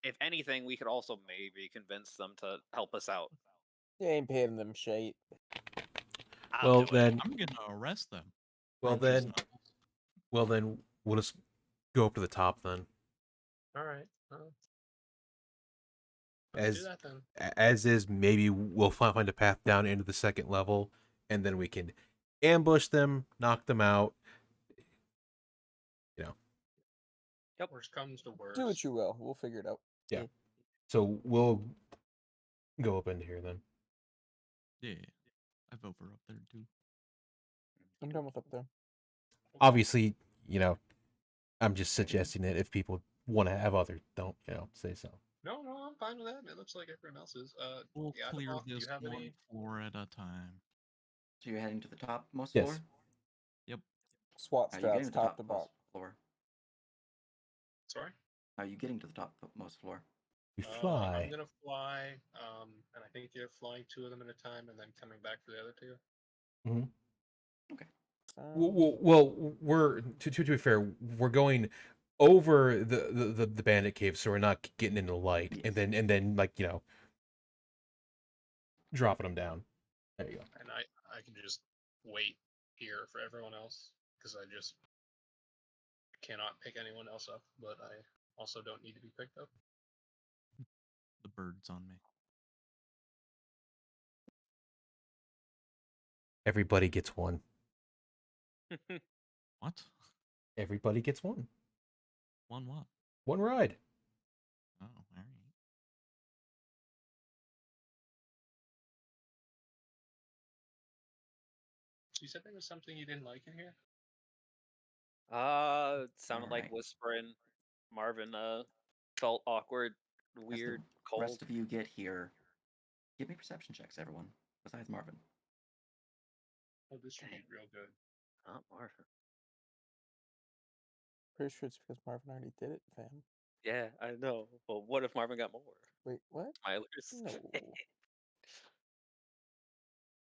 if anything, we could also maybe convince them to help us out. You ain't paying them shit. I'll Well do it. then, I'm gonna arrest them. well Crunch his then, knuckles. well then, we'll just go up to the top then. All right. Let's do As that then. as is, maybe we'll find a path down into the second level, and then we can ambush them, knock them out. You know. Yep. Worst comes to worst. Do what you will. We'll figure it out. Yeah. So we'll go up into here then. Yeah, I vote for up there too. I'm done with up there. Obviously, you know, I'm just suggesting it. If people want to have other, don't say so. No, I'm fine with that. It looks like everyone else is. We'll Yeah, clear Adabok, do this you have one any? floor at a time. So you're heading to the topmost Yes. floor? Yep. SWAT How are you getting strats, to the top to topmost bottom. floor? Sorry. How are you getting to the topmost floor? We I'm fly. gonna fly. And I think you're flying 2 of them at a time, and then coming back for the other 2. Mm-hmm. Sounds Well, we're to be fair, we're going over the bandit cave, so we're not getting into light, Yes. and then like dropping them down. There you go. And I can just wait here for everyone else because I just cannot pick anyone else up, but I also don't need to be picked up. The bird's on me. Everybody gets one. What? Everybody gets one. One what? One ride. Oh, all right. So you said there was something you didn't like in here? It sounded like Alright. whispering. Marvin felt awkward, As weird, the cold. rest of you get here, give me perception checks, everyone, besides Marvin. Oh, this should be real good. Not Marvin. pretty sure it's because Marvin already did it, fam. Yeah, I know. But what if Marvin got more? Wait, what? Smilers.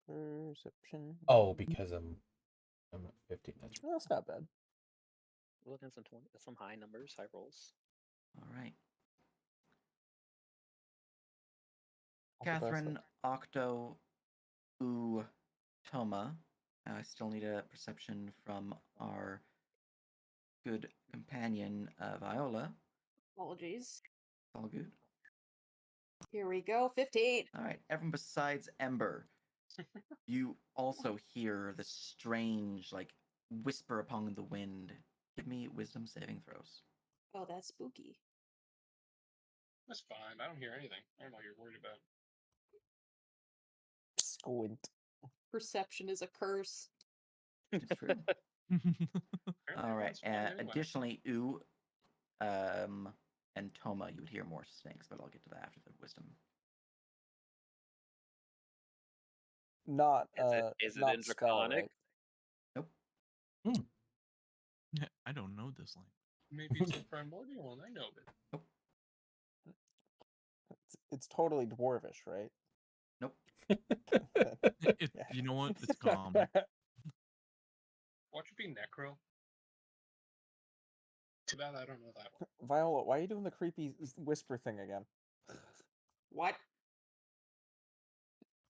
No. Perception. Oh, because I'm at 15. That's right. No, that's not bad. Looking at some high numbers, high rolls. Alright. I'll put that Catherine, Octo, Toma. I still need a perception from our good companion, Viola. Apologies. All good. Here we go. 15. All right. Everyone besides Ember, you also hear the strange, like, whisper upon the wind. Give me wisdom saving throws. Oh, that's spooky. That's fine. I don't hear anything. I don't know what you're worried about. Squint. Perception is a curse. It's true. Apparently All right. everyone's fine anyway. Additionally, and Toma, you would hear more things, but I'll get to that after the wisdom. Not Is it not in spell, Draconic? right? Nope. I don't know this language. Maybe it's in Primordial and I know it. It's totally dwarvish, right? Nope. You know what? It's common. Watch it be Necro. Too bad I don't know that one. Viola, why are you doing the creepy whisper thing again? What?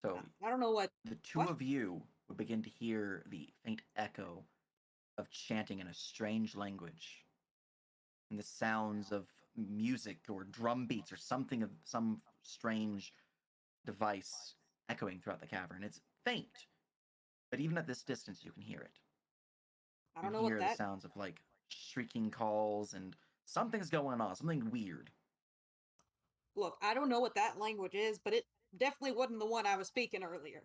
So I don't know what. the two What? of you would begin to hear the faint echo of chanting in a strange language, and the sounds of music or drum beats or something of some strange device echoing throughout the cavern. It's faint, but even at this distance, you can hear it. I don't You know hear what the that. sounds of like shrieking calls and something's going on, something weird. Look, I don't know what that language is, but it definitely wasn't the one I was speaking earlier.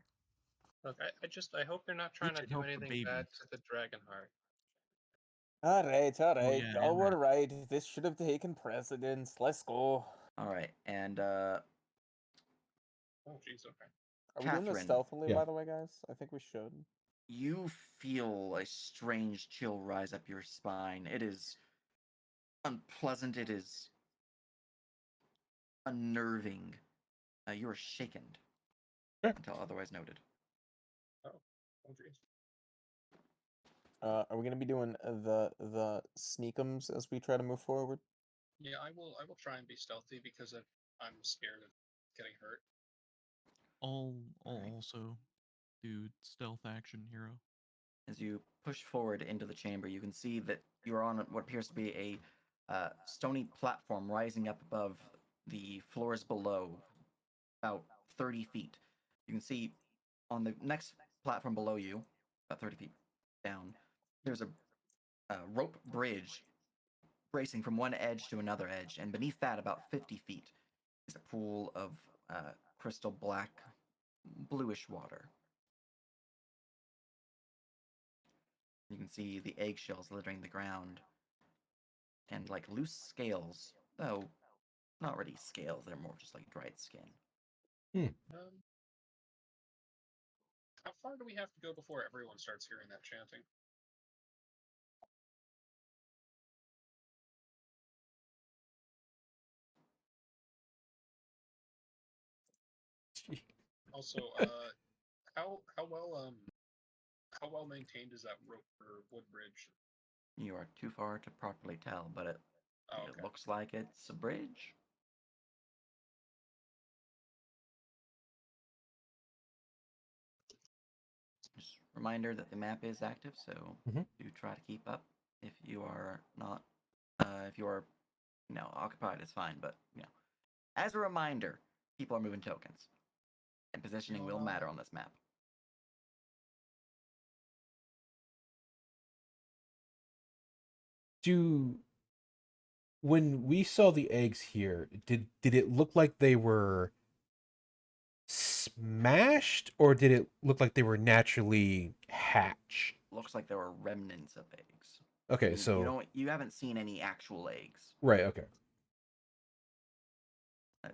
Look, I hope they're not trying to should do help the anything bad babies. to the Dragonheart. Alright, Oh, yeah, and all that. right. This should have taken precedence. Let's go. All right, and Oh, jeez, okay. Are we doing this Catherine. stealthily, Yeah. by the way, guys? I think we should. You feel a strange chill rise up your spine. It is unpleasant. It is unnerving. You are shaken until otherwise noted. Oh, jeez. Are we gonna be doing the sneakums as we try to move forward? Yeah, I will. I will try and be stealthy because I'm scared of getting hurt. I'll Alright. also do stealth action hero. As you push forward into the chamber, you can see that you're on what appears to be a stony platform rising up above the floors below, about 30 feet. You can see on the next platform below you, about 30 feet down, there's a rope bridge racing from one edge to another edge, and beneath that, about 50 feet, is a pool of crystal black, bluish water. You can see the eggshells littering the ground, and like loose scales, though not really scales, they're more just like dried skin. Um, how far do we have to go before everyone starts hearing that chanting? Also, how well maintained is that rope or wood bridge? You are too far to properly tell, but it Oh, it okay. looks like it's a bridge. Just reminder that the map is active, so Mhm. do try to keep up. If you are not, if you are, occupied, it's fine. But as a reminder, people are moving tokens, and positioning will matter on this map. When we saw the eggs here, did it look like they were smashed, or did it look like they were naturally hatched? Looks like there were remnants of eggs. Okay, You so you haven't seen any actual eggs. right, okay. Oh,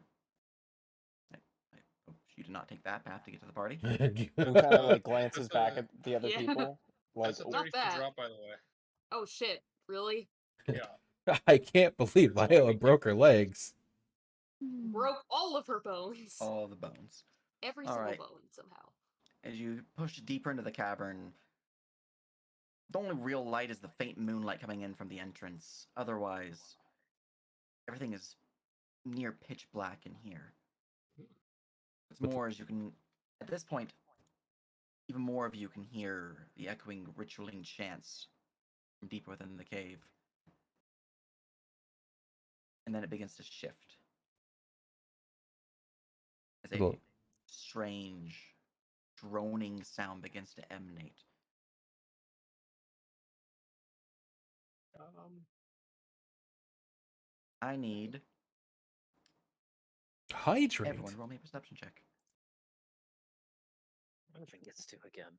you did not take that path to get to the party. Who kind of like glances That's back a- at the other Yeah. people? Like, That's a Not 30-foot bad. drop, by the way. Oh shit! Really? Yeah. I can't believe That's why Viola we keep broke her them. legs. Broke all of her bones. All the bones. Every All single right. bone somehow. As you push deeper into the cavern, the only real light is the faint moonlight coming in from the entrance. Otherwise, everything is near pitch black in here. It's more as you can, at this point, even more of you can hear the echoing, ritualing chants from deep within the cave. And then it begins to shift as a Well- strange, droning sound begins to emanate. I need Hydrate. everyone roll me a perception check. Marvin gets to again.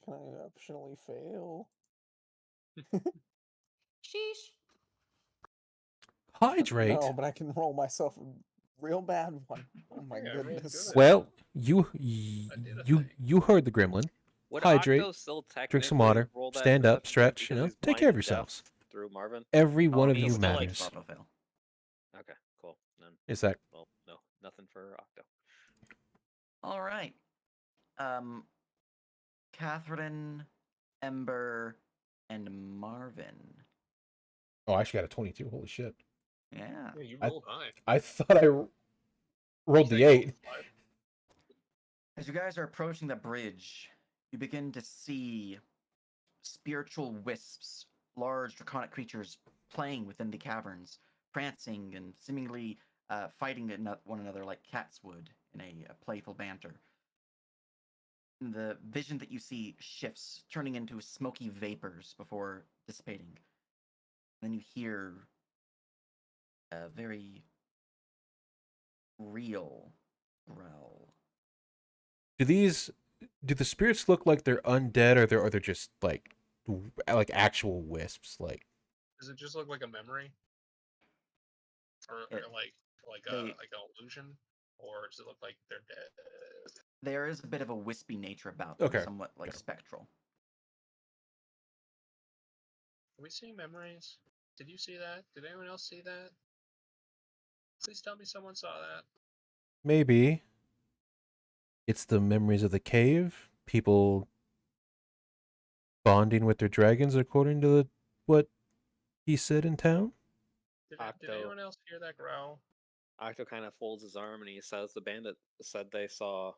can I optionally fail? Sheesh. Hydrate. No, but I can roll myself a real bad one. Oh my Yeah, I rolled goodness. good. Well, did a thing. you heard the gremlin. Would Hydrate, Octo still drink some technically water, roll that stand up, perception check stretch, because he's take care of blind and deaf yourselves. through Marvin? Every one of He's you still like- matters. auto fail. Okay, cool. Then, Is that well, no, nothing for Octo. All right. Catherine, Ember, and Marvin. Oh, I actually got a 22. Holy shit. Yeah. Yeah, you I- rolled high. I thought I rolled the 8. As you guys are approaching the bridge, you begin to see spiritual wisps, large draconic creatures playing within the caverns, prancing and seemingly fighting one another like cats would in a playful banter. And the vision that you see shifts, turning into smoky vapors before dissipating. Then you hear a very real growl. Do the spirits look like they're undead, or they're just like actual wisps? Like, Does it just look like a memory, or It- like they- an illusion, or does it look like they're dead? There is a bit of a wispy nature about them, Okay. somewhat like Okay. spectral. Are we seeing memories? Did you see that? Did anyone else see that? Please tell me someone saw that. maybe it's the memories of the cave, people bonding with their dragons, according to what he said in town. Did Octo anyone else hear that growl? Octo kind of folds his arm and he says the bandit said they saw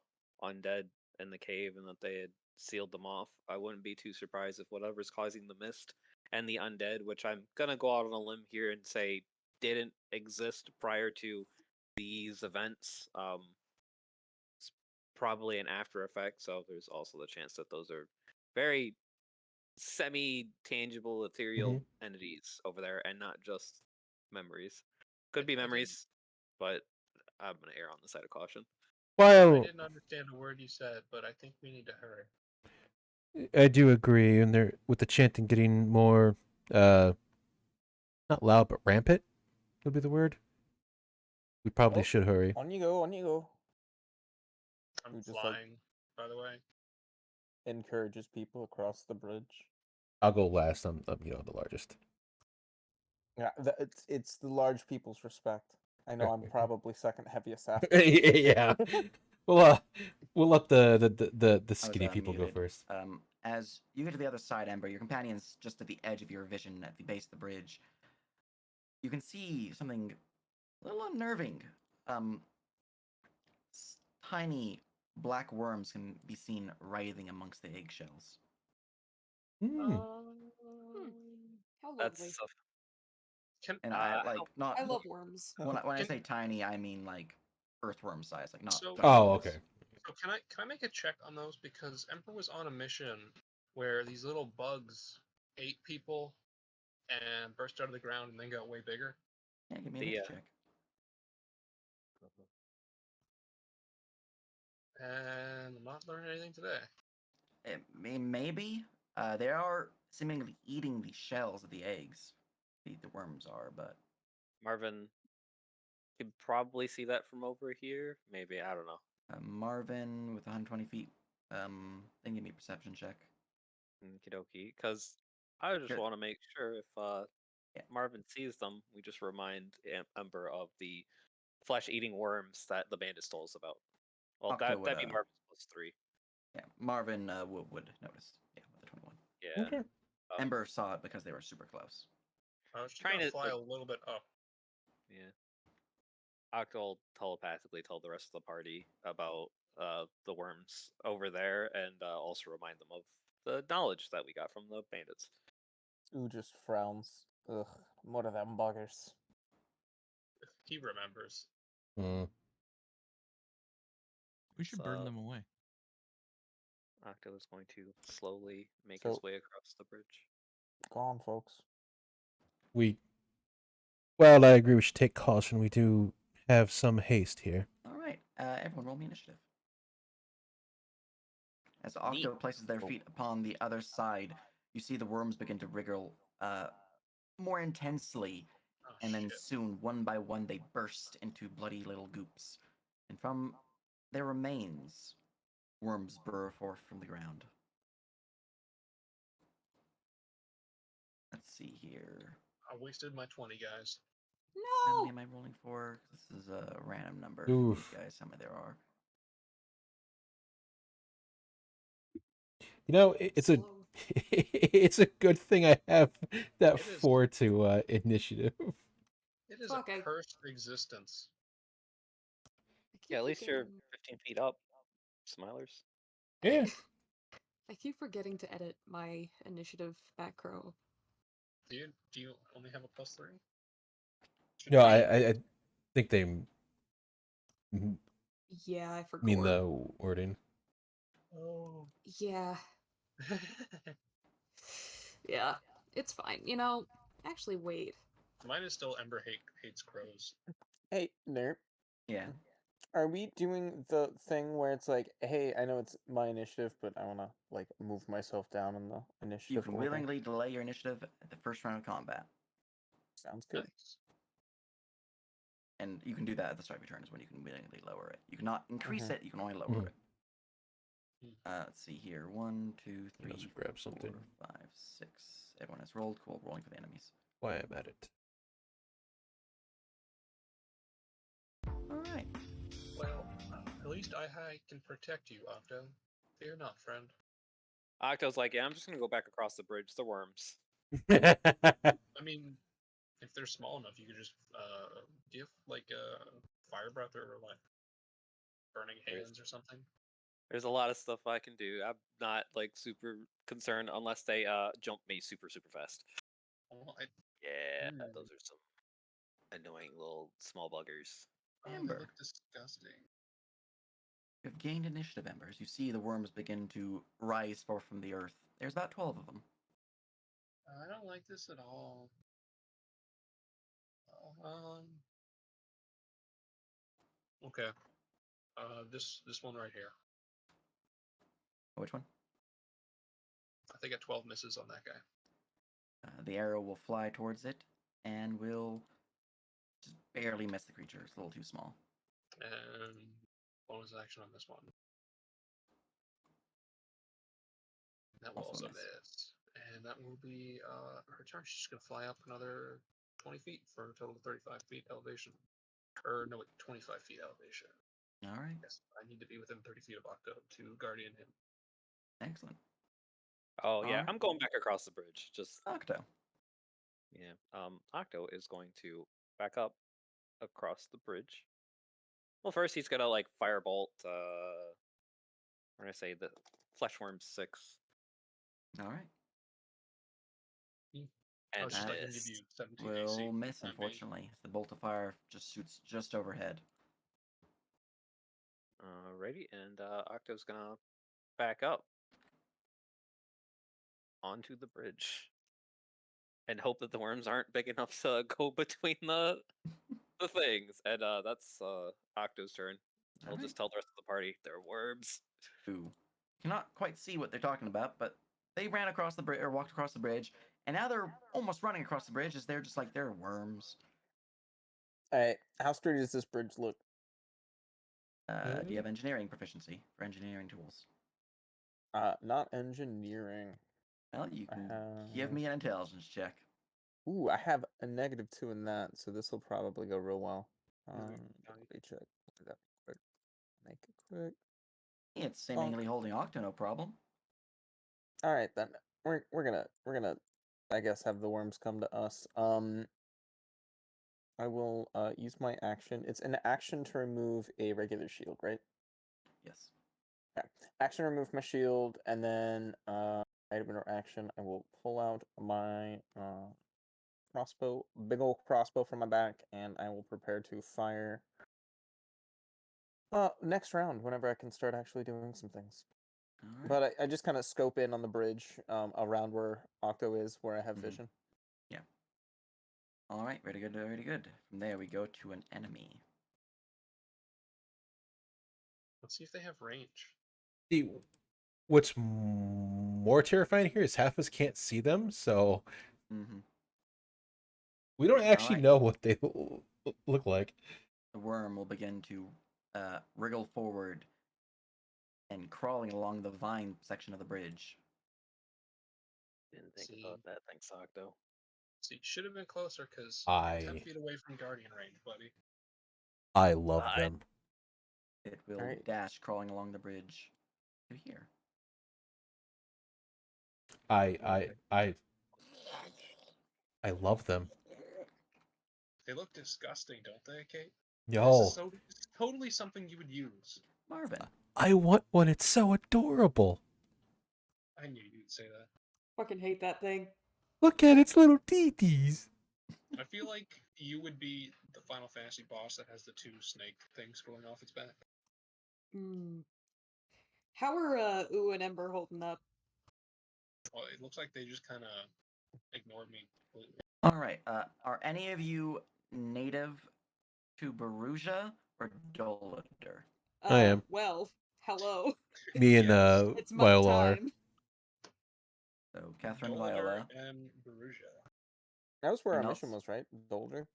undead in the cave and that they had sealed them off. I wouldn't be too surprised if whatever's causing the mist and the undead, which I'm gonna go out on a limb here and say didn't exist prior to these events, it's probably an after effect. So there's also the chance that those are very semi-tangible ethereal entities over there and not just memories. Could be I didn't- memories, but I'm gonna err on the side of caution. I While didn't understand a word you said, but I think we need to hurry. I do agree, and there with the chanting getting more, not loud but rampant, would be the word. We probably Oh, should hurry. On you go, on you go. I'm Who just, flying, by the way. encourages people across the bridge. I'll go last. I'm the largest. Yeah, it's the large people's respect. I know I'm probably second heaviest after. Yeah. Well, we'll let the I was, skinny people go muted. first. As you get to the other side, Ember, your companion's just at the edge of your vision at the base of the bridge. You can see something a little unnerving. Tiny black worms can be seen writhing amongst the eggshells. Hmm. How lovely. That's can And I not I love worms. when I Can- say tiny, I mean like earthworm size, like not. So- giant Oh, worms. okay. So can I make a check on those, because Emperor was on a mission where these little bugs ate people and burst out of the ground and then got way bigger. Yeah, give me a The, nature check. And I'm not learning anything today. Maybe they are seemingly eating the shells of the eggs. The worms are, but Marvin could probably see that from over here. Maybe, I don't know. Marvin with 120 feet. Then give me a perception check. Okie dokie. Because I just Good. want to make sure if Yeah. Marvin sees them, we just remind Ember of the flesh-eating worms that the bandit stole us about. Well, Octo would, that'd be Marvin's +3. Yeah, Marvin would notice. Yeah, with the 21. Yeah. Okay. Ember saw it because they were super close. She's Trying gonna to, fly like- a little bit up. Yeah. Octo will telepathically tell the rest of the party about the worms over there and also remind them of the knowledge that we got from the bandits. Ooh just frowns. Ugh, what are them buggers? He remembers. Hmm. We should burn them away. Octo is going to slowly make So- his way across the bridge. Go on, folks. Well, I agree. We should take caution. We do have some haste here. All right, everyone, roll me initiative. As Octo places their feet upon the other side, you see the worms begin to wriggle more intensely, Oh, and then shit. soon, one by one, they burst into bloody little goops. And from their remains, worms burrow forth from the ground. Let's see here. I wasted my 20, guys. How No. many am I rolling for? This is a random number Oof. for these guys. How many there are? It's Slow. it's a good thing I have that It is. 4 to initiative. It is Fuck, a cursed existence. I keep Yeah, at least you're forgetting- 15 feet up, Smilers. Yeah. I keep forgetting to edit my initiative back row. Do you only have a +3? No, Right. I think they Yeah, I forgot. mean the wording. Oh. Yeah, yeah, it's fine. You know, actually, wait. Mine is still Ember hates crows. Hey, Nerp. Yeah. Are we doing the thing where it's like, hey, I know it's my initiative, but I wanna like move myself down in the You initiative can order? willingly delay your initiative at the first round of combat. Sounds good. Nice. And you can do that at the start of your turn is when you can willingly lower it. You cannot increase Mhm. it, you can only lower Mhm. it. Let's see here. 1, 2, Let me 3, just grab 4, something. 5, 6. Everyone has rolled. Cool. Rolling for the enemies. Why I'm at it. Alright. Well, at least I can protect you, Octo. Fear not, friend. Octo's like, yeah, I'm just gonna go back across the bridge. The worms. I mean, if they're small enough, you could just give like a fire breath or like burning hands or something. There's a lot of stuff I can do. I'm not like super concerned unless they jump me super fast. Well, Yeah, those are some annoying little small buggers. they Ember. look disgusting. You have gained initiative, Ember, as you see the worms begin to rise forth from the earth. There's about 12 of them. I don't like this at all. Okay. This one right here. Which one? I think I got 12 misses on that guy. The arrow will fly towards it and will just barely miss the creature. It's a little too small. And bonus action on this one. That will Also also miss. miss. And that will be her turn. She's just gonna fly up another 20 feet for a total of 35 feet elevation. Or no, wait, 25 feet elevation. All right. Yes, I need to be within 30 feet of Octo to guardian him. Excellent. Oh yeah, Alright. I'm going back across the bridge. Just Octo. yeah. Octo is going to back up across the bridge. Well, first he's gonna like firebolt. What did I say? The fleshworm 6. All right. I And was just not gonna give miss. you 17 Will AC. miss, I'm being- unfortunately, as the bolt of fire just shoots just overhead. Alrighty, and Octo's gonna back up onto the bridge and hope that the worms aren't big enough to go between the things. And that's Octo's turn. I'll Alright. just tell the rest of the party they're worms. Who cannot quite see what they're talking about, but they ran across the bridge or walked across the bridge, and now they're almost running across the bridge as they're just like they're worms. Alright, how sturdy does this bridge look? Do you have engineering proficiency for engineering tools? Not engineering. Well, you can give have- me an intelligence check. Ooh, I have a -2 in that, so this will probably go real well. Nice. Let me check. Do that quick. Make it quick. It's seemingly holding Octo, no problem. All right then. We're gonna I guess have the worms come to us. I will use my action. It's an action to remove a regular shield, right? Yes. Okay. Action to remove my shield, and then item or action. I will pull out my crossbow, big old crossbow from my back, and I will prepare to fire. Next round, whenever I can start actually doing some things. All right. But I just kind of scope in on the bridge, around where Octo is, where I have Mhm. vision. All right. Very good. Very good. From there, we go to an enemy. Let's see if they have range. See, what's more terrifying here is half of us can't see them, so Mm-hmm. we don't actually Alright. know what they look like. The worm will begin to wriggle forward and crawling along the vine section of the bridge. Didn't think See. about that. Thanks, Octo. See, should have been closer because I- 10 feet away from guardian range, buddy. I love I- them. It will Alright. dash crawling along the bridge to here. I love them. They look disgusting, don't they, Kate? Yo, This is totally something you would use. Marvin. I want one. It's so adorable. I knew you'd say that. Fucking hate that thing. Look at its little teetees. I feel like you would be the Final Fantasy boss that has the 2 snake things going off its back. Mm. How are Ooh and Ember holding up? Well, it looks like they just kind of ignored me completely. All right. Are any of you native to Baruja or Dolader? I am. Well, hello. Me and Yes. It's Viola are. time. So Catherine, Dolder Viola. and Baruja. That was where And our mission else? was, right? Dolder.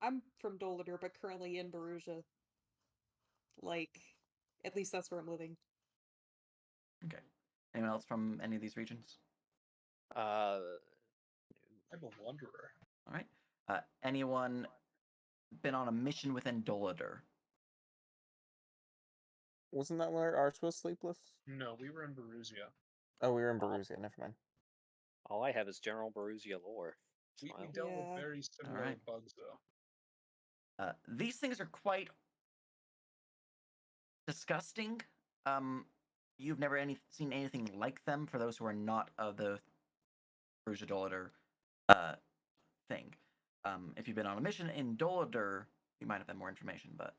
I'm from Dolader, but currently in Baruja. Like, at least that's where I'm living. Okay. Anyone else from any of these regions? Uh, I'm a wanderer. All right. Anyone been on a mission within Dolader? Wasn't that where ours was sleepless? No, we were in Barusia. Oh, we were in Borussia. Never mind. all I have is general Borussia lore. We Smile. dealt with Yeah. very similar Alright. bugs, though. These things are quite disgusting. You've never seen anything like them for those who are not of the Bruja Dolader thing. If you've been on a mission in Dolader, you might have had more information, but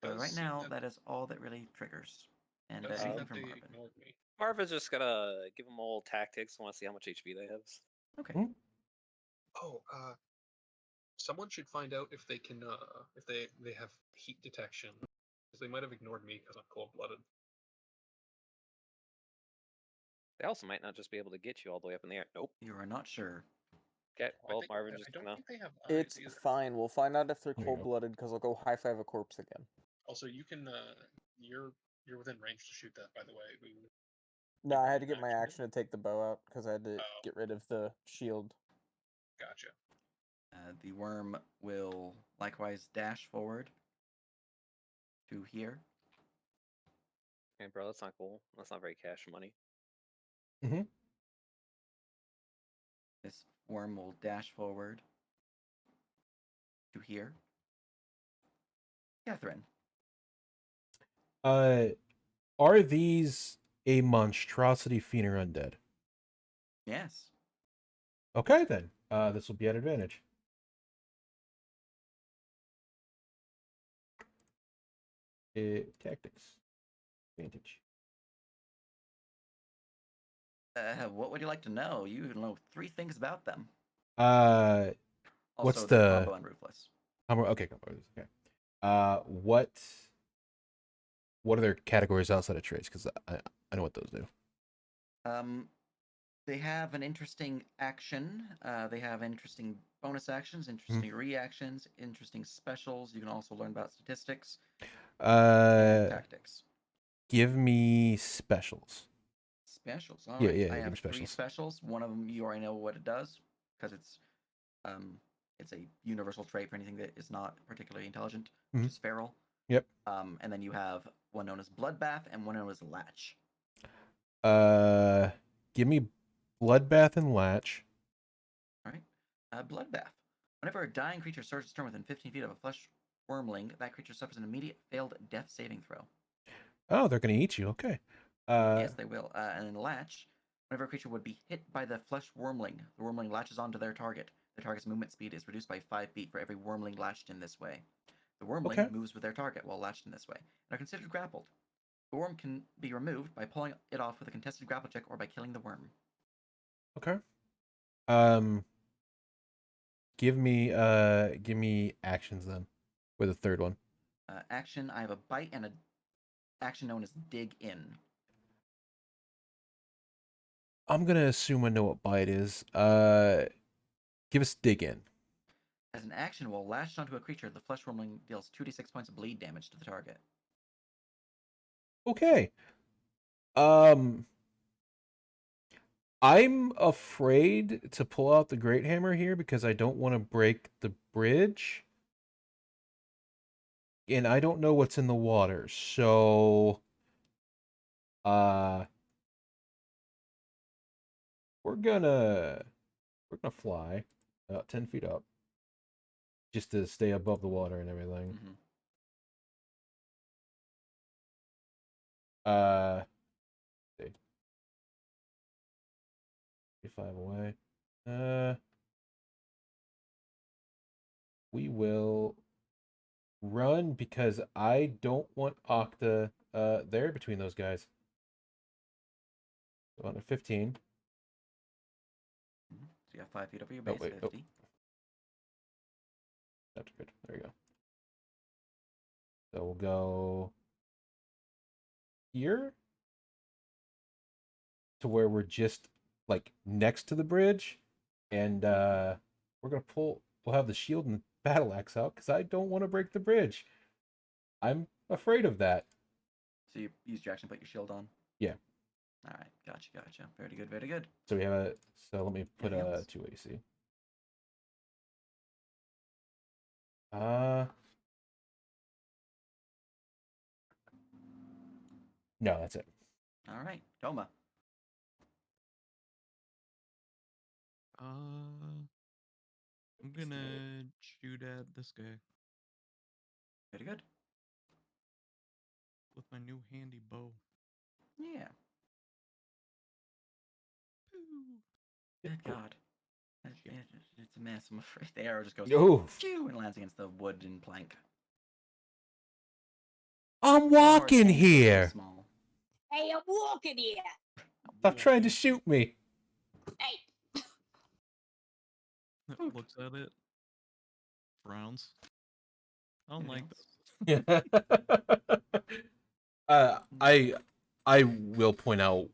Does right seem now, that, that is all that really triggers. And does seem anything that from they Marvin. ignored me. Marva's just gonna give them old tactics. Want to see how much HP they have. Okay. Hmm? Oh, someone should find out if they can, if they have heat detection, because they might have ignored me because I'm cold-blooded. They also might not just be able to get you all the way up in the air. Nope. You are not sure. Okay, I well, think Marvin I just don't gonna. think they have eyes It's either. fine. We'll find out if they're There you go. cold-blooded because I'll go high-five a corpse again. Also, you can, you're within range to shoot that, by the way. No, You I roll had to an get my action. action to take the bow out because I had to Oh. get rid of the shield. Gotcha. The worm will likewise dash forward to here. Hey, bro, that's not cool. That's not very cash money. This worm will dash forward to here. Catherine. Are these a monstrosity fiend or undead? Yes. Okay, then. This will be at advantage. Tactics. Advantage. What would you like to know? You know 3 things about them. What's Also, they're the combo and ruthless. Okay, okay. What are their categories outside of traits? Because I know what those do. They have an interesting action. They have interesting bonus actions, interesting reactions, interesting specials. You can also learn about statistics and tactics. Give me specials. Specials. All Yeah, right. yeah, I give me have 3 specials. specials. One of them you already know what it does because it's a universal trait for anything that is not particularly intelligent, which is feral. Yep. And then you have one known as Bloodbath and one known as Latch. Give me Bloodbath and Latch. All right. Bloodbath. Whenever a dying creature starts its turn within 15 feet of a flesh wormling, that creature suffers an immediate failed death saving throw. Oh, they're gonna eat you. Okay. Yes, they will. And then Latch. Whenever a creature would be hit by the flesh wormling, the wormling latches onto their target. The target's movement speed is reduced by 5 feet for every wormling latched in this way. The wormling moves with their target while latched in this way, and are considered grappled. The worm can be removed by pulling it off with a contested grapple check or by killing the worm. Okay. Give me actions then, with the third one. Action, I have a bite and a action known as dig in. I'm gonna assume I know what bite is. Give us dig in. As an action, while lashed onto a creature, the flesh wormling deals 2d6 points of bleed damage to the target. Okay. I'm afraid to pull out the Great Hammer here because I don't want to break the bridge. And I don't know what's in the water. So we're gonna fly about 10 feet up just to stay above the water and everything. Mm-hmm. See. 5 away. We will run because I don't want Octa there between those guys. So on a 15. Mm-hmm. So you have 5 feet over your base, 50. That's good. There you go. So we'll go here to where we're just like next to the bridge, and we're gonna we'll have the shield and the battle axe out because I don't want to break the bridge. I'm afraid of that. So you used your action to put your shield on? Yeah. All right, gotcha. Very good, very good. So we have so let me put Anything a else? 2 AC. No, that's it. All right, Toma. I'm gonna shoot at this guy Very good. with my new handy bow. Yeah. Pooh. Good God. It's a mess. I'm afraid the arrow just goes Ooh, phew, and lands against the wooden plank. I'm The horse walking seems really here. small. Hey, I'm walking here. Stop trying to shoot me. Hey. Looks at it, frowns. I don't like Anything this. I will point out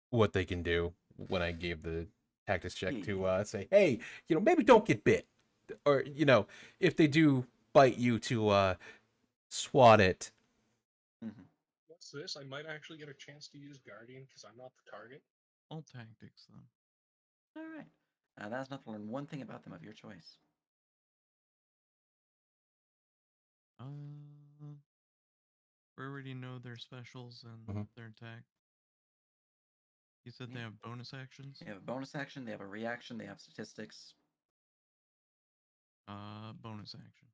what they can do when I gave the tactics check to say, hey, maybe don't get bit, or if they do bite you, to swat it. Mm-hmm. What's this? I might actually get a chance to use Guardian because I'm not the target. All tactics then. All right. That's enough to learn one thing about them of your choice. We already know their specials and Mhm. their attack. You said they have bonus actions? They have a bonus action, they have a reaction, they have statistics. Bonus action.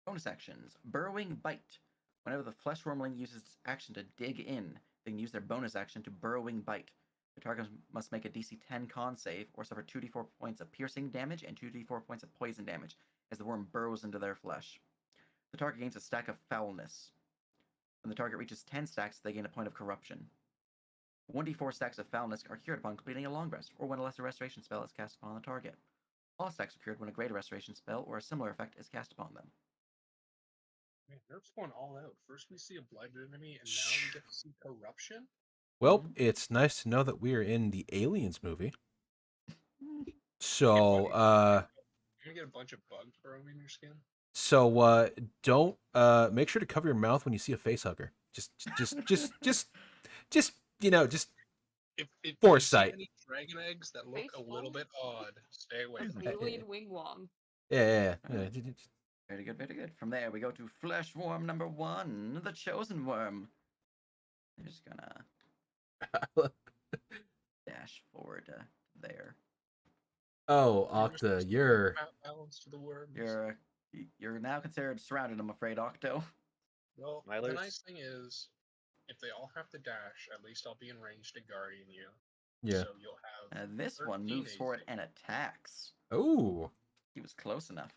Bonus actions. Burrowing Bite. Whenever the flesh wormling uses its action to dig in, they can use their bonus action to Burrowing Bite. The target must make a DC 10 con save or suffer 2d4 points of piercing damage and 2d4 points of poison damage as the worm burrows into their flesh. The target gains a stack of foulness. When the target reaches 10 stacks, they gain a point of corruption. 1d4 stacks of foulness are cured upon completing a long rest, or when a lesser restoration spell is cast upon the target. All stacks are cured when a greater restoration spell or a similar effect is cast upon them. Man, Nerf's going all out. First we see a blighted enemy, and now we get to see corruption? Well, it's nice to know that we are in the Aliens movie. Hey, So, buddy, you're gonna get a bunch of bugs growing in your skin? don't make sure to cover your mouth when you see a face hugger. Just If foresight. you see any dragon eggs that look a little bit odd, stay away from them. Alien Wing Wong. Yeah. Very good, very good. From there, we go to Flesh Worm number 1, the Chosen Worm. I'm just gonna dash forward there. Oh, You're Octa, Mr. you're balance to the worms. You're now considered surrounded, I'm afraid, Octo. Well, the Milers. nice thing is, if they all have to dash, at least I'll be in range to guardian you. yeah. So you'll have. This one 13 moves forward AC. and attacks. Oh, He was close enough.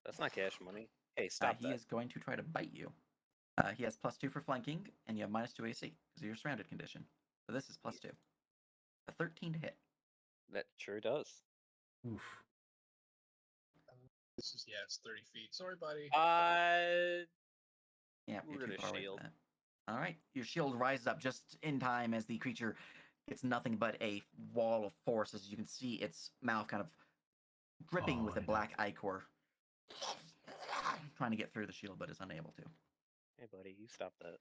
That's not cash money. Hey, stop He that. is going to try to bite you. He has +2 for flanking, and you have -2 AC because of your surrounded condition. So this is +2. A 13 to hit. That sure does. oof. This is, it's 30 feet. Sorry, buddy. Yeah, We're you're too gonna far away shield. for that. All right, your shield rises up just in time as the creature gets nothing but a wall of force. As you can see, its mouth kind of dripping with a black ichor, trying to get through the shield, but is unable to. Hey, buddy, you stop that.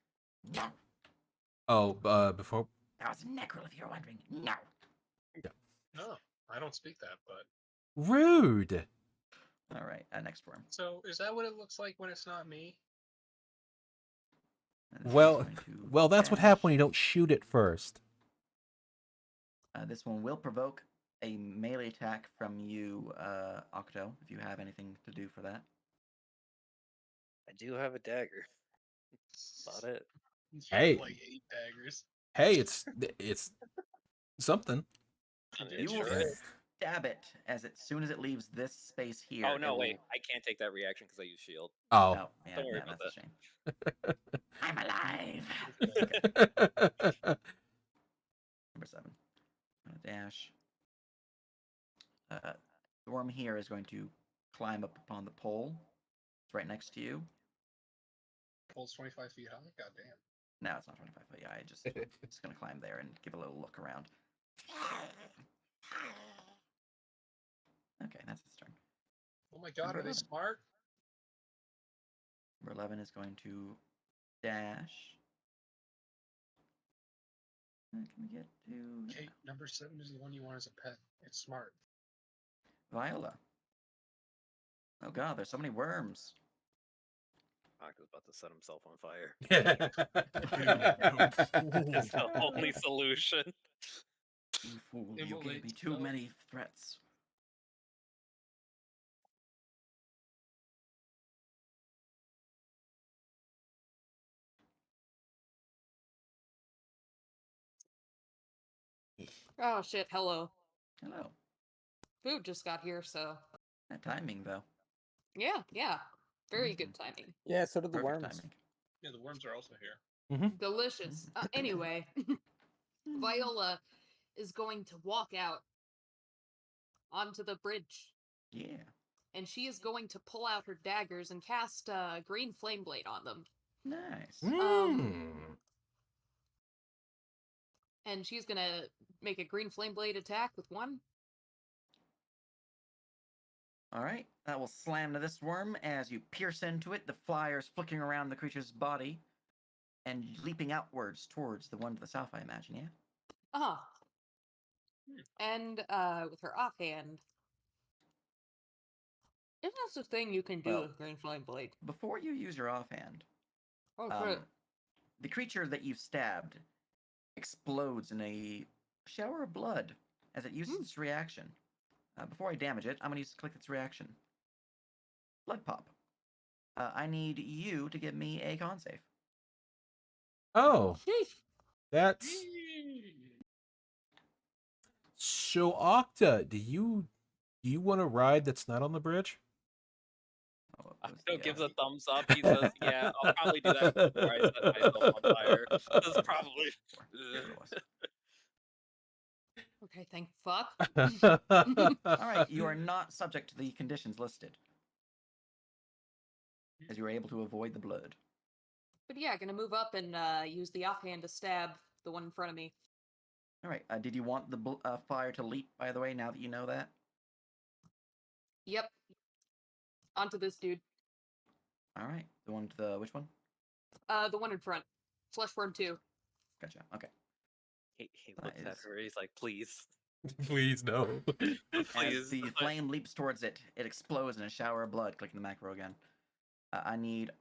Oh, before. That was a necrol, if you're wondering. No. No, I don't speak that, but. Rude. All right, next worm. So, is that what it looks like when it's not me? Well, that's what happens when you don't shoot it first. This one will provoke a melee attack from you, Octo, if you have anything to do for that. I do have a dagger. About it. You Hey. have like 8 daggers. Hey, it's something. You will Sure. stab it as soon as it leaves this space here. Oh no, it wait! will- I can't take that reaction because I use shield. Oh. Oh, yeah, Don't worry about that's that. a shame. I'm alive. Number 7. I'm gonna dash. The worm here is going to climb up upon the pole. It's right next to you. Pole's 25 feet high? Goddamn. No, it's not 25 feet. Yeah, just gonna climb there and give a little look around. Okay, that's its turn. Oh my god, Number are they 11. smart? Number 11 is going to dash. Can we get to Okay, number 7 is the one you want as a pet. It's smart. Viola? Oh god, there's so many worms. Octo's about to set himself on fire. Yeah. It's the only solution. You fool, you gave Immolate me too spell. many threats. Oh shit, hello. Hello. Food just got here, so That timing, though. yeah. Very good timing. Yeah, so did the Perfect worms. timing. Yeah, the worms are also here. Delicious. Anyway, Viola is going to walk out onto the bridge, Yeah. and she is going to pull out her daggers and cast green flame blade on them. Nice. And she's gonna make a green flame blade attack with one. All right. That will slam to this worm as you pierce into it. The flyers flicking around the creature's body and leaping outwards towards the one to the south, I imagine, yeah? Uh-huh. And with her offhand. Isn't that the thing you can do Well, with green flame blade? Before you use your offhand, Oh, shit. the creature that you stabbed explodes in a shower of blood as it uses its reaction. Before I damage it, I'm going to click its reaction. Blood pop. I need you to give me a con save. Oh, Sheesh. that's so. Octa, do you want to ride that's not on the bridge? Oh, what was Octo the, gives a thumbs up. He says, "Yeah, I'll probably do that before I set myself on fire." That's probably. Here's what it was. Okay, thank fuck. All right, you are not subject to the conditions listed, as you were able to avoid the blood. But yeah, gonna move up and use the offhand to stab the one in front of me. All right, did you want the fire to leap, by the way, now that you know that? Yep. Onto this dude. All right, the one to the, which one? The one in front. Fleshworm 2. Gotcha, okay. He looks at her. He's like, "Please, Please no. As please." the flame leaps towards it, it explodes in a shower of blood. Clicking the macro again. I need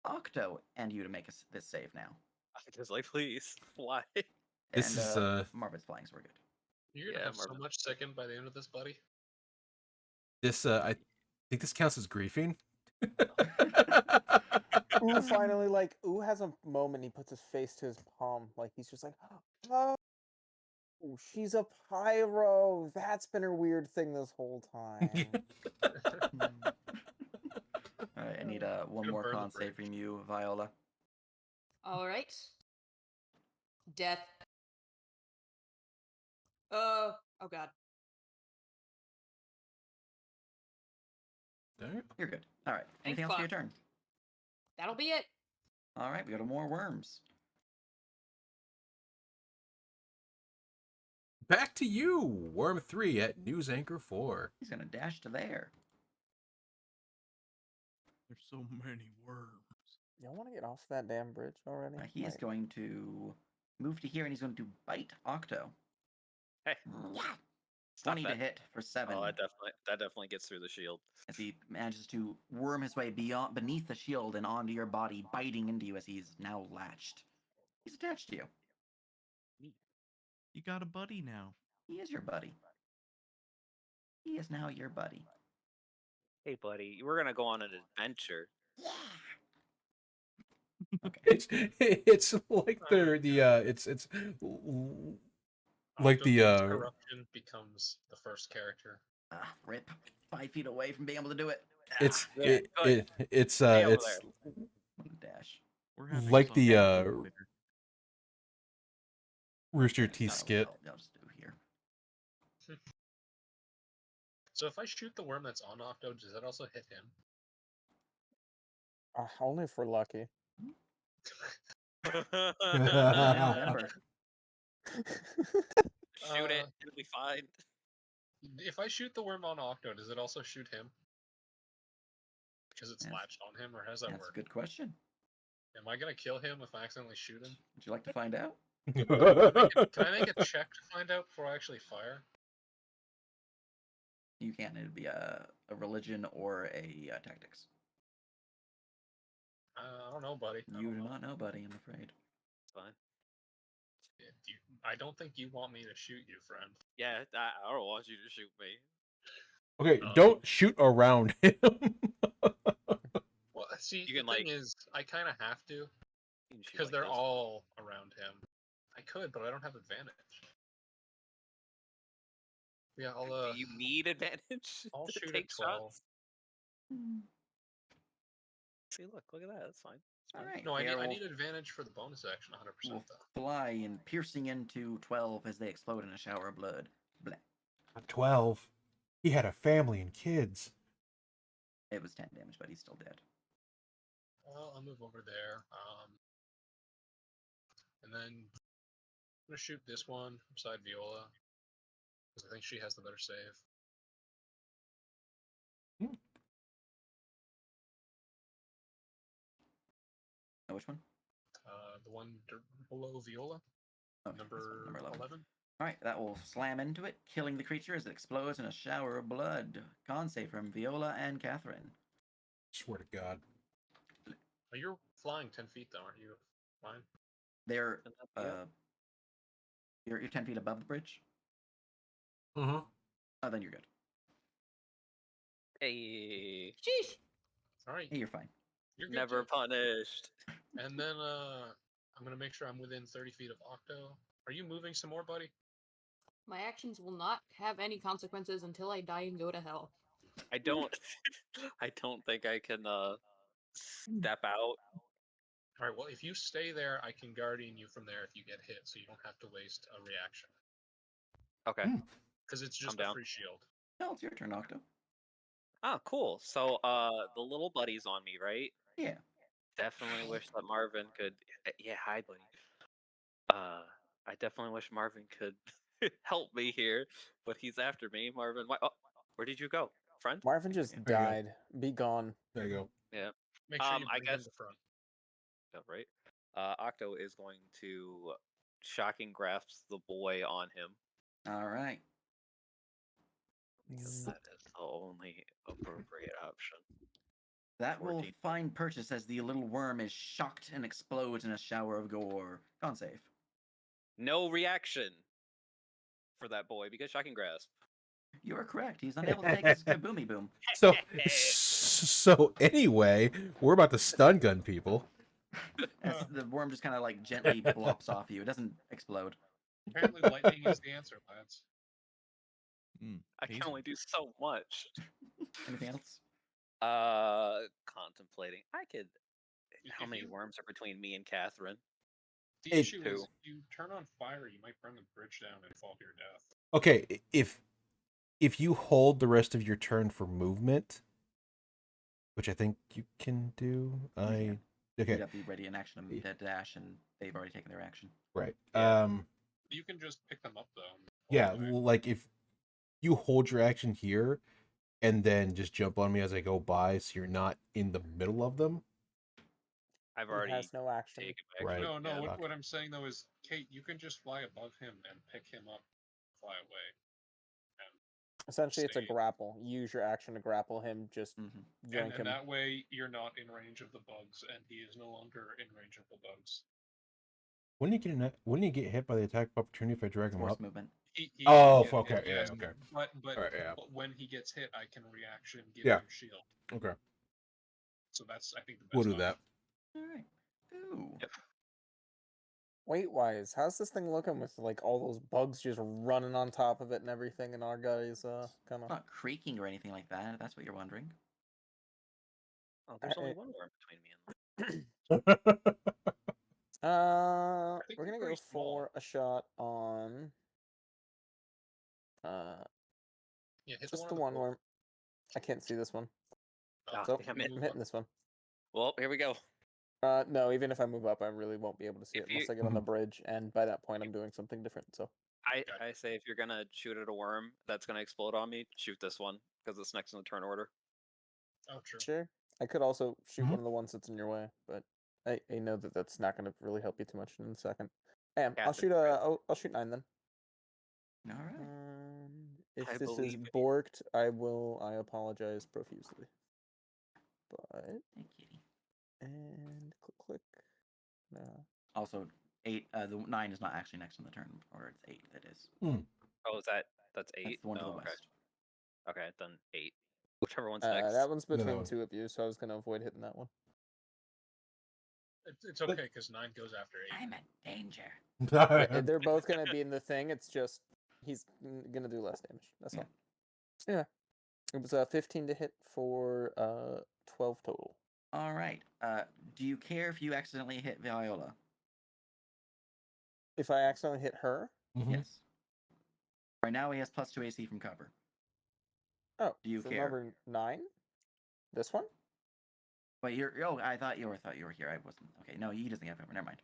Octo and you to make this save now. Octo's like, "Please, why?" This And is Marvin's flying, so we're good. You're gonna Yeah, have so Marvin. much second by the end of this, buddy. this. I think this counts as griefing. Ooh finally, like, Ooh has a moment, he puts his face to his palm, like he's just like, oh, she's a pyro. That's been her weird thing this whole time. All right, I need one Gonna more burn the con save bridge. from you, Viola. Alright. Death. Oh god. You're good. All right. Anything else for your turn? That'll be it. All right, we go to more worms. Back to you, Worm 3 at News Anchor 4. He's gonna dash to there. There's so many worms. Y'all want to get off that damn bridge already? He is Like, going to move to here, and he's going to bite Octo. Hey, Yeah. stop 20 that. to hit for 7. Oh, that definitely gets through the shield. As he manages to worm his way beneath the shield and onto your body, biting into you as he's now latched. He's attached to you. You got a buddy now. He is your buddy. He is now your buddy. Hey, buddy, we're gonna go on an adventure. Yeah. Okay. It's like it's like the Octo's corruption becomes the first character. Rip. 5 feet away from being able to do it. it's Yeah, it's Stay over it's Dash. We're having like some the fun later. Rooster That's Teeth not skit. what I'll just do here. So if I shoot the worm that's on Octo, does that also hit him? only if we're lucky. Now remember. Shoot it. It'll be fine. If I shoot the worm on Octo, does it also shoot him? Because it's Yes. latched on him, or how does that That's a work? good question. Am I gonna kill him if I accidentally shoot him? Would you like to find out? Can I make a check to find out before I actually fire? You can. It'd be a religion or a tactics. I don't know, buddy. I You don't do know. not know, buddy, I'm afraid. It's fine. I don't think you want me to shoot you, friend. Yeah, I don't want you to shoot me. Okay, don't shoot around him. Well, see, You the can, thing like- is, I kind of have to You can shoot because like they're this. all around him. I could, but I don't have advantage. Yeah, I'll Do you need advantage I'll to shoot at take 12. shots? See, look at that. That's fine. That's All fine. right. No, I Air need will, advantage for the bonus action 100% will though. fly and piercing into 12 as they explode in a shower of blood. Blah. 12. He had a family and kids. It was 10 damage, but he's still dead. Well, I'll move over there. And then I'm gonna shoot this one beside Viola because I think she has the better save. Oh, which one? The one below Viola, Oh, this number one, number 11. 11. All right, that will slam into it, killing the creature as it explodes in a shower of blood. Con save from Viola and Catherine. Swear to God. Oh, you're flying 10 feet though, aren't you? Fine. They're Yep. you're 10 feet above the bridge. Uh-huh. Oh, then you're good. Hey, Sheesh. All right. Hey, you're fine. You're good never too. punished. And then I'm gonna make sure I'm within 30 feet of Octo. Are you moving some more, buddy? My actions will not have any consequences until I die and go to hell. I don't. I don't think I can step out. All right. Well, if you stay there, I can guardian you from there if you get hit, so you don't have to waste a reaction Okay. because it's just I'm a down. free shield. No, it's your turn, Octo. Oh, cool. So the little buddy's on me, right? Yeah. Definitely wish that Marvin could. Yeah, hi, buddy. I definitely wish Marvin could help me here, but he's after me. Marvin, oh, where did you go, friend? Marvin just There you go. died. Be gone. There you go. Yeah. Make sure you I bring him guess. to front. Yeah, right. Octo is going to shocking grasp the boy on him. All right. Because that is the only appropriate option. That will 14. find purchase as the little worm is shocked and explodes in a shower of gore. Con save. No reaction for that boy because shocking grasp. You are correct. He's unable to take his kaboomy boom. So anyway, we're about to stun gun people. As the worm just kind of like gently blops off you. It doesn't explode. Apparently, lightning is the answer, lads. I can only do so much. Anything else? Contemplating. I could. How If many you- worms are between me and Catherine? The Hey, issue is two. if you turn on fire, you might burn the bridge down and fall to your death. Okay, if you hold the rest of your turn for movement, which I think you can do, can. okay, You'd have to be ready in action to dash, and they've already taken their action. right. Yeah. You can just pick them up though. and Yeah, fly away. like if you hold your action here and then just jump on me as I go by, so you're not in the middle of them. I've He already has no action. taken Right. action. No, Yeah. what I'm saying though is, Kate, you can just fly above him and pick him up, fly away. Essentially, it's a Stay. grapple. Use your action to grapple him. Just Mm-hmm. yoink And him. that way, you're not in range of the bugs, and he is no longer in range of the bugs. Wouldn't you get hit by the attack of opportunity if I drag him Force up? movement. He Oh, can get okay, hit, yeah, yes, okay. But Alright, yeah. but when he gets hit, I can reaction give Yeah. you shield. Okay, So that's I think the best. we'll do that. All right. Ooh. Weight-wise, how's this thing looking with like all those bugs just running on top of it and everything, and our guys kind of. Not creaking or anything like that. If that's what you're wondering. Oh, there's only one worm between me and think We're they're gonna go pretty small. for a shot on Yeah, hit just the the one on one the worm. I can't see this one, Oh, so damn it. I'm hitting this one. Well, here we go. No, even if I move up, I really won't be able to see If it unless you- I get on the bridge, and by that point, I'm doing something different. So I say if you're gonna shoot at a worm that's gonna explode on me, shoot this one because it's next in the turn order. Oh, true. sure, I could also shoot Mhm. one of the ones that's in your way, but I know that that's not going to really help you too much in a second. I'll Catherine, shoot I'll shoot 9 then. All right. If I this is believe in you. borked, I apologize profusely. But Hey, kitty. and click. No. Also, 8. The 9 is not actually next on the turn, or it's 8 that is. Oh, that's That's 8? the one to the Oh, okay. west. Okay, then 8. Whichever one's next. That one's No, that between one. two of you, so I was gonna avoid hitting that one. It's okay because 9 goes after 8. I'm in danger. They're both gonna be in the thing. It's just he's gonna do less damage. That's Yeah. all. Yeah. It was 15 to hit for 12 total. All right. Do you care if you accidentally hit Viola? If I accidentally hit her, Yes. Right now he has +2 AC from cover. oh, Do you for care? number 9, this one. Wait, I thought you were here. I wasn't. Okay, no, he doesn't have cover. Never mind.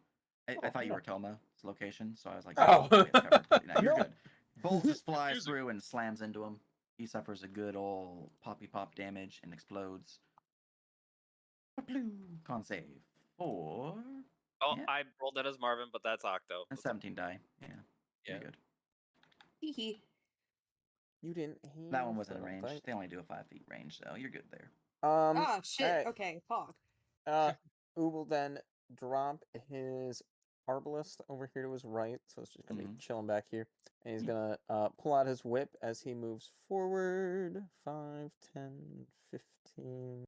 I Oh, thought you no. were Toma's location, so I was like, Oh. he has cover. But no, you're No. good. Bolt just flies Confusing. through and slams into him. He suffers a good old poppy pop damage and explodes. Con save 4 Oh, Yeah. I rolled that as Marvin, but that's Octo. and 17 die. Yeah. Yeah. You're good. Hee You didn't. That one heal wasn't a from range. bite. They only do a 5 feet range, so you're good there. Ah, shit. alright. Okay, Hog. U will then drop his Arbalest over here to his right, so it's just gonna be chilling back here. And he's gonna pull out his whip as he moves forward. 5, 10, 15,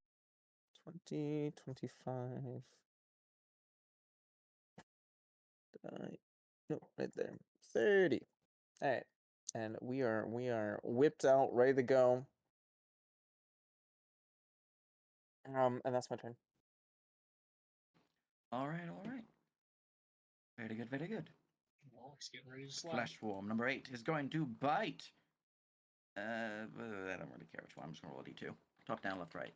20, 25. No, right there. 30. Alright. And we are whipped out, ready to go. And that's my turn. All right. Very good, very good. Well, he's getting ready to slap. Flesh Swarm number 8 is going to bite. I don't really care which one. I'm just gonna roll a d2. Top, down, left, right.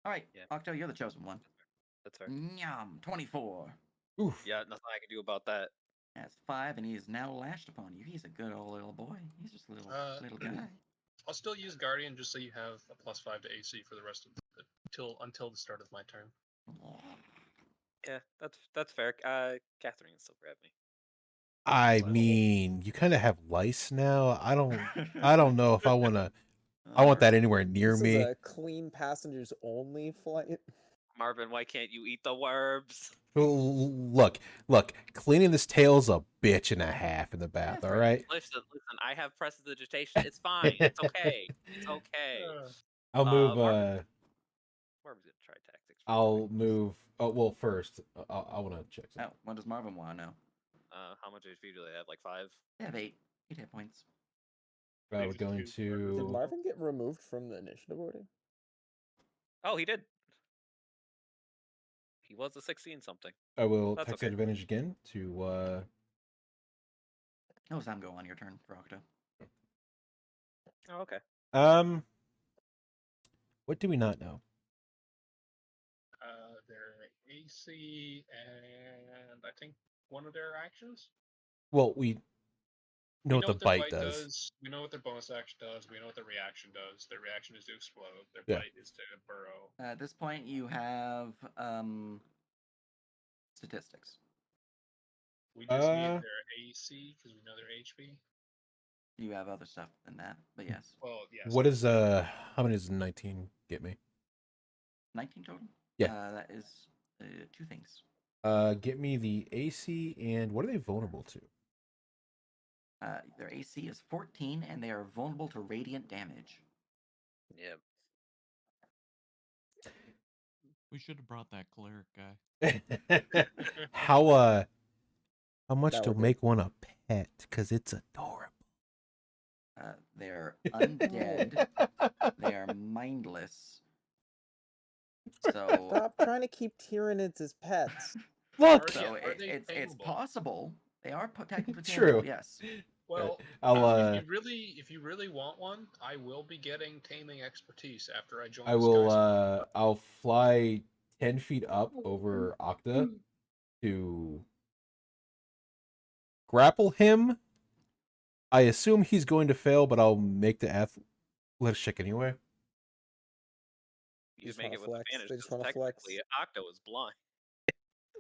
All right, Yeah. Octo, you're the chosen one. That's fair. Yum, 24. Oof. Yeah, nothing I can do about that. That's 5, and he is now lashed upon you. He's a good old little boy. He's just a little guy. I'll still use Guardian just so you have a +5 to AC for the rest of until the start of my turn. Yeah, that's fair. Catherine can still grab me. I Fine. mean, you kind of have lice now. I don't know if I want to. I want that anywhere near This me. is a clean passengers only flight. Marvin, why can't you eat the worms? Look, cleaning this tail's a bitch and a half in the bath. That's All right. right. Listen, I have prestidigitation. It's fine. It's okay. It's okay. I'll move. Marvin's gonna try tactics. I'll move. Oh well, first I want to check Oh, something. what does Marvin want to know? How much HP do they have? Like 5? They have 8 hit points. We're going Did to. Marvin get removed from the initiative order? Oh, he did. He was a 16 something. I will That's text okay. advantage again to. How does Sam go on your turn for Octo? Oh, okay. What do we not know? Their AC and I think one of their actions. Well, we know what the their bite does. We know what their bonus action does. We know what their reaction does. Their reaction is to explode. Their Yeah. bite is to burrow. At this point, you have statistics. We just need their AC because we know their HP. You have other stuff than that, but yes. Well, yes. What is how many does 19 get me? 19 total? Yeah. That is 2 things. Get me the AC and what are they vulnerable to? Their AC is 14, and they are vulnerable to radiant damage. Yeah. We should have brought that cleric guy. How much That to would be- make one a pet? Because it's adorable. They're undead. They are mindless. So Stop trying to keep Tyranids as pets. Look, So Are they it's tameable? possible. They are technically True. tameable, yes. Well, I'll if you really want one, I will be getting taming expertise after I join. I will I'll fly 10 feet up over Octa to grapple him. I assume he's going to fail, but I'll make the athletics check anyway. You Just make wanna it with flex. advantage They just because wanna technically flex. Octo is blind,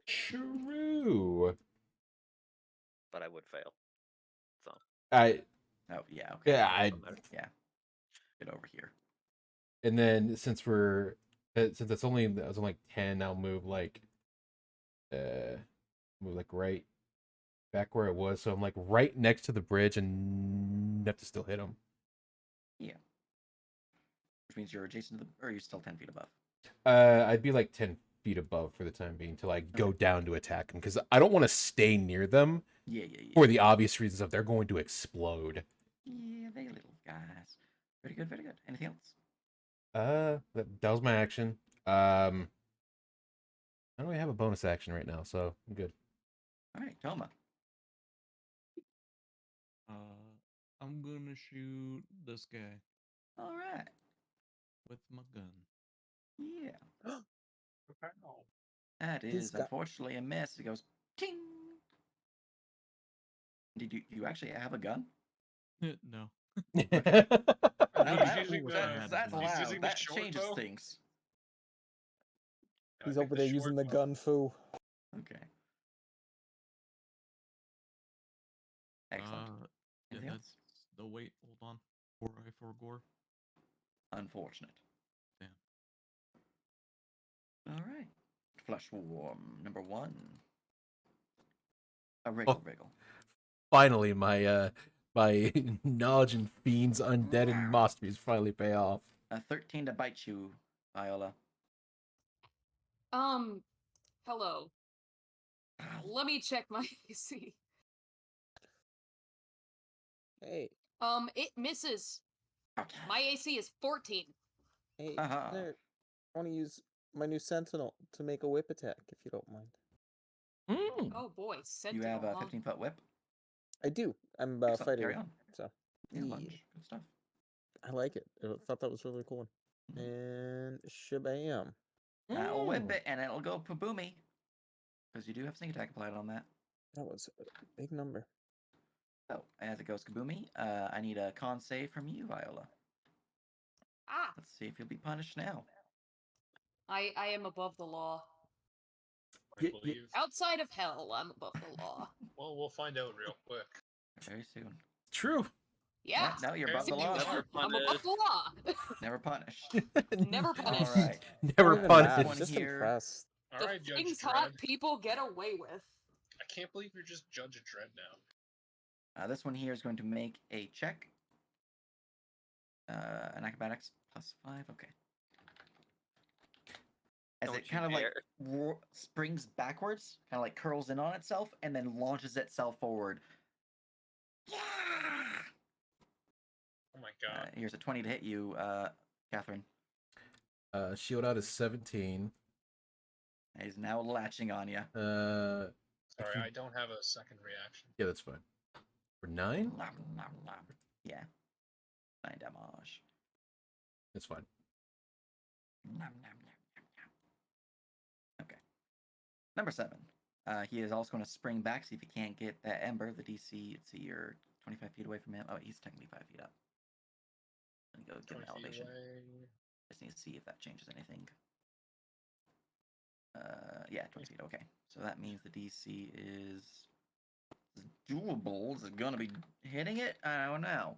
True. but I would fail. So Oh yeah, okay. Yeah, Get over here. and then since it's only like 10, I'll move like move like right back where it was, so I'm like right next to the bridge and have to still hit him. Yeah. Which means you're adjacent to the, or you're still 10 feet above. I'd be like 10 feet above for the time being to like go down to attack them because I don't want to stay near them. Yeah. For the obvious reasons of they're going to explode. Yeah, they little guys. Very good, very good. Anything else? That was my action. I don't really have a bonus action right now, so I'm good. All right, Toma. I'm gonna shoot this guy All right. with my gun. Yeah. Wow. That He's is got- unfortunately a miss. It goes ting. Did you actually have a gun? No. Okay. No, he's using That's he's loud. using the That short changes bow. things. I He's think over there using the short bow- gun foo. Okay. Excellent. Yeah, Anything that's else? the wait. Hold on. Before I forgore. Unfortunate. Damn. All right. Flush Warm number 1. A wriggle wriggle. Finally, my knowledge in fiends, undead, and monsters finally pay off. A 13 to bite you, Viola. Hello. Let me check my AC. Hey, It misses. Okay. My AC is 14. hey, Uh-huh. there. I want to use my new sentinel to make a whip attack, if you don't mind. Oh boy, You Sentinel. have a huh? 15-foot whip. I do. I'm a Excellent. fighter, Carry on. so Yeah, yeah, lunge. Good stuff. I like it. I thought that was really cool. And shabam. I'll whip it and it'll go paboomy. Because you do have sneak attack applied on that. That was a big number. So, as it goes kaboomy, I need a con save from you, Viola. Ah, Let's see if you'll be punished now. I am above the law. I believe. Outside of hell, I'm above the law. Well, we'll find out real quick. Very soon. True. Yeah. No, you're above the See, law. Never I'm above punished. the law. Never punished. Never All punished. right. Never Not even punished. mad, One just here. impressed. All The right, Judge things Dredd. hot people get away with. I can't believe you're just Judge Dredd now. This one here is going to make a check. An acrobatics +5. Okay. As Don't it you kind of like dare. springs backwards, kind of like curls in on itself, and then launches itself forward. Yeah. Oh my god. Here's a 20 to hit you, Catherine. Shield out is 17. He's now latching on you. Sorry, I don't have a second reaction. Yeah, that's fine. For 9? Yeah. 9 damage. That's fine. Okay. Number 7. He is also going to spring back, see if he can't get that ember. The DC, let's see, you're 25 feet away from him. Oh, he's technically 5 feet up. Let me go get an 20 feet elevation. away. Just need to see if that changes anything. Yeah, 20 feet. Okay. So that means the DC is doable. Is it going to be hitting it? I don't know.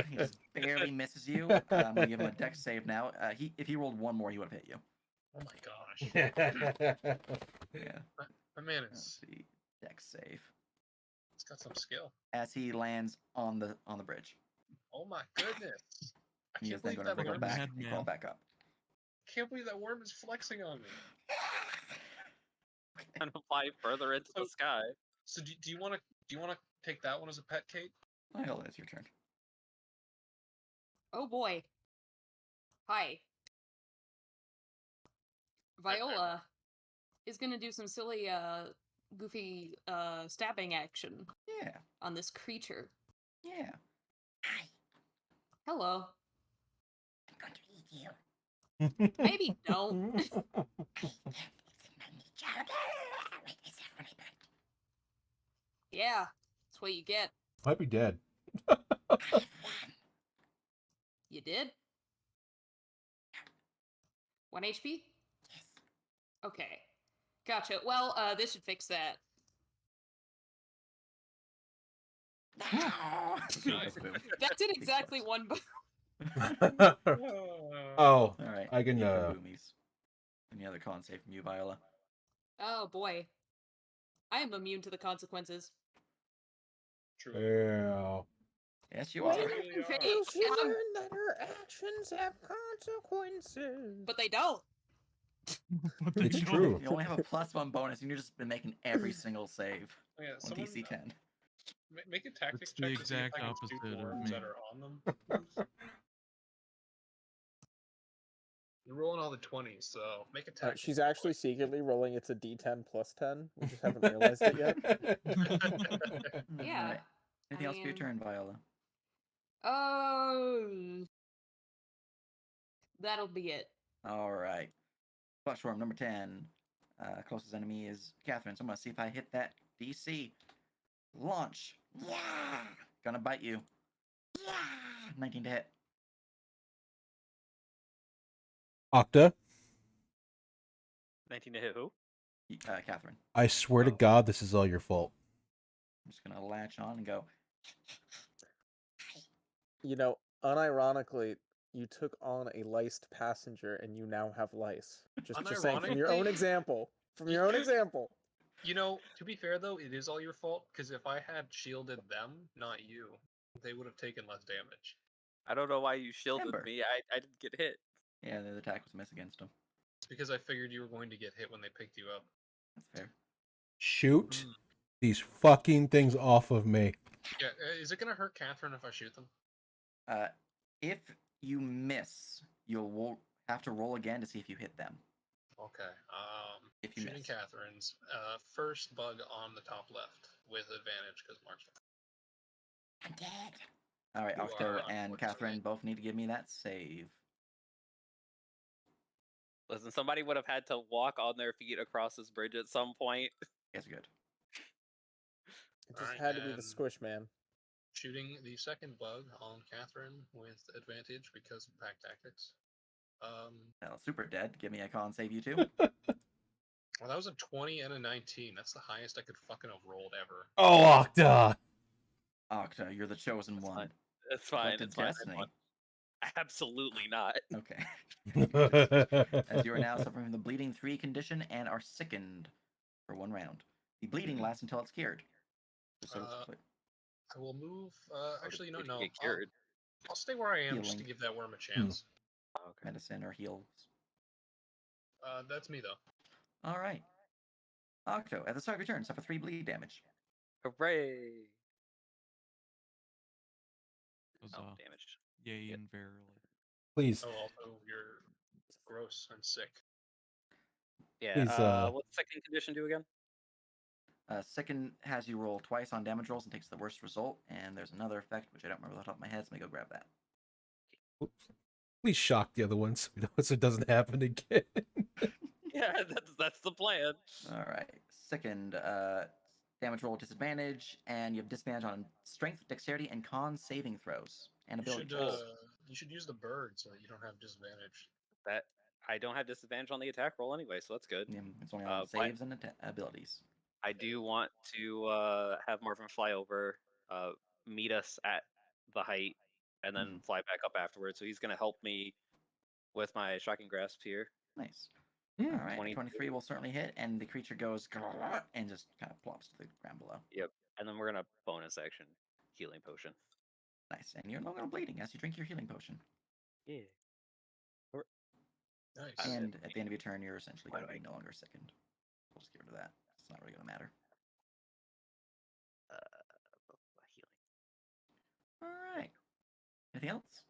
He just barely misses you. I'm gonna give him a dex save now. If he rolled one more, he would have hit you. Oh my gosh. Yeah. My man Let's is. see. Dex save. It's got some skill. As he lands on the bridge. Oh my goodness. I He is can't then believe going to that wriggle worm. back Mad and crawl man. back up. Can't believe that worm is flexing on me. And fly further into the So- sky. So do you want to take that one as a pet, Kate? Well, it's your turn. Oh boy. Hi. Viola is gonna do some silly, goofy, stabbing action Yeah. on this creature. Yeah. Hi. Hello. I'm going to eat you. Maybe don't. Yeah, that's what you get. Might be dead. You did? 1 HP? Yes. Okay. Gotcha. Well, this should fix that. Nice. That did exactly one. Oh, All right. I can. you kaboomies. Any other con save from you, Viola? Oh boy. I am immune to the consequences. True. Yeah. Yes, you Well, are. you really are. Hey, I'm- that her actions have consequences. but they don't. But they It's don't. true. You only have a +1 bonus, and you've just been making every single save Oh, yeah, on someone DC 10. make a tactics It's the check to see if exact I can shoot opposite the of worms me. that are on them. please. You're rolling all the 20s, so make a tactics. She's check. actually secretly rolling. It's a D10 plus 10. We just haven't realized it yet. Yeah. Alright. Anything else for your mean- turn, Viola? Oh. That'll be it. Alright. Flushworm number 10. Closest enemy is Catherine, so I'm gonna see if I hit that DC. Launch. Yeah! Gonna bite you. Yeah! 19 to hit. Octa, 19 to hit who? Catherine. I swear to Oh. God, this is all your fault. I'm just gonna latch on and go. You know, unironically, you took on a liced passenger and you now have lice. Just saying, from your own Unironically- example. From your own example. You know, to be fair though, it is all your fault because if I had shielded them, not you, they would have taken less damage. I don't know why you shielded Ember. me. I didn't get hit. Yeah, the attack was a miss against him. It's because I figured you were going to get hit when they picked you up. That's fair. Shoot these fucking things off of me. Yeah, is it gonna hurt Catherine if I shoot them? If you miss, you'll have to roll again to see if you hit them. Okay. If you Shooting miss. Catherine's first bug on the top left with advantage because Mark's. I'm dead. All right, You Octo are, and unfortunately. Catherine both need to give me that save. Listen, somebody would have had to walk on their feet across this bridge at some point. You guys are good. It just Alright, had to be the and squish man. Shooting the second bug on Catherine with advantage because of pack tactics. Well, super dead. Give me a con save, you two. Well, that was a 20 and a 19. That's the highest I could fucking have rolled ever. Oh, Octa. Octo, you're the chosen It's one. fine. It's fine. Collected It's fine. destiny. Absolutely not. Okay. As you are now suffering from the bleeding 3 condition and are sickened for 1 round. The bleeding lasts until it's cured. Just so it's clear. I will move. Actually, Did you no. get cured? I'll stay where I am just to Healing. give that worm a chance. Oh, okay. Medicine or heals. That's me though. All right. Octo, at the start of your turn, suffer 3 bleed damage. Hooray! Huzzah. Oh, damage. Yay Yep. and verily. Please, Oh, also you're gross and sick. Yeah. Please, What's the second condition do again? Second has you roll twice on damage rolls and takes the worst result, and there's another effect which I don't remember off the top of my head, so let me go grab that. please shock the other ones so it doesn't happen again. Yeah, that's the plan. All right. Second, damage roll disadvantage, and you have disadvantage on strength, dexterity, and con saving throws and ability checks. You should use the bird so that you don't have disadvantage. That I don't have disadvantage on the attack roll anyway, so that's good. Yeah, it's only on but saves and abilities. I do want to have Marvin fly over, meet us at the height, and then fly back up afterwards. So he's going to help me with my shocking grasp here. Nice. Hmm. All right, 23. 23 will certainly hit, and the creature goes and just kind of plops to the ground below. Yep. And then we're going to bonus action healing potion. Nice, and you're no longer bleeding as you drink your healing potion. Yeah. Nice. And at the end of your turn, you're essentially going to be no longer sickened. We'll just get rid of that. It's not really going to matter. Healing. All right. Anything else?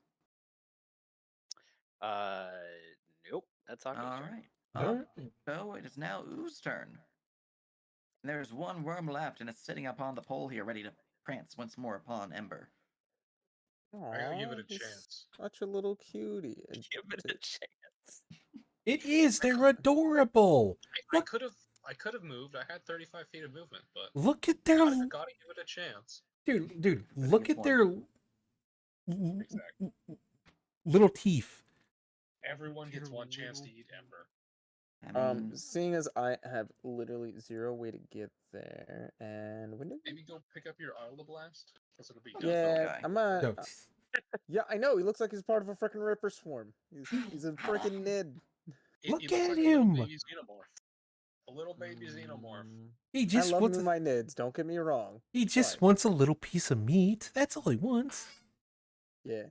Nope. That's Octo's All turn. right. All right. So it is now Oo's turn. And there's one worm left, and it's sitting upon the pole here, ready to prance once more upon Ember. I gotta give it a He's chance. such a little cutie. Give it a chance. It is. They're adorable. I Look, could have moved. I had 35 feet of movement, but look at their gotta give it a chance. dude. I think Look it's at their Exactly. little teeth. Everyone gets Your one chance to little- eat Ember. I mean, Seeing as I have literally 0 way to get there, and when did Maybe go pick up your Isle Blast, because it'll be Look done. at that yeah, guy. I'm No. yeah, I know. He looks like he's part of a freaking Ripper swarm. He's a freaking Nid. He Look looks at like a little him. baby xenomorph. A little baby xenomorph. He I just love wants me a, my nids. Don't get me wrong. he just but, wants a little piece of meat. That's all he wants. yeah.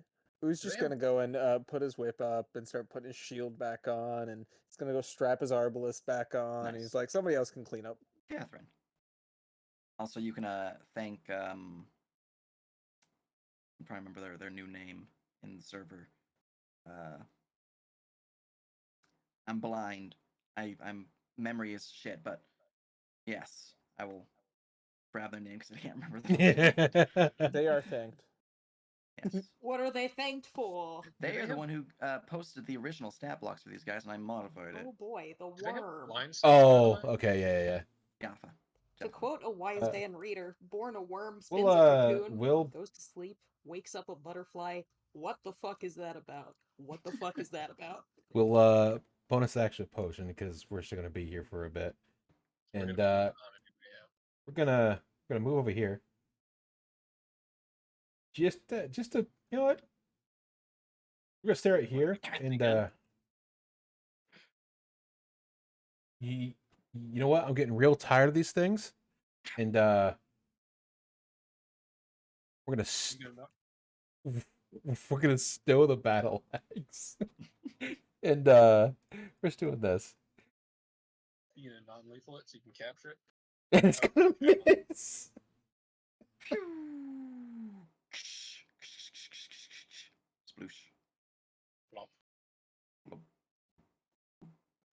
Who's Do just they have- gonna go and put his whip up and start putting his shield back on, and he's gonna go strap his arbalist back on. And Nice. he's like, somebody else can clean up. Catherine. Also, you can thank I'm trying to remember their new name in the server. I'm blind. I'm memory is shit, but yes, I will grab their name because I can't remember them. They are thanked. Yes. What are they thanked for? They are the have- one who posted the original stat blocks for these guys, and I modified it. Oh boy, the Do they have worm. blind stuff, by the Oh, way? okay, yeah. Jaffa. To quote a wise Dan Reader, born a worm, spins We'll, a cocoon, we'll- goes to sleep, wakes up a butterfly. What the fuck is that about? What the fuck is that about? We'll bonus action potion because we're still gonna be here for a bit, We're and gonna be moving on anyway, yeah. we're gonna move over here. Just to you know what? We're gonna stare at here, and you know what? I'm getting real tired of these things, and we're gonna You gonna know? we're gonna stow the battle axe, and we're just doing this, You gonna non-lethal it so you can capture it? and it's gonna miss. Sploosh. Flop. Bloop.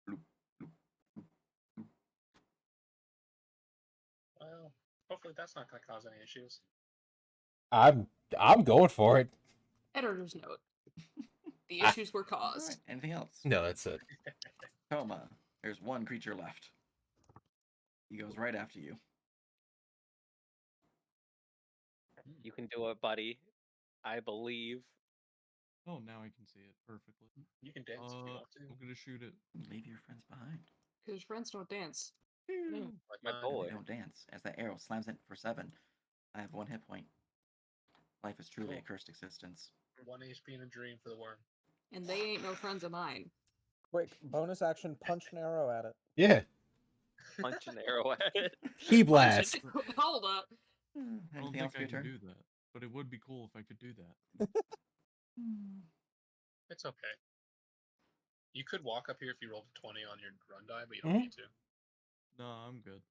Bloop. Bloop. Well, hopefully that's not gonna cause any issues. I'm going for it. Editor's note. The Ah. issues were All caused. right, anything else? No, that's it. Toma, there's one creature left. He goes right after you. You can do it, buddy. I believe. Oh, now I can see it perfectly. You can dance if you want to. I'm gonna shoot it. Leave your friends behind. Because friends don't dance. Like My mine. boy. They don't dance. As that arrow slams in for 7, I have 1 hit point. Life is truly a Cool. cursed existence. 1 HP in a dream for the worm. And they ain't no friends of mine. Quick, bonus action, punch an arrow at it. Yeah, Punch an arrow at it. key blast. Hold up. I don't Anything else think for I your can turn? do that, but it would be cool if I could do that. It's okay. You could walk up here if you rolled a 20 on your run die, but you Mhm. don't need to. No, I'm good.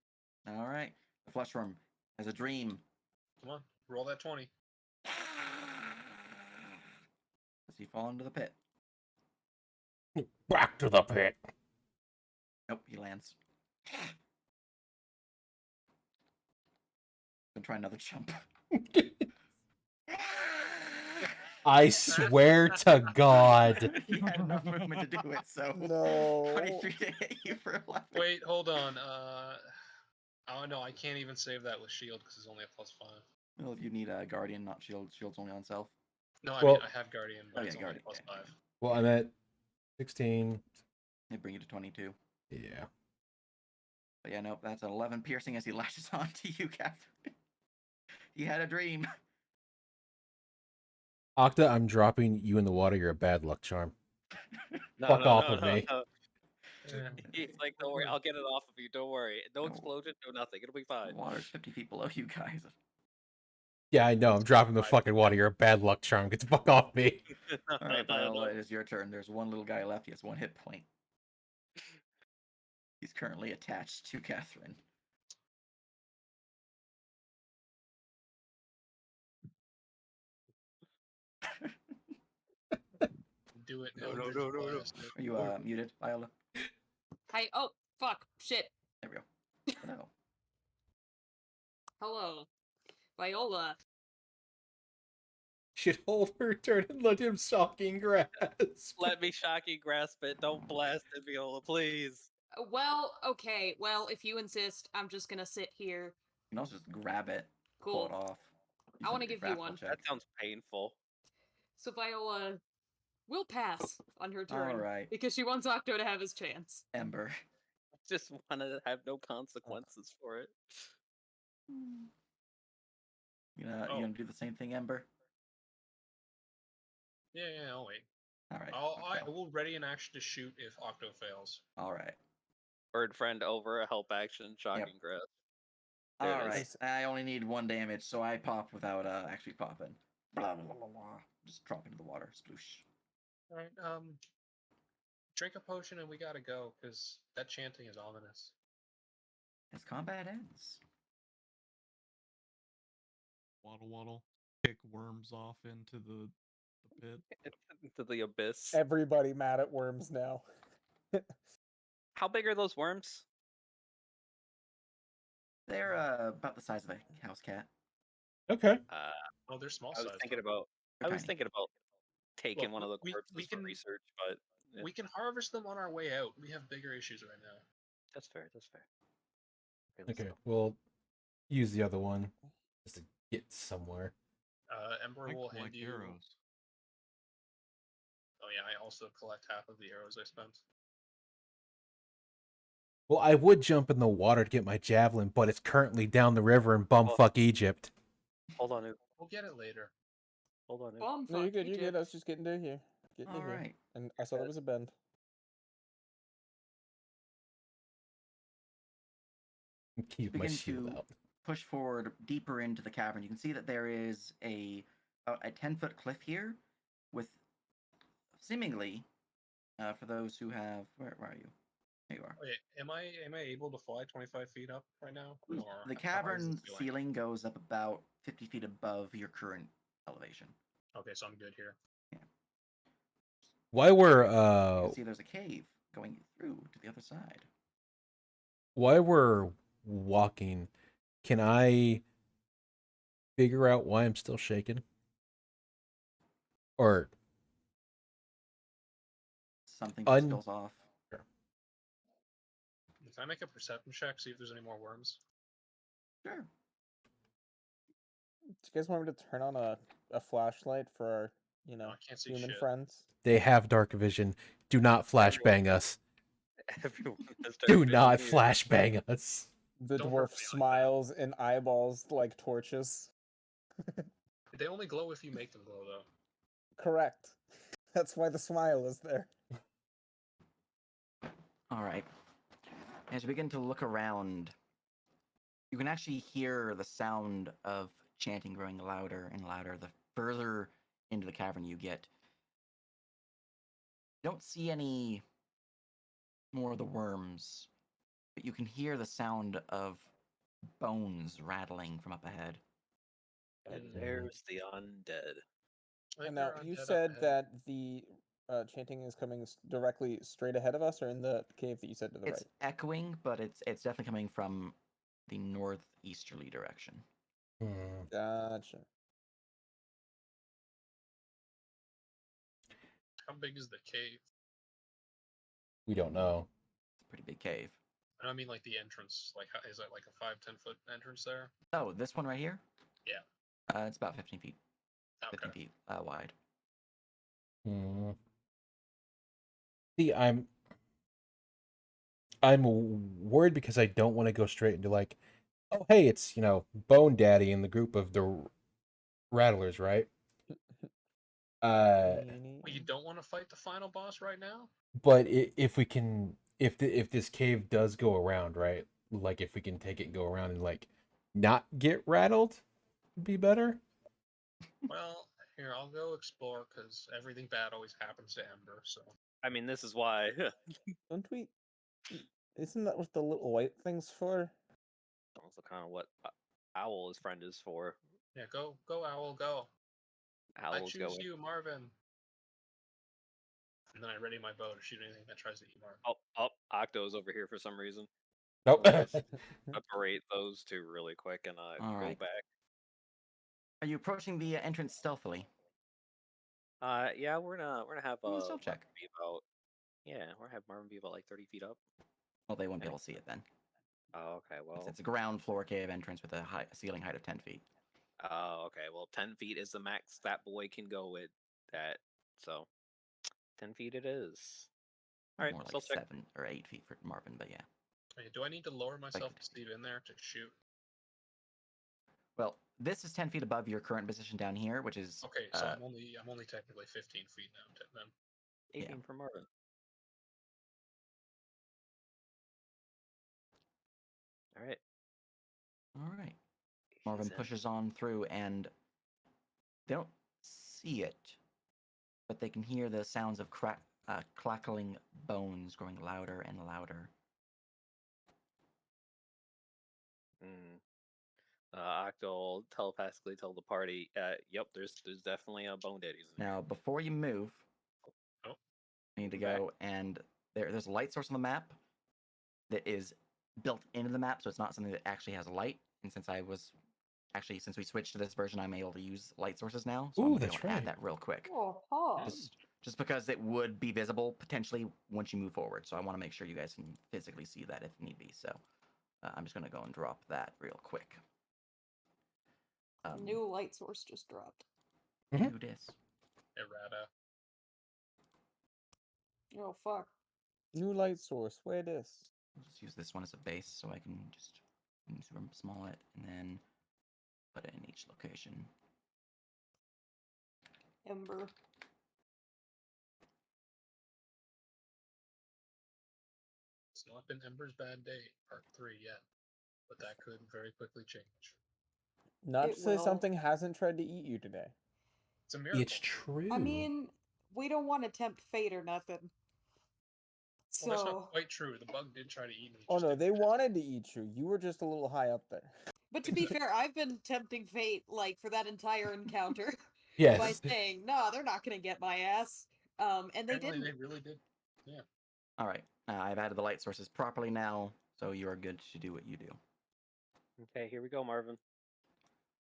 All right. The flesh worm has a dream. Come on, roll that 20. Does he fall into the pit? Back to the pit. Nope, he lands. Gonna try another jump. I swear to God. He had enough movement to do it, so No. 23 to hit you for 11. Wait, hold on. Oh no, I can't even save that with shield because it's only a +5. Well, if you need a guardian, not shield. Shield's only on self. No, I Well- mean I have guardian, but Oh, it's yeah, only a guardian, yeah, +5. Well, I'm at 16. They bring you to 22. Yeah. But yeah, nope, that's an 11 piercing as he lashes onto you, Catherine. He had a dream. Octa, I'm dropping you in the water. You're a bad luck charm. No, Fuck no, off no, of no, me. no. Yeah. He's like, don't worry, I'll get it off of you. Don't worry. No No. explosion, no nothing. It'll be fine. The water's 50 feet below you guys. Yeah, I know. I'm dropping the fucking water. You're a bad luck charm. Get the fuck off me. All right, Viola, it is your turn. There's one little guy left. He has 1 hit point. He's currently attached to Catherine. Do it. No, no, Eldritch no, no, no. Blast it. Are you muted, Viola? Oh, fuck. Shit. There we go. No. Hello. Viola. Should hold her turn and let him shocking grasp. Let me shocking grasp it. Don't blast it, Viola, please. Well, okay. Well, if you insist, I'm just gonna sit here. You can also just grab it, pull it Cool. off. You I can wanna make a give you grapple one. check. That sounds painful. So Viola will pass on her turn. Alright. Because she wants Octo to have his chance. Ember. Just want to have no consequences for it. You Oh. gonna do the same thing, Ember? Yeah, I'll wait. All right. I Octo. will ready an action to shoot if Octo fails. All right. Bird friend over, help action, shocking grasp. There All it is. right. I only need 1 damage, so I pop without actually popping. Blah, blah, blah, blah. Just drop into the water. Sploosh. All right. Drink a potion and we gotta go because that chanting is ominous. As combat ends. Waddle waddle. Kick worms off into the pit. Into the abyss. Everybody mad at worms now. How big are those worms? They're about the size of a house cat. Okay. Oh, they're small I was size. thinking though. about. They're I was tiny. thinking about taking Look, one of the we corpses for can- research, but yeah, We can harvest them on our way out. We have bigger issues right now. that's fair. That's fair. Okay, let's Okay. go. We'll use the other one just to get somewhere. Ember I will collect hand you. arrows. Oh yeah, I also collect half of the arrows I spent. Well, I would jump in the water to get my javelin, but it's currently down the river in bumfuck Egypt. Hold on, Oop. We'll get it later. Hold on, Oop. Bomb No, you're fuck good. You're good. Egypt. I was just getting to here. Getting to All here. right. And I saw there was a bend. Keep my Begin shield to out. push forward deeper into the cavern. You can see that there is a 10-foot cliff here, with seemingly, for those who have where are you? There you are. Okay, am I able to fly 25 feet up right now? Or The how high is cavern the ceiling? ceiling goes up about 50 feet above your current elevation. Okay, so I'm good here. While we're You can see there's a cave going through to the other side. while we're walking, can I figure out why I'm still shaking? Or Something just Un- feels off. Can I make a perception check, see if there's any more worms? Sure. Do you guys want me to turn on a flashlight for our, No, I can't see human shit. friends? they have dark vision? Do not flashbang us. Everyone has dark Do vision not here. flashbang us. The Don't dwarf hurt me like that. smiles and eyeballs like torches. They only glow if you make them glow, though. Correct. That's why the smile is there. All right. As you begin to look around, you can actually hear the sound of chanting growing louder and louder the further into the cavern you get. You don't see any more of the worms, but you can hear the sound of bones rattling from up ahead. And there's the undead. I think And now they're you undead up said ahead. that the chanting is coming directly straight ahead of us, or in the cave that you said to the It's right. echoing, but it's definitely coming from the northeasterly direction. Gotcha. How big is the cave? We don't know. It's a pretty big cave. I mean, like the entrance. Like, is that like a 5-10 foot entrance there? Oh, this one right here? Yeah. It's about 15 feet. 15 Okay. feet wide. See, I'm worried because I don't want to go straight into like, oh hey, it's Bone Daddy in the group of the Rattlers, right? Well, you don't want to fight the final boss right now? But if we can, if this cave does go around, right? Like if we can take it and go around and like not get rattled, would be better. Well, here, I'll go explore, because everything bad always happens to Ember, so. I mean, this is why. Don't we? Isn't that what the little white thing's for? Also, kind of what Owl's friend is for. Yeah, go, Owl, go. I Owl's choose going. you, Marvin. And then I ready my bow to shoot anything that tries to eat Marvin. Oh, Octo's over here for some reason. Nope. Let's separate those two really quick and All go right. back. Are you approaching the entrance stealthily? Yeah, we're gonna have Give me a stealth check. Marvin be about. Yeah, we're gonna have Marvin be about like 30 feet up. Well, they won't be able to see it then. Oh, okay. Well. It's a ground floor cave entrance with a ceiling height of 10 feet. Oh, okay. Well, 10 feet is the max that boy can go with that. So, 10 feet it is. All right, More like stealth check. 7 or 8 feet for Marvin, but yeah. Okay, do I need to lower myself Like- to Steve in there to shoot? Well, this is 10 feet above your current position down here, which is Okay, so I'm only technically 15 feet now. Then. 18 for Marvin. All right. All right. He's Marvin in. pushes on through, and they don't see it, but they can hear the sounds of clackling bones growing louder and louder. Octo telepathically tell the party, "Yep, there's definitely a bone daddies in here." Now, before you move, Oh. I need to Back. go, and there's a light source on the map that is built into the map, so it's not something that actually has light. And since we switched to this version, I'm able to use light sources now. So I'm Ooh, gonna be that's able to add right. that real quick. Oh, huh. Just because it would be visible potentially once you move forward. So I want to make sure you guys can physically see that if need be. So I'm just gonna go and drop that real quick. New light source just dropped. Mhm. Do this. Errata. Oh, fuck. New light source. Where this? I'll just use this one as a base so I can just super small it and then put it in each location. Ember. It's not been Ember's bad day, part 3 yet, but that could very quickly change. Not It to say will. something hasn't tried to eat you today. It's a miracle. It's true. I mean, we don't want to tempt fate or nothing. Well, that's So, not quite true. The bug did try to eat me. Oh just no, didn't they get it. wanted to eat you. You were just a little high up there. but to be fair, I've been tempting fate like for that entire encounter by Yes. saying, "No, they're not gonna get my ass." And they Apparently, didn't. they really did. Yeah. All right. I've added the light sources properly now, so you are good to do what you do. Okay, here we go, Marvin.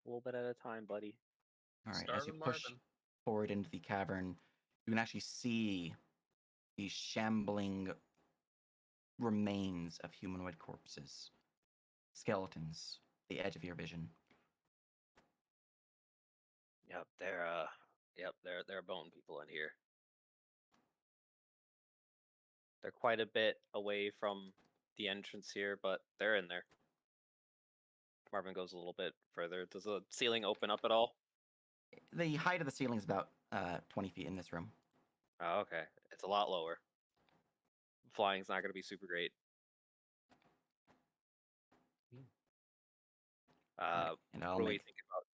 A little bit at a time, buddy. All right. As you Starving push Marvin. forward into the cavern, you can actually see these shambling remains of humanoid corpses, skeletons, the edge of your vision. Yep, they're bone people in here. They're quite a bit away from the entrance here, but they're in there. Marvin goes a little bit further. Does the ceiling open up at all? The height of the ceiling is about 20 feet in this room. Oh, okay. It's a lot lower. Flying's not going to be super great. Right, and I'll What do we make think about?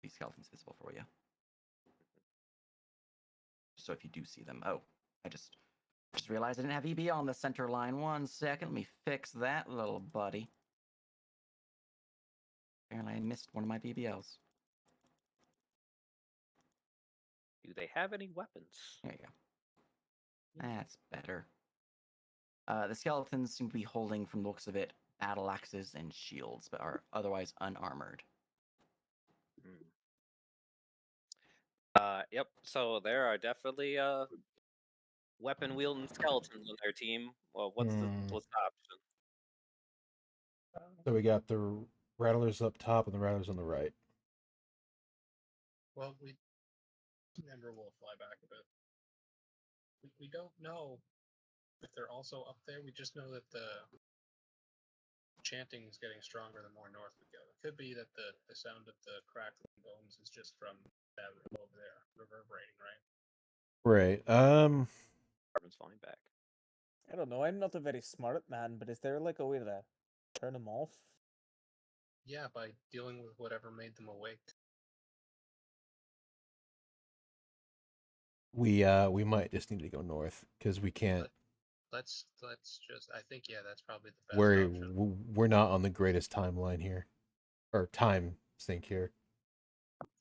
these skeletons visible for you. So if you do see them, oh, I just realized I didn't have EB on the center line. 1 second, let me fix that little buddy. Apparently I missed one of my BBLs. Do they have any weapons? There you go. That's better. The skeletons seem to be holding, from the looks of it, battle axes and shields, but are otherwise unarmored. Yep. So there are definitely weapon wielding skeletons on their team. Well, what's the option? So we got the rattlers up top and the rattlers on the right. Well, Ember will fly back a bit. We don't know if they're also up there. We just know that the chanting is getting stronger the more north we go. It could be that the sound of the crackling bones is just from that room over there, reverberating, right? Right. Marvin's flying back. I don't know. I'm not a very smart man, but is there like a way to turn them off? Yeah, by dealing with whatever made them awake. We might just need to go north because we can't. Let's just. I think that's probably the best We're option. we're not on the greatest timeline here, or time sync here.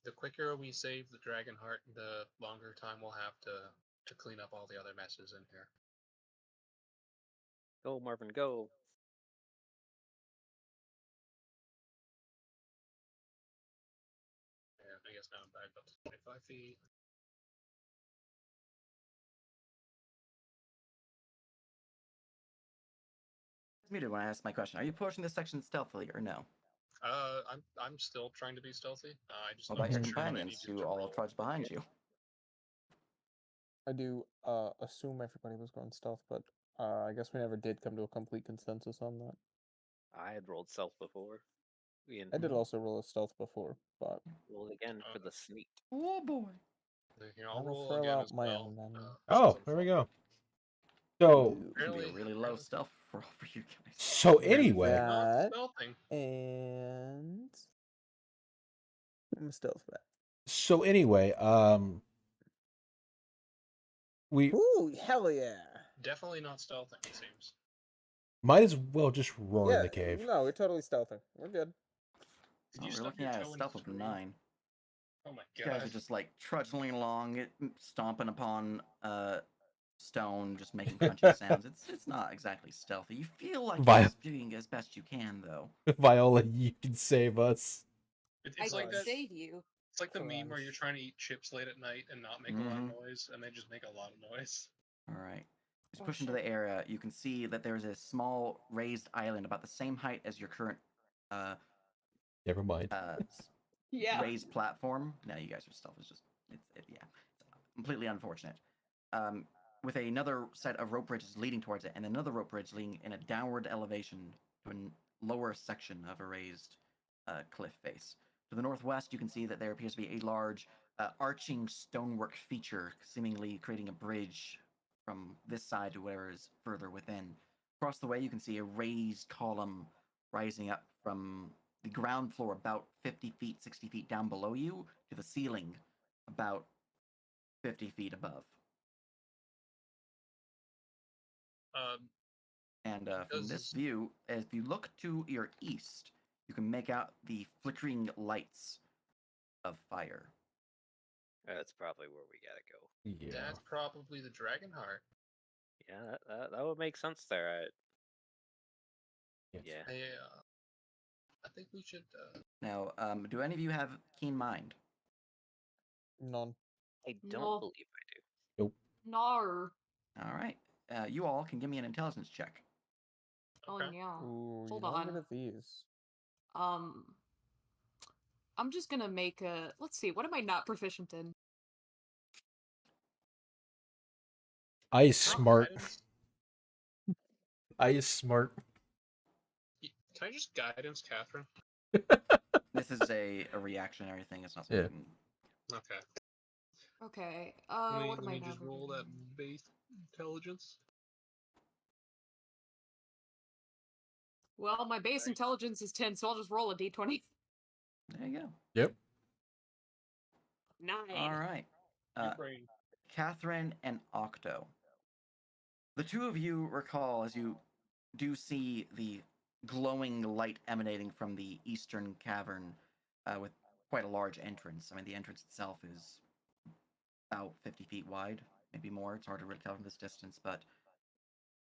The quicker we save the dragon heart, the longer time we'll have to clean up all the other messes in here. Go, Marvin, go. And I guess now I'm back up to 25 feet. It's muted when I asked my question. Are you pushing this section stealthily or no? I'm still trying to be stealthy. I just What about your wasn't sure what I companions needed who to all roll. trudge behind you? I do assume everybody was going stealth, but I guess we never did come to a complete consensus on that. I had rolled stealth before. I did also roll a stealth before, but roll again for the sneak. Oh boy. Here, I I'll will roll throw again out as my well. amendment. This Oh, isn't there we fun. go. So, Should be a Apparently, really low stealth roll for you guys. so Do anyway, not that, stealthing. and I'm stealth back. so anyway, we Ooh, hell yeah! Definitely not stealthing, it seems. might as well just roar in Yeah, the cave. no, we're totally stealthing. We're good. Did Oh, you we're stub looking your at a toe in stealth of screen? 9. Oh my You god. guys are just like trudging along, stomping upon stone, just making crunchy sounds. It's not exactly stealthy. You feel like Vi- you're doing as best you can, though. Viola, you can save us. I It's like can that. save you. It's like the meme where you're Crunch. trying to eat chips late at night and not make a lot of Mhm. noise, and they just make a lot of noise. All right. As you Oh, push into shit. the area, you can see that there's a small raised island about the same height as your current uh, Never mind. Yeah. raised platform. No, you guys are stealth. It's just yeah, it's completely unfortunate. With another set of rope bridges leading towards it, and another rope bridge leading in a downward elevation to a lower section of a raised cliff face. To the northwest, you can see that there appears to be a large arching stonework feature, seemingly creating a bridge from this side to where is further within. Across the way, you can see a raised column rising up from the ground floor about 50 feet, 60 feet down below you to the ceiling about 50 feet above. Um, And from this Does- view, if you look to your east, you can make out the flickering lights of fire. That's probably where we gotta go. Yeah. that's probably the dragon heart. Yeah, that would make sense there. Yes. Yeah. I think we should. Now, do any of you have keen mind? None. I don't No. believe I do. No. All right. You all can give me an intelligence check. Oh, Okay. yeah. Ooh, Hold you know, I'm good on. at these. I'm just gonna make a. Let's see. What am I not proficient in? I is Not smart. guidance? I is smart. Can I just guidance Catherine? This is a reactionary thing. It's not Yeah. something. Okay. Okay. Let What am I me not just roll that proficient in? base intelligence. Well, my base Right. intelligence is 10, so I'll just roll a d20. There you go. Yep. 9. All right. Your brain. Catherine and Octo. The two of you recall as you do see the glowing light emanating from the eastern cavern with quite a large entrance. I mean, the entrance itself is about 50 feet wide, maybe more. It's hard to really tell from this distance, but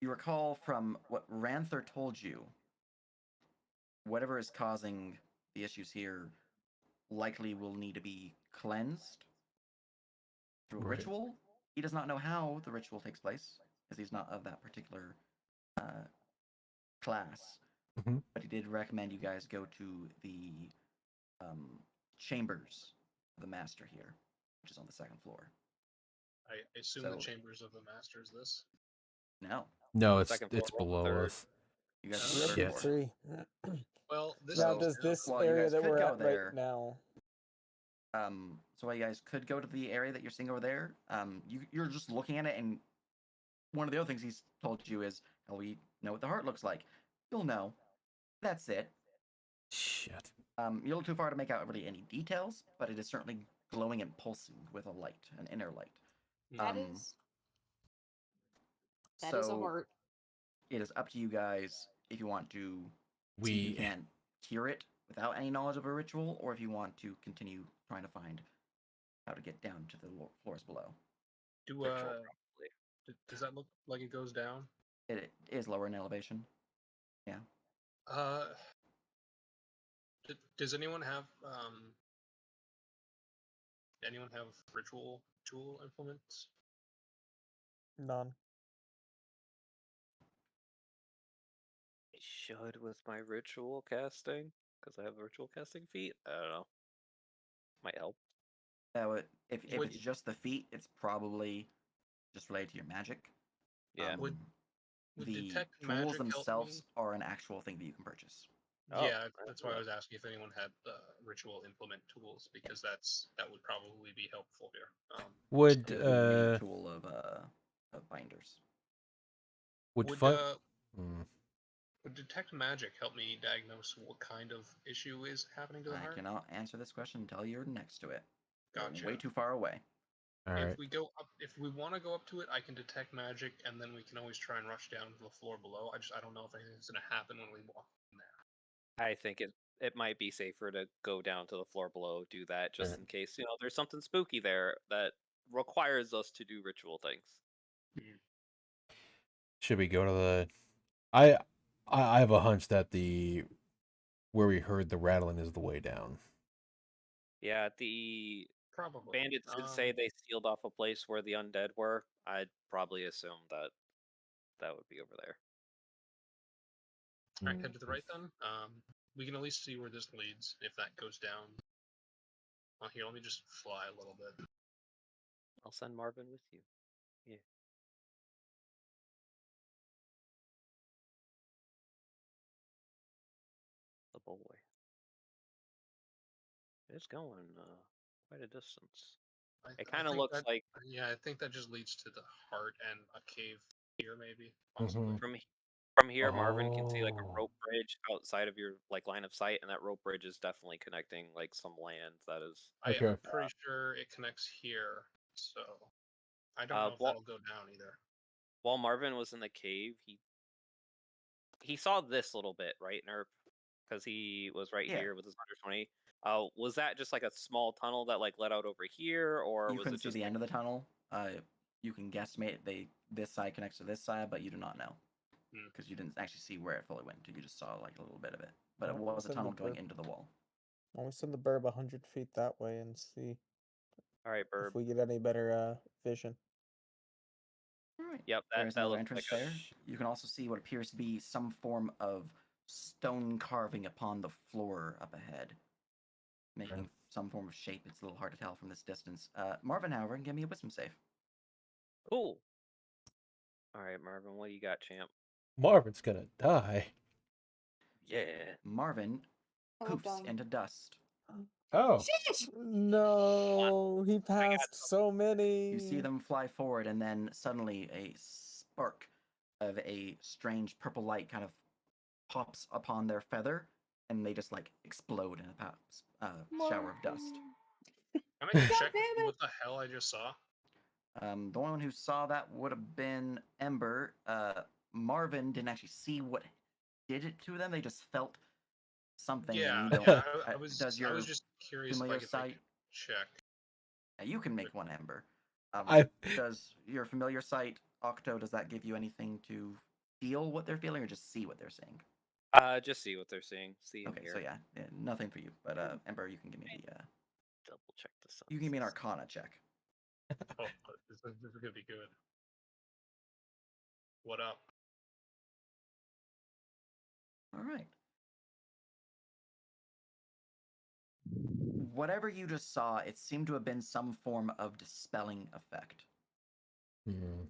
you recall from what Ranther told you, whatever is causing the issues here likely will need to be cleansed through a Right. ritual. He does not know how the ritual takes place, because he's not of that particular class. Mhm. But he did recommend you guys go to the chambers of the master here, which is on the second floor. I assume the So- chambers of the master is this. No, No, it's Second floor, it's roll the below third. us. you guys are Oh, on the third shit. floor. 3. Well, this Now, So, does this while you area guys that could we're go at there, right now? So while you guys could go to the area that you're seeing over there, you're just looking at it, and one of the other things he's told you is, "Well, we know what the heart looks like." You'll know. That's it. Shit. You look too far to make out really any details, but it is certainly glowing and pulsing with a light, an inner light. That Um, is. That is a so heart. it is up to you guys if you want to see if you We can cure it without any knowledge of a ritual, or if you want to continue trying to find how to get down to the floors below. Do Ritual, probably. does that look like it goes down? It is lower in elevation. Yeah. Does anyone have ritual tool implements? None. I should with my ritual casting because I have ritual casting feat. I don't know. Might help. If Would- it's just the feet, it's probably just related to your magic. Yeah. Would The detect tools magic help themselves me? are an actual thing that you can purchase. Oh, Yeah, I that's see why I that. was asking if anyone had ritual implement tools, because that would probably be helpful here. Would It would be a tool of binders. would Would fun? Hmm. would detect magic help me diagnose what kind of issue is happening to the I heart? cannot answer this question until you're next to it. You're Gotcha. way too far away. All right. If we go up, if we want to go up to it, I can detect magic, and then we can always try and rush down to the floor below. I don't know if anything's gonna happen when we walk in there. I think it might be safer to go down to the floor below, do that just Alright. in case there's something spooky there that requires us to do ritual things. Should we go to the? I have a hunch that the where we heard the rattling is the way down. Yeah, the Probably. bandits did say they sealed off a place where the undead were. I'd probably assume that that would be over there. All right, head to the right then. We can at least see where this leads if that goes down. Oh, here, let me just fly a little bit. I'll send Marvin with you. Yeah. The boy. It's going quite a distance. It kind of think looks that, like yeah, I think that just leads to the heart and a cave here, maybe, possibly. Mhm. from here, Marvin can see like a Oh. rope bridge outside of your like line of sight, and that rope bridge is definitely connecting like some land that is. Okay. I'm pretty sure it connects here, so I don't know if While that'll go down either. while Marvin was in the cave, he saw this little bit, right, Nerp? Because he was right Yeah. here with his 120. Was that just like a small tunnel that like led out over here, or You was couldn't it see just the like, end of the tunnel. You can guesstimate this side connects to this side, but you do not know because you didn't actually see where it fully went. You just saw like a little bit of it, but it Well, was a send the tunnel going bird- into the wall. Why don't we send the burb 100 feet that way and see all right, Burb? if we get any better vision? All right. Yep, There's that another looks entrance like there. You can also see what appears to be some form of stone carving upon the floor up ahead, making some form of shape. It's a little hard to tell from this distance. Marvin, however, give me a wisdom save. Cool. All right, Marvin, what do you got, champ? Marvin's gonna die. Yeah. Marvin Oh, poofs darn. into dust. Oh. Sheesh! No, he passed so many. You see them fly forward, and then suddenly a spark of a strange purple light kind of pops upon their feather, and they just like explode in a shower of dust. Can I check damn it. what the hell I just saw? The one who saw that would have been Ember. Marvin didn't actually see what did it to them. They just felt something, Yeah, and you don't. yeah. I was Does your just curious if familiar I could sight? check. You can make one Ember. I Does your familiar sight, Octo? Does that give you anything to feel what they're feeling, or just see what they're seeing? Just see what they're seeing. See and Okay, hear. so yeah, nothing for you. But Ember, you can give me the Double check this. you can give me an Arcana check. Oh, this is gonna be good. What up? All right. Whatever you just saw, it seemed to have been some form of dispelling effect. Hmm.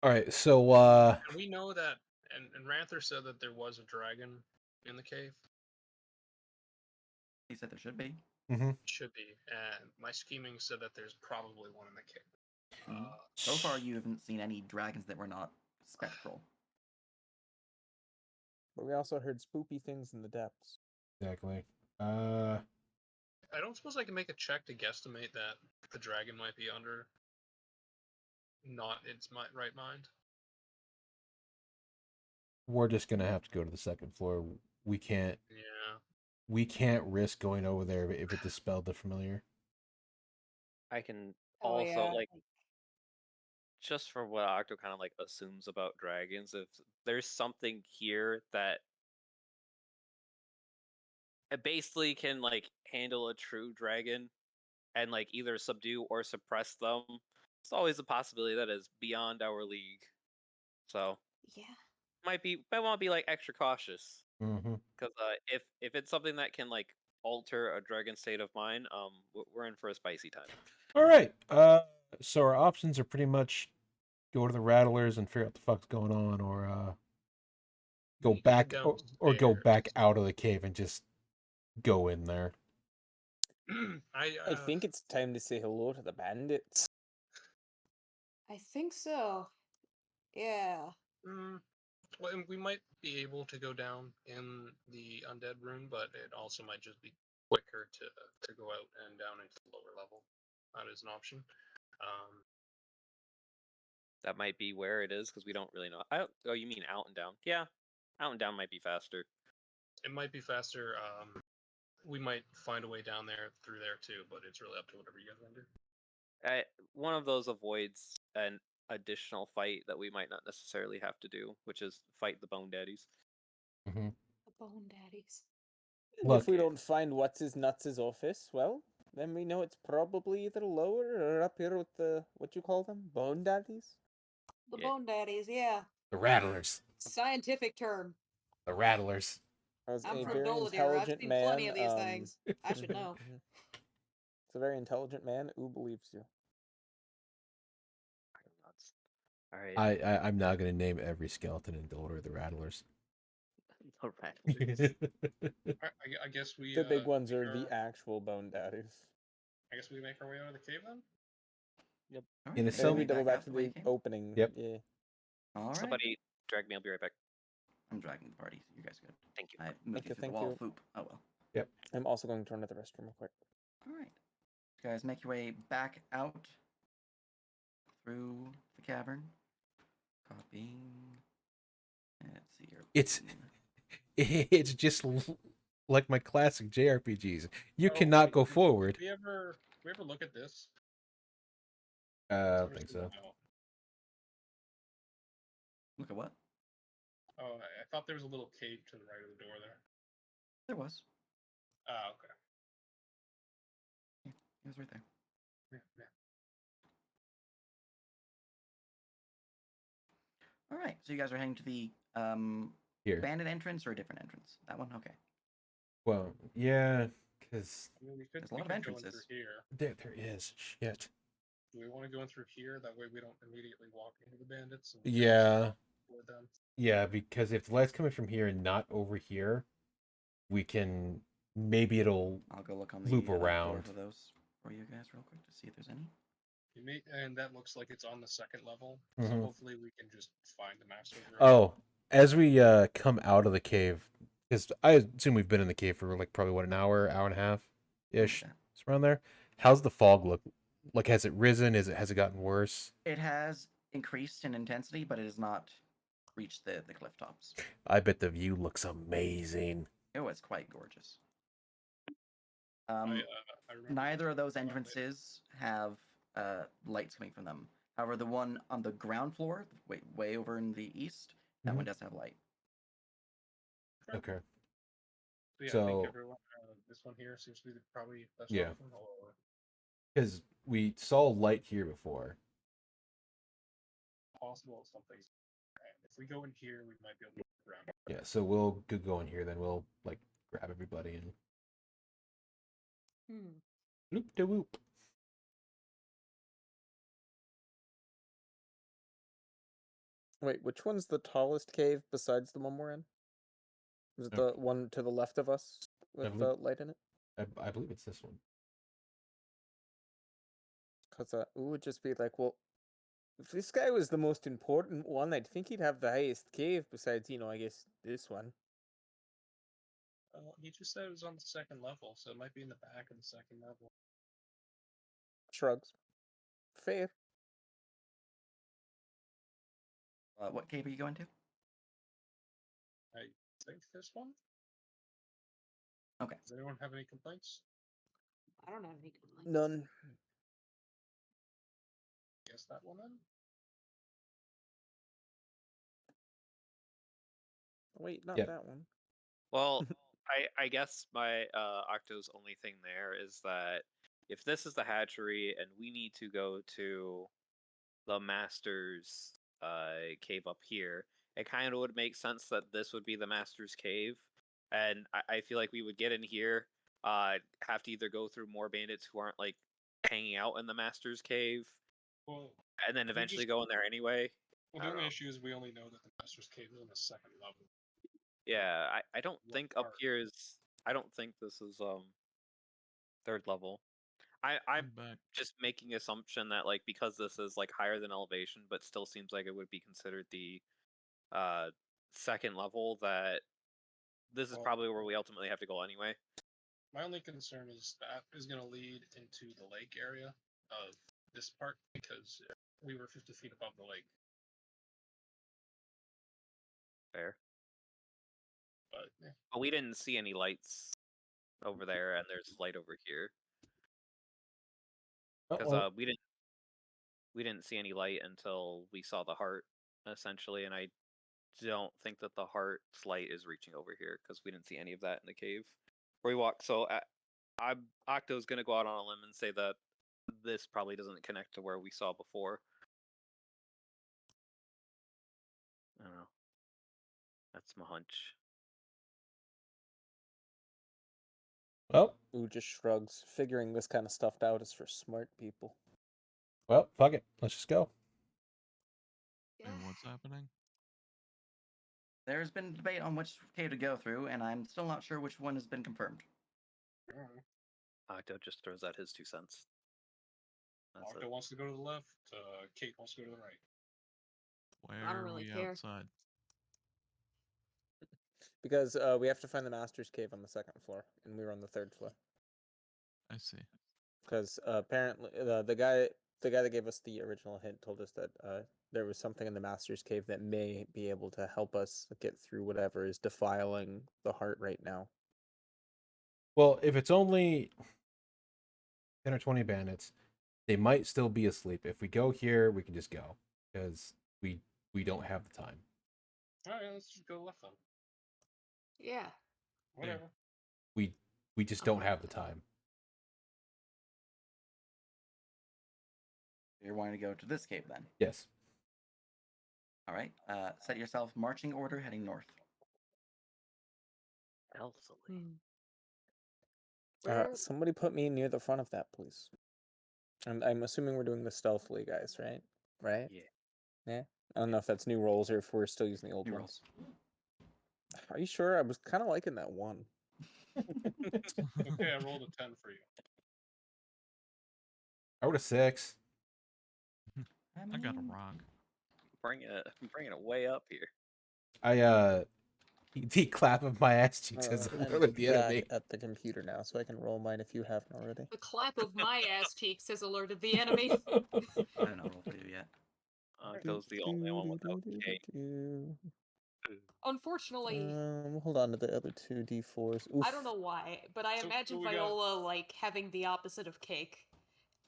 All right, so And we know that, and Ranther said that there was a dragon in the cave. He said there should be. Should be, and my scheming said that there's probably one in the cave. So far, you haven't seen any dragons that were not spectral. But we also heard spoopy things in the depths. exactly. I don't suppose I can make a check to guesstimate that the dragon might be under not its right mind. We're just gonna have to go to the second floor. We can't. Yeah. We can't risk going over there if it dispelled the familiar. I can Oh, also yeah. like just for what Octo kind of like assumes about dragons, if there's something here that it basically can like handle a true dragon and like either subdue or suppress them, it's always a possibility that is beyond our league. So Yeah. might want to be like extra cautious Mm-hmm. because if it's something that can like alter a dragon state of mind, we're in for a spicy time. All right. So our options are pretty much go to the Rattlers and figure out the fuck's going on, or go We back head or go back downstairs. out of the cave and just go in there. I think it's time to say hello to the bandits. I think so. Yeah. Well, and we might be able to go down in the undead room, but it also might just be quicker to go out and down into the lower level. That is an option. That might be where it is because we don't really know. Oh, you mean out and down? Yeah, out and down might be faster. It might be faster. We might find a way down there through there too, but it's really up to whatever you guys want to do. One of those avoids an additional fight that we might not necessarily have to do, which is fight the Bone Daddies. Mm-hmm. The Bone Daddies. And Look, if we don't find what's his nuts' office, well, then we know it's probably either lower or up here with the what you call them, bone daddies. The Yeah. Bone Daddies, yeah. the Rattlers. Scientific term. The Rattlers. As I'm a from very Doladir. I've intelligent seen man, plenty of these things. I should know. It's a very intelligent man who believes you. All right. I'm now gonna name every skeleton in Dolor the Rattlers. The Rattlers. I guess we. The big ones make are the our- actual bone daddies. I guess we make our way out of the cave then. Yep. All right, In a guys, some- Then we heading double back out to the way the you came. opening. Yep. Yeah. All right. Somebody drag me. I'll be right back. I'm dragging the party. You guys good? Thank you. I moved you through the wall. Foop. Oh well. I'm also going to run to the restroom real quick. All right. You guys make your way back out through the cavern. Copying. Let's see here. It's just like my classic JRPGs. You Oh, cannot wait, go did forward. we ever look at this? I don't Or is think it so. no? Look at what? Oh, I thought there was a little cave to the right of the door there. There was. Ah, okay. It was right there. Yeah. All right. So you guys are heading to the Here. bandit entrance or a different entrance? That one. Okay. Well, yeah, because I mean, we could, There's a lot of go in through entrances. here. there is shit. Do we want to go in through here? That way we don't immediately walk into the bandits. And Yeah, avoid them. yeah, because if the light's coming from here and not over here, we can maybe it'll I'll go look on the loop door around. for those for you guys real quick to see if there's any. And that looks like it's on the second level. So Mhm. hopefully we can just find the master's room. Oh, as we come out of the cave, because I assume we've been in the cave for like probably what, an hour and a half ish, Like that. it's around there. How's the fog look? Like, has it risen? Has it gotten worse? It has increased in intensity, but it has not reached the cliff tops. I bet the view looks amazing. Oh, it's quite gorgeous. I remember Neither of those about it. entrances have lights coming from them. However, the one on the ground floor, way over in the east, that one does have light. Okay. So, yeah, I So- think everyone, this one here seems to be probably best Yeah. option. Or Because we saw light here before. possible something. If we go in here, we might be able to look around. Yeah, so we'll go in here, then we'll like grab everybody and whoop de whoop. Wait, which one's the tallest cave besides the one we're in? Is it the one to the left of us with the light in it? I believe it's this one. Because it would just be like, well, if this guy was the most important one, I'd think he'd have the highest cave besides, I guess this one. He just said it was on the second level, so it might be in the back of the second level. Shrugs. Fair. What cave are you going to? I think this one. Okay. Does anyone have any complaints? I don't have any complaints. None. Guess that one then. Wait, not Yep. that one. Well, I guess my Octo's only thing there is that if this is the hatchery and we need to go to the master's cave up here, it kind of would make sense that this would be the master's cave, and I feel like we would get in here, have to either go through more bandits who aren't like hanging out in the master's cave, Well, and then we eventually just- go in there anyway. well, I the don't only know. issue is we only know that the Master's Cave is on the second level. Yeah, I don't What think up part? here is. I don't think this is third level. I'm I'm back. just making assumption that like because this is like higher than elevation, but still seems like it would be considered the second level, that this is Well- probably where we ultimately have to go anyway. My only concern is that is going to lead into the lake area of this part because we were 50 feet above the lake. Fair. But yeah. But we didn't see any lights over there, and there's light over here. Because we didn't see any light until we saw the heart, essentially, and I don't think that the heart's light is reaching over here because we didn't see any of that in the cave where we walked. So Octo's gonna go out on a limb and say that this probably doesn't connect to where we saw before. I don't know. That's my hunch. Well, Ooh just shrugs. Figuring this kind of stuff out is for smart people. well, fuck it. Let's just go. And what's happening? There's been debate on which cave to go through, and I'm still not sure which one has been confirmed. Octo just throws out his 2 cents. That's Octo it. wants to go to the left. Kate wants to go to the right. Where don't are really we care. outside? Because we have to find the Master's Cave on the second floor, and we were on the third floor. I see. Because apparently the guy that gave us the original hint told us that there was something in the Master's Cave that may be able to help us get through whatever is defiling the heart right now. Well, if it's only 10 or 20 bandits, they might still be asleep. If we go here, we can just go because we don't have the time. All right, let's just go left then. Yeah. Whatever. We just don't have the time. You're wanting to go to this cave then. Yes. All right. Set yourself marching order heading north. Stealthily. Where? Somebody put me near the front of that, please. I'm assuming we're doing this stealthily, guys, right? Right? Yeah. Yeah. I don't know if that's new rolls or if we're still using the old New ones. Are you sure? I was kind of liking that one. Okay, I rolled a 10 for you. I rolled a 6. I got a rock. Bring it way up here. The clap of my ass cheeks as I I'm look the back enemy. at the computer now, so I can roll mine if you haven't already. The clap of my ass cheeks has alerted the enemy. I don't know what to do yet. Octo's the only one without K. Unfortunately, Hold on to the other two d4s. Oof. I don't know why, but I So imagine we got- Viola like having the opposite of cake.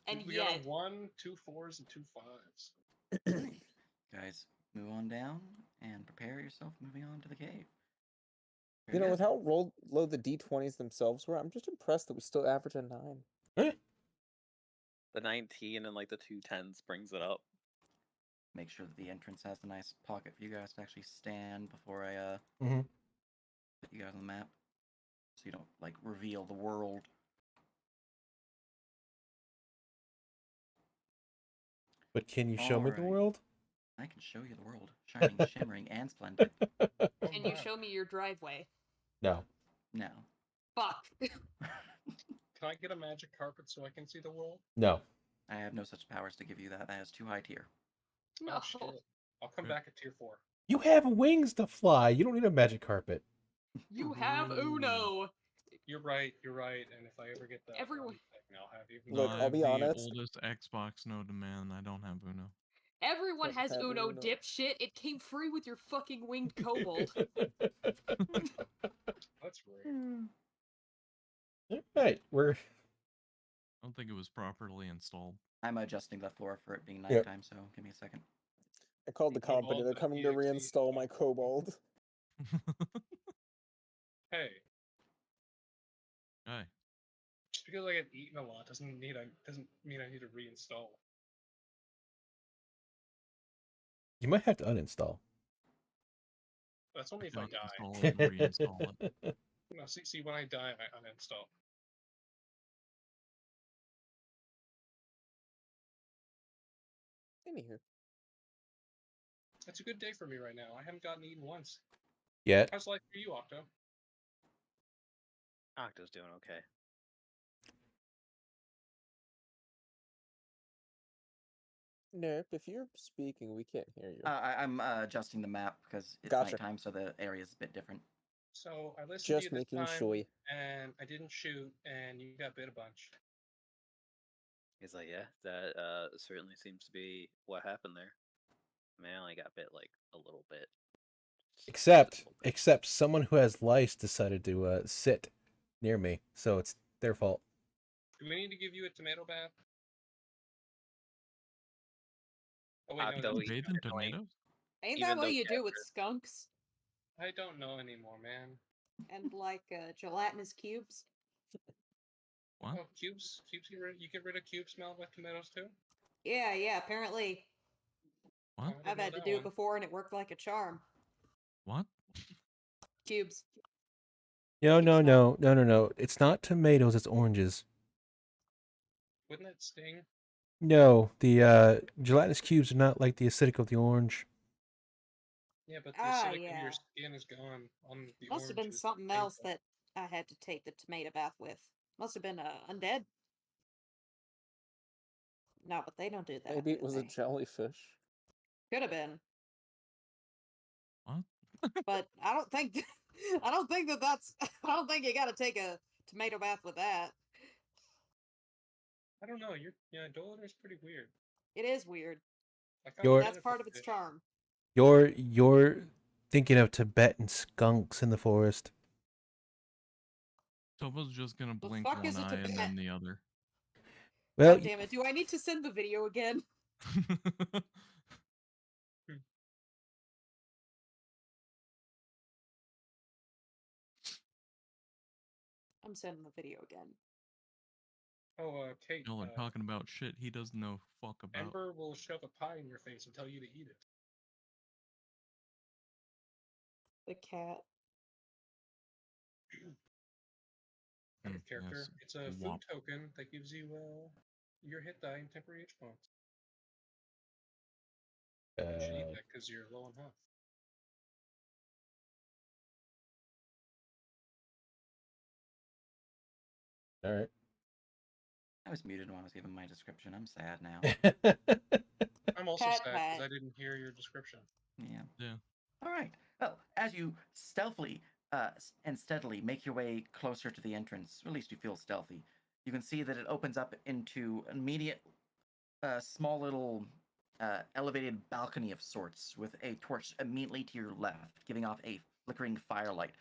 And we yet, got a 1, 2 4s, and 2 5s. Guys, move on down and prepare yourself moving on to the cave. You Very know, good. with how low the d20s themselves were, I'm just impressed that we still average a 9. The 19 and like the 2 10s brings it up. Make sure that the entrance has a nice pocket for you guys to actually stand before I Mhm. put you guys on the map, so you don't like reveal the world. But can you show me the Alright. world? I can show you the world, shining, shimmering, and splendid. can you show me your driveway? No. No. Fuck. Can I get a magic carpet so I can see the world? No. I have no such powers to give you that. That is too high tier. No. Oh, shit. I'll come Good. back at tier 4. You have wings to fly. You don't need a magic carpet. You have Ooh. Uno. You're right. And if I ever get that Everyone- one thing, I'll have even Look, more. I'll be I'm honest. the oldest Xbox known to man. I don't have Uno. Everyone Don't has have Uno, Uno. dipshit. It came free with your fucking winged kobold. That's rude. Alright, we're I don't think it was properly installed. I'm adjusting the floor for it being Yep. nighttime, so give me a second. I called the company. They're coming to reinstall my kobold. Hey, Hey, just because I get eaten a lot doesn't mean I need to reinstall. you might have to uninstall. That's only if I die. uninstall it and reinstall it. No, see, when I die, I uninstall. Anywho, It's a good day for me right now. I haven't gotten eaten once. Yet. How's life for you, Octo? Octo's doing okay. Nerp, if you're speaking, we can't hear you. I'm adjusting the map because it's Gotcha. nighttime, so the area is a bit different. So I listened to Just you this making time, sure. and I didn't shoot, and you got bit a bunch. He's like, yeah, that certainly seems to be what happened there. I mean, I only got bit like a little bit. Just a Except little bit. except someone who has lice decided to sit near me, so it's their fault. Do we need to give you a tomato bath? Oh wait, no, Octo, that's even Bathe in annoying. tomatoes? Ain't Even that what though you do with Casper- skunks I don't know anymore, man. and like gelatinous cubes? What? Oh, cubes? You get rid of cube smell with tomatoes too? Yeah, apparently. Oh, What? I didn't I've know had to that do one. it before and it worked like a charm. What? Cubes. No, Cube no, smell. no. It's not tomatoes, it's oranges. Wouldn't that sting? No, the gelatinous cubes are not like the acidic of the orange. Yeah, but the Ah, acidic in your yeah. skin is gone on the Must have orange. been is something else painful. that I had to take the tomato bath with. Must have been undead. No, but they don't do that. Maybe it do was a they? jellyfish. Could have been, What? but I don't think. I don't think that that's. I don't think you got to take a tomato bath with that. I don't know. Yeah, Dolanor's pretty weird. It is weird. I found You're- a That's tentacle part of its fish. charm. You're thinking of Tibetan skunks in the forest. Tova's just gonna The blink fuck one is a eye and Tibet? then the other. Well, God damn it! Do I need to send the video again? I'm sending the video again. Oh, Kate, Y'all are talking about shit he doesn't know fuck about. Ember will shove a pie in your face and tell you to eat it. The cat. Out of character. Yes. It's a food Womp. token that gives you your hit die and temporary H points. You should eat that because you're low on health. all right. I was muted when I was giving my description. I'm sad now. I'm also Pat, sad Pat. because I didn't hear your description. Yeah. Yeah. All right. Well, as you stealthily and steadily make your way closer to the entrance, or at least you feel stealthy, you can see that it opens up into an immediate, small little elevated balcony of sorts with a torch immediately to your left, giving off a flickering firelight.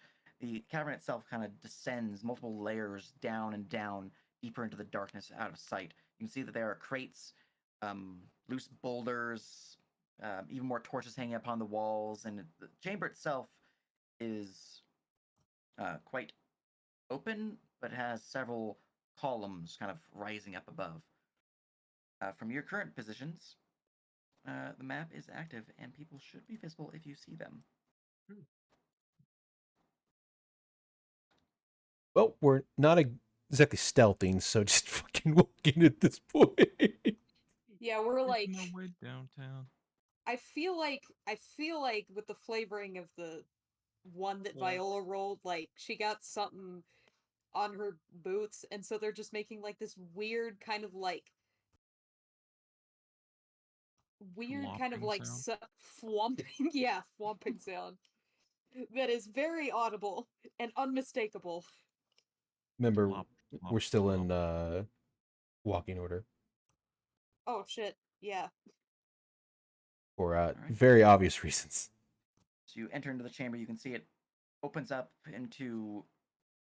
The cavern itself kind of descends multiple layers down and down, deeper into the darkness out of sight. You can see that there are crates, loose boulders, even more torches hanging upon the walls, and the chamber itself is quite open, but has several columns kind of rising up above. From your current positions, the map is active, and people should be visible if you see them. Well, we're not exactly stealthing, so just fucking walking at this point. Yeah, we're like. Making our way downtown. I feel like with the flavoring of the one that Yeah. Viola rolled, like she got something on her boots, and so they're just making like this weird kind of like Flopping sound. swamping, yeah, swamping sound that is very audible and unmistakable. Remember, Flop, flop, we're still flop. in walking order Oh shit, yeah. for right. very obvious reasons. So you enter into the chamber. You can see it opens up into,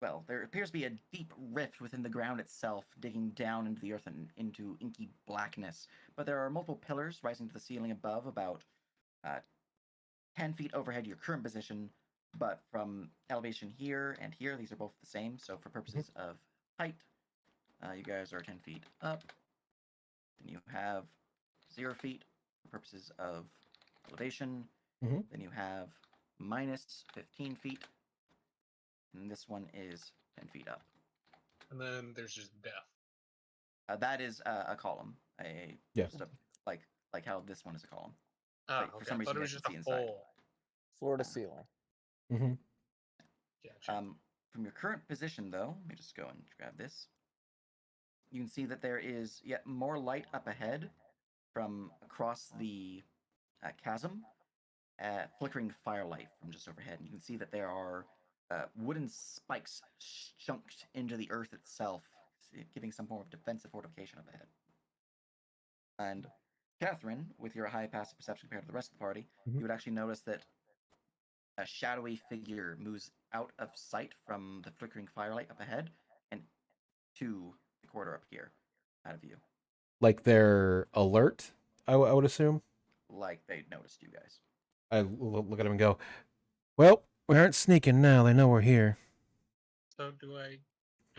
well, there appears to be a deep rift within the ground itself, digging down into the earth and into inky blackness. But there are multiple pillars rising to the ceiling above, about 10 feet overhead your current position. But from elevation here and here, these are both the same. So for purposes of height, you guys are 10 feet up. Then you have 0 feet for purposes of elevation. Mhm. Then you have minus 15 feet. And this one is 10 feet up. And then there's just death. That is a column. Yeah. Just a, like like how this one is a column. Oh, Like, for okay. some I reason thought it you was guys just can a see inside. hole. Floor to Ah. ceiling. Mm-hmm. Gotcha. From your current position, though, let me just go and grab this. You can see that there is yet more light up ahead from across the chasm, flickering firelight from just overhead. And you can see that there are wooden spikes chunked into the earth itself, giving some form of defensive fortification up ahead. And Catherine, with your high passive perception compared to the rest of the party, Mhm. you would actually notice that a shadowy figure moves out of sight from the flickering firelight up ahead and to the corridor up here, out of view. Like they're alert, I would assume. Like they noticed you guys. I look at him and go, "Well, we aren't sneaking now. They know we're here. So do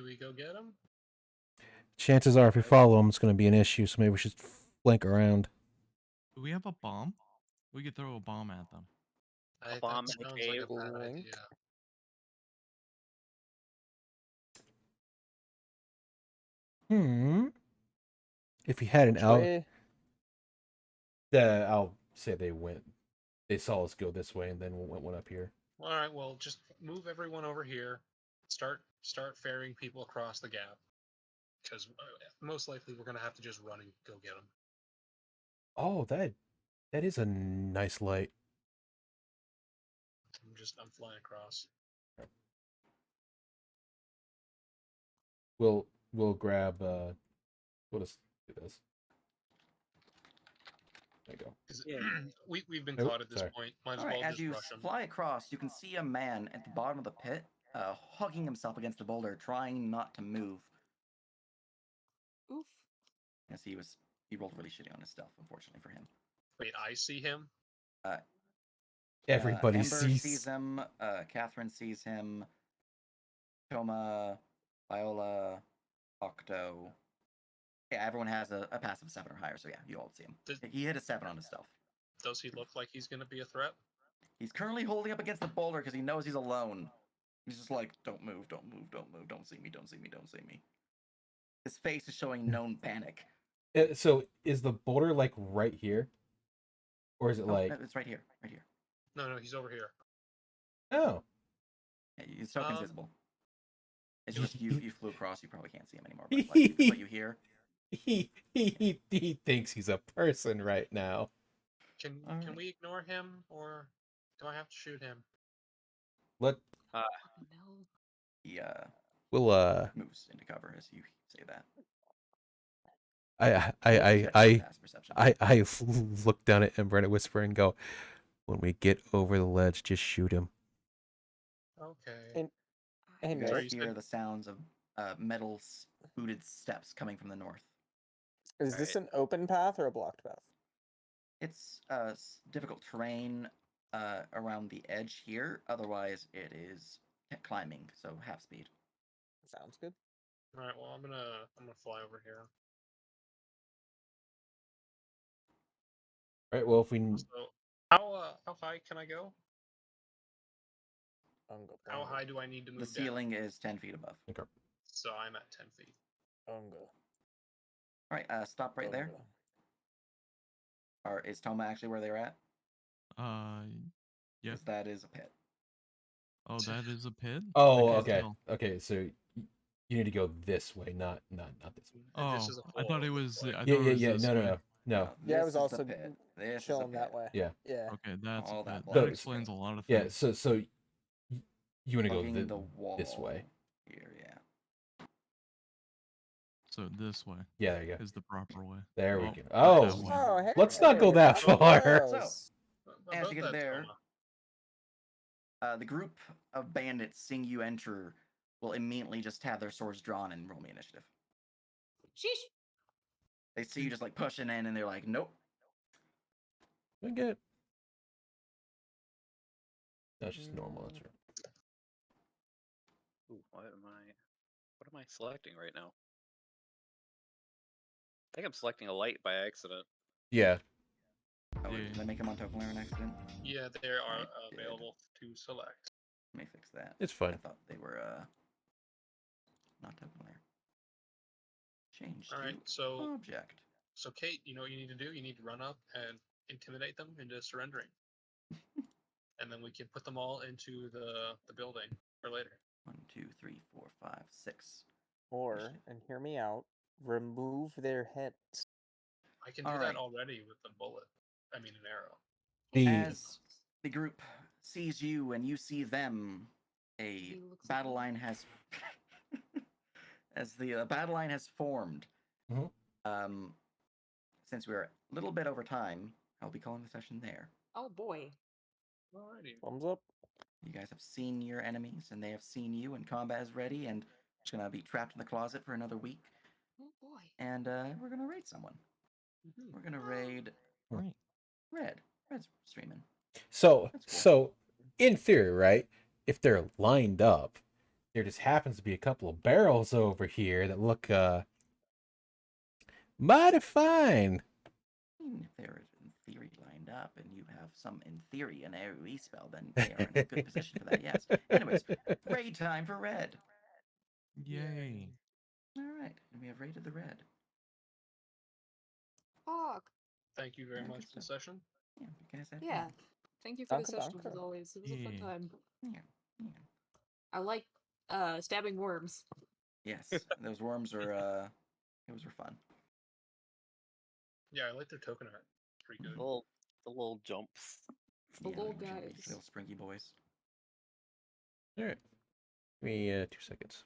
we go get him? Chances are, if we follow them, it's going to be an issue. So maybe we should flank around." Do we have a bomb? We could throw a bomb at them. bomb That in the sounds like a cave. bad Blink. idea. If he had an Which out, way? I'll say they saw us go this way and then went up here. All right, well, just move everyone over here. Start ferrying people across the gap, because most likely we're gonna have to just run and go get them. Oh, that is a nice light. I'm flying across. We'll grab. We'll just do this. There you go. 'Cause Yeah. we've been Oh, caught at this sorry. point. Might as All right, well as just you rush them. fly across, you can see a man at the bottom of the pit, hugging himself against the boulder, trying not to move. Oof. As he rolled really shitty on his stealth, unfortunately for him. Wait, I see him. Everybody Ember sees. sees him. Catherine sees him. Toma, Viola, Octo. Yeah, everyone has a passive 7 or higher, so yeah, you all see him. He hit a 7 on his stealth. Does he look like he's gonna be a threat? He's currently holding up against the boulder because he knows he's alone. He's just like, don't move, don't move, don't move, don't see me, don't see me, don't see me. His face is showing known panic. So is the boulder like right here, or is it Oh, like? no, it's right here, right here. No, he's over here. Oh, Yeah, his token's visible. It's just you flew across, you probably can't see him anymore. But like, what you hear? he thinks he's a person right now. Can Alright. we ignore him, or do I have to shoot him? Let No. He we'll moves into cover as you say that. I Passive perception. I look down at Ember and I whisper and go, "When we get over the ledge, just shoot him." Okay. Hey, You guys Sorry, you hear said- the sounds of metal booted steps coming from the north. is this an open path or a blocked path? It's difficult terrain around the edge here. Otherwise, it is climbing, so half speed. Sounds good. All right. Well, I'm gonna fly over here. All right. Well, if we So, how high can I go? Unga, How bunga, high do I need to The move down? ceiling is 10 feet above. okay. So I'm at 10 feet. unga, All right, stop right there. unga. Or is Toma actually where they're at? Yeah. 'Cause that is a pit. Oh, that is a pit. Oh, I can't okay. tell. Okay, so you need to go this way, not this way. And Oh, this is a I thought floor, it looks was. like. I Yeah, thought yeah, it was yeah. this No, no, way. no, no. Yeah, I this was is the also pit. This chilling is a that pit. way. Yeah. Yeah. Okay, that's All a that pit. black That So- explains a lot of Yeah. things. So you want to go Hugging the wall this way. here, yeah. So this way Yeah, there you go. is the proper way. There we Oh, go. that Oh, way. Oh, hey. let's not go that that was far. close. As About you get that, there, Toma. the group of bandits seeing you enter will immediately just have their swords drawn and roll me initiative. Sheesh. They see you just like pushing in and they're like, nope. We get. That's just normal. That's right. Ooh, what am I selecting right now? I think I'm selecting a light by accident. Yeah. Oh, Yeah. did I make them on token layer an accident? Yeah, they are I did. available to select. Let me fix that. It's I fine. thought they were not token layer. Change All right, to so object. So Kate, you know what you need to do? You need to run up and intimidate them into surrendering. And then we can put them all into the building for later. 1, 2, 3, 4, 5, 6. Or, and hear me out, remove their heads. I can do All that right. already with a bullet. I mean, an arrow. The As the group sees you and you see them, a He looks like battle me. line has as the battle line has formed. Mhm. Since we're a little bit over time, I'll be calling the session there. Oh boy. Alrighty. Thumbs up. You guys have seen your enemies, and they have seen you, and combat is ready, and just gonna be trapped in the closet for another week, Oh boy. and we're gonna raid someone. Mhm. We're gonna raid Right. Red. Red's streaming. So That's cool. so in theory, right? If they're lined up, there just happens to be a couple of barrels over here that look mighty fine. If they're in theory lined up, and you have some, in theory, an AoE spell, then they are in a good position for that. Yes. Anyways, raid time for Red. Yay. All right, and we have raided the Red. Fuck. Thank you very Yeah, much good for the stuff. session. Yeah, you guys had Yeah. fun. Thank you for the Danke, session as danke. always. It was a fun Yeah. time. Yeah. I like stabbing worms. Yes, those worms are those were fun. Yeah, I like their token art. Pretty good. The little jumps. The Yeah, little these guys. little springy boys. All right. Give me 2 seconds.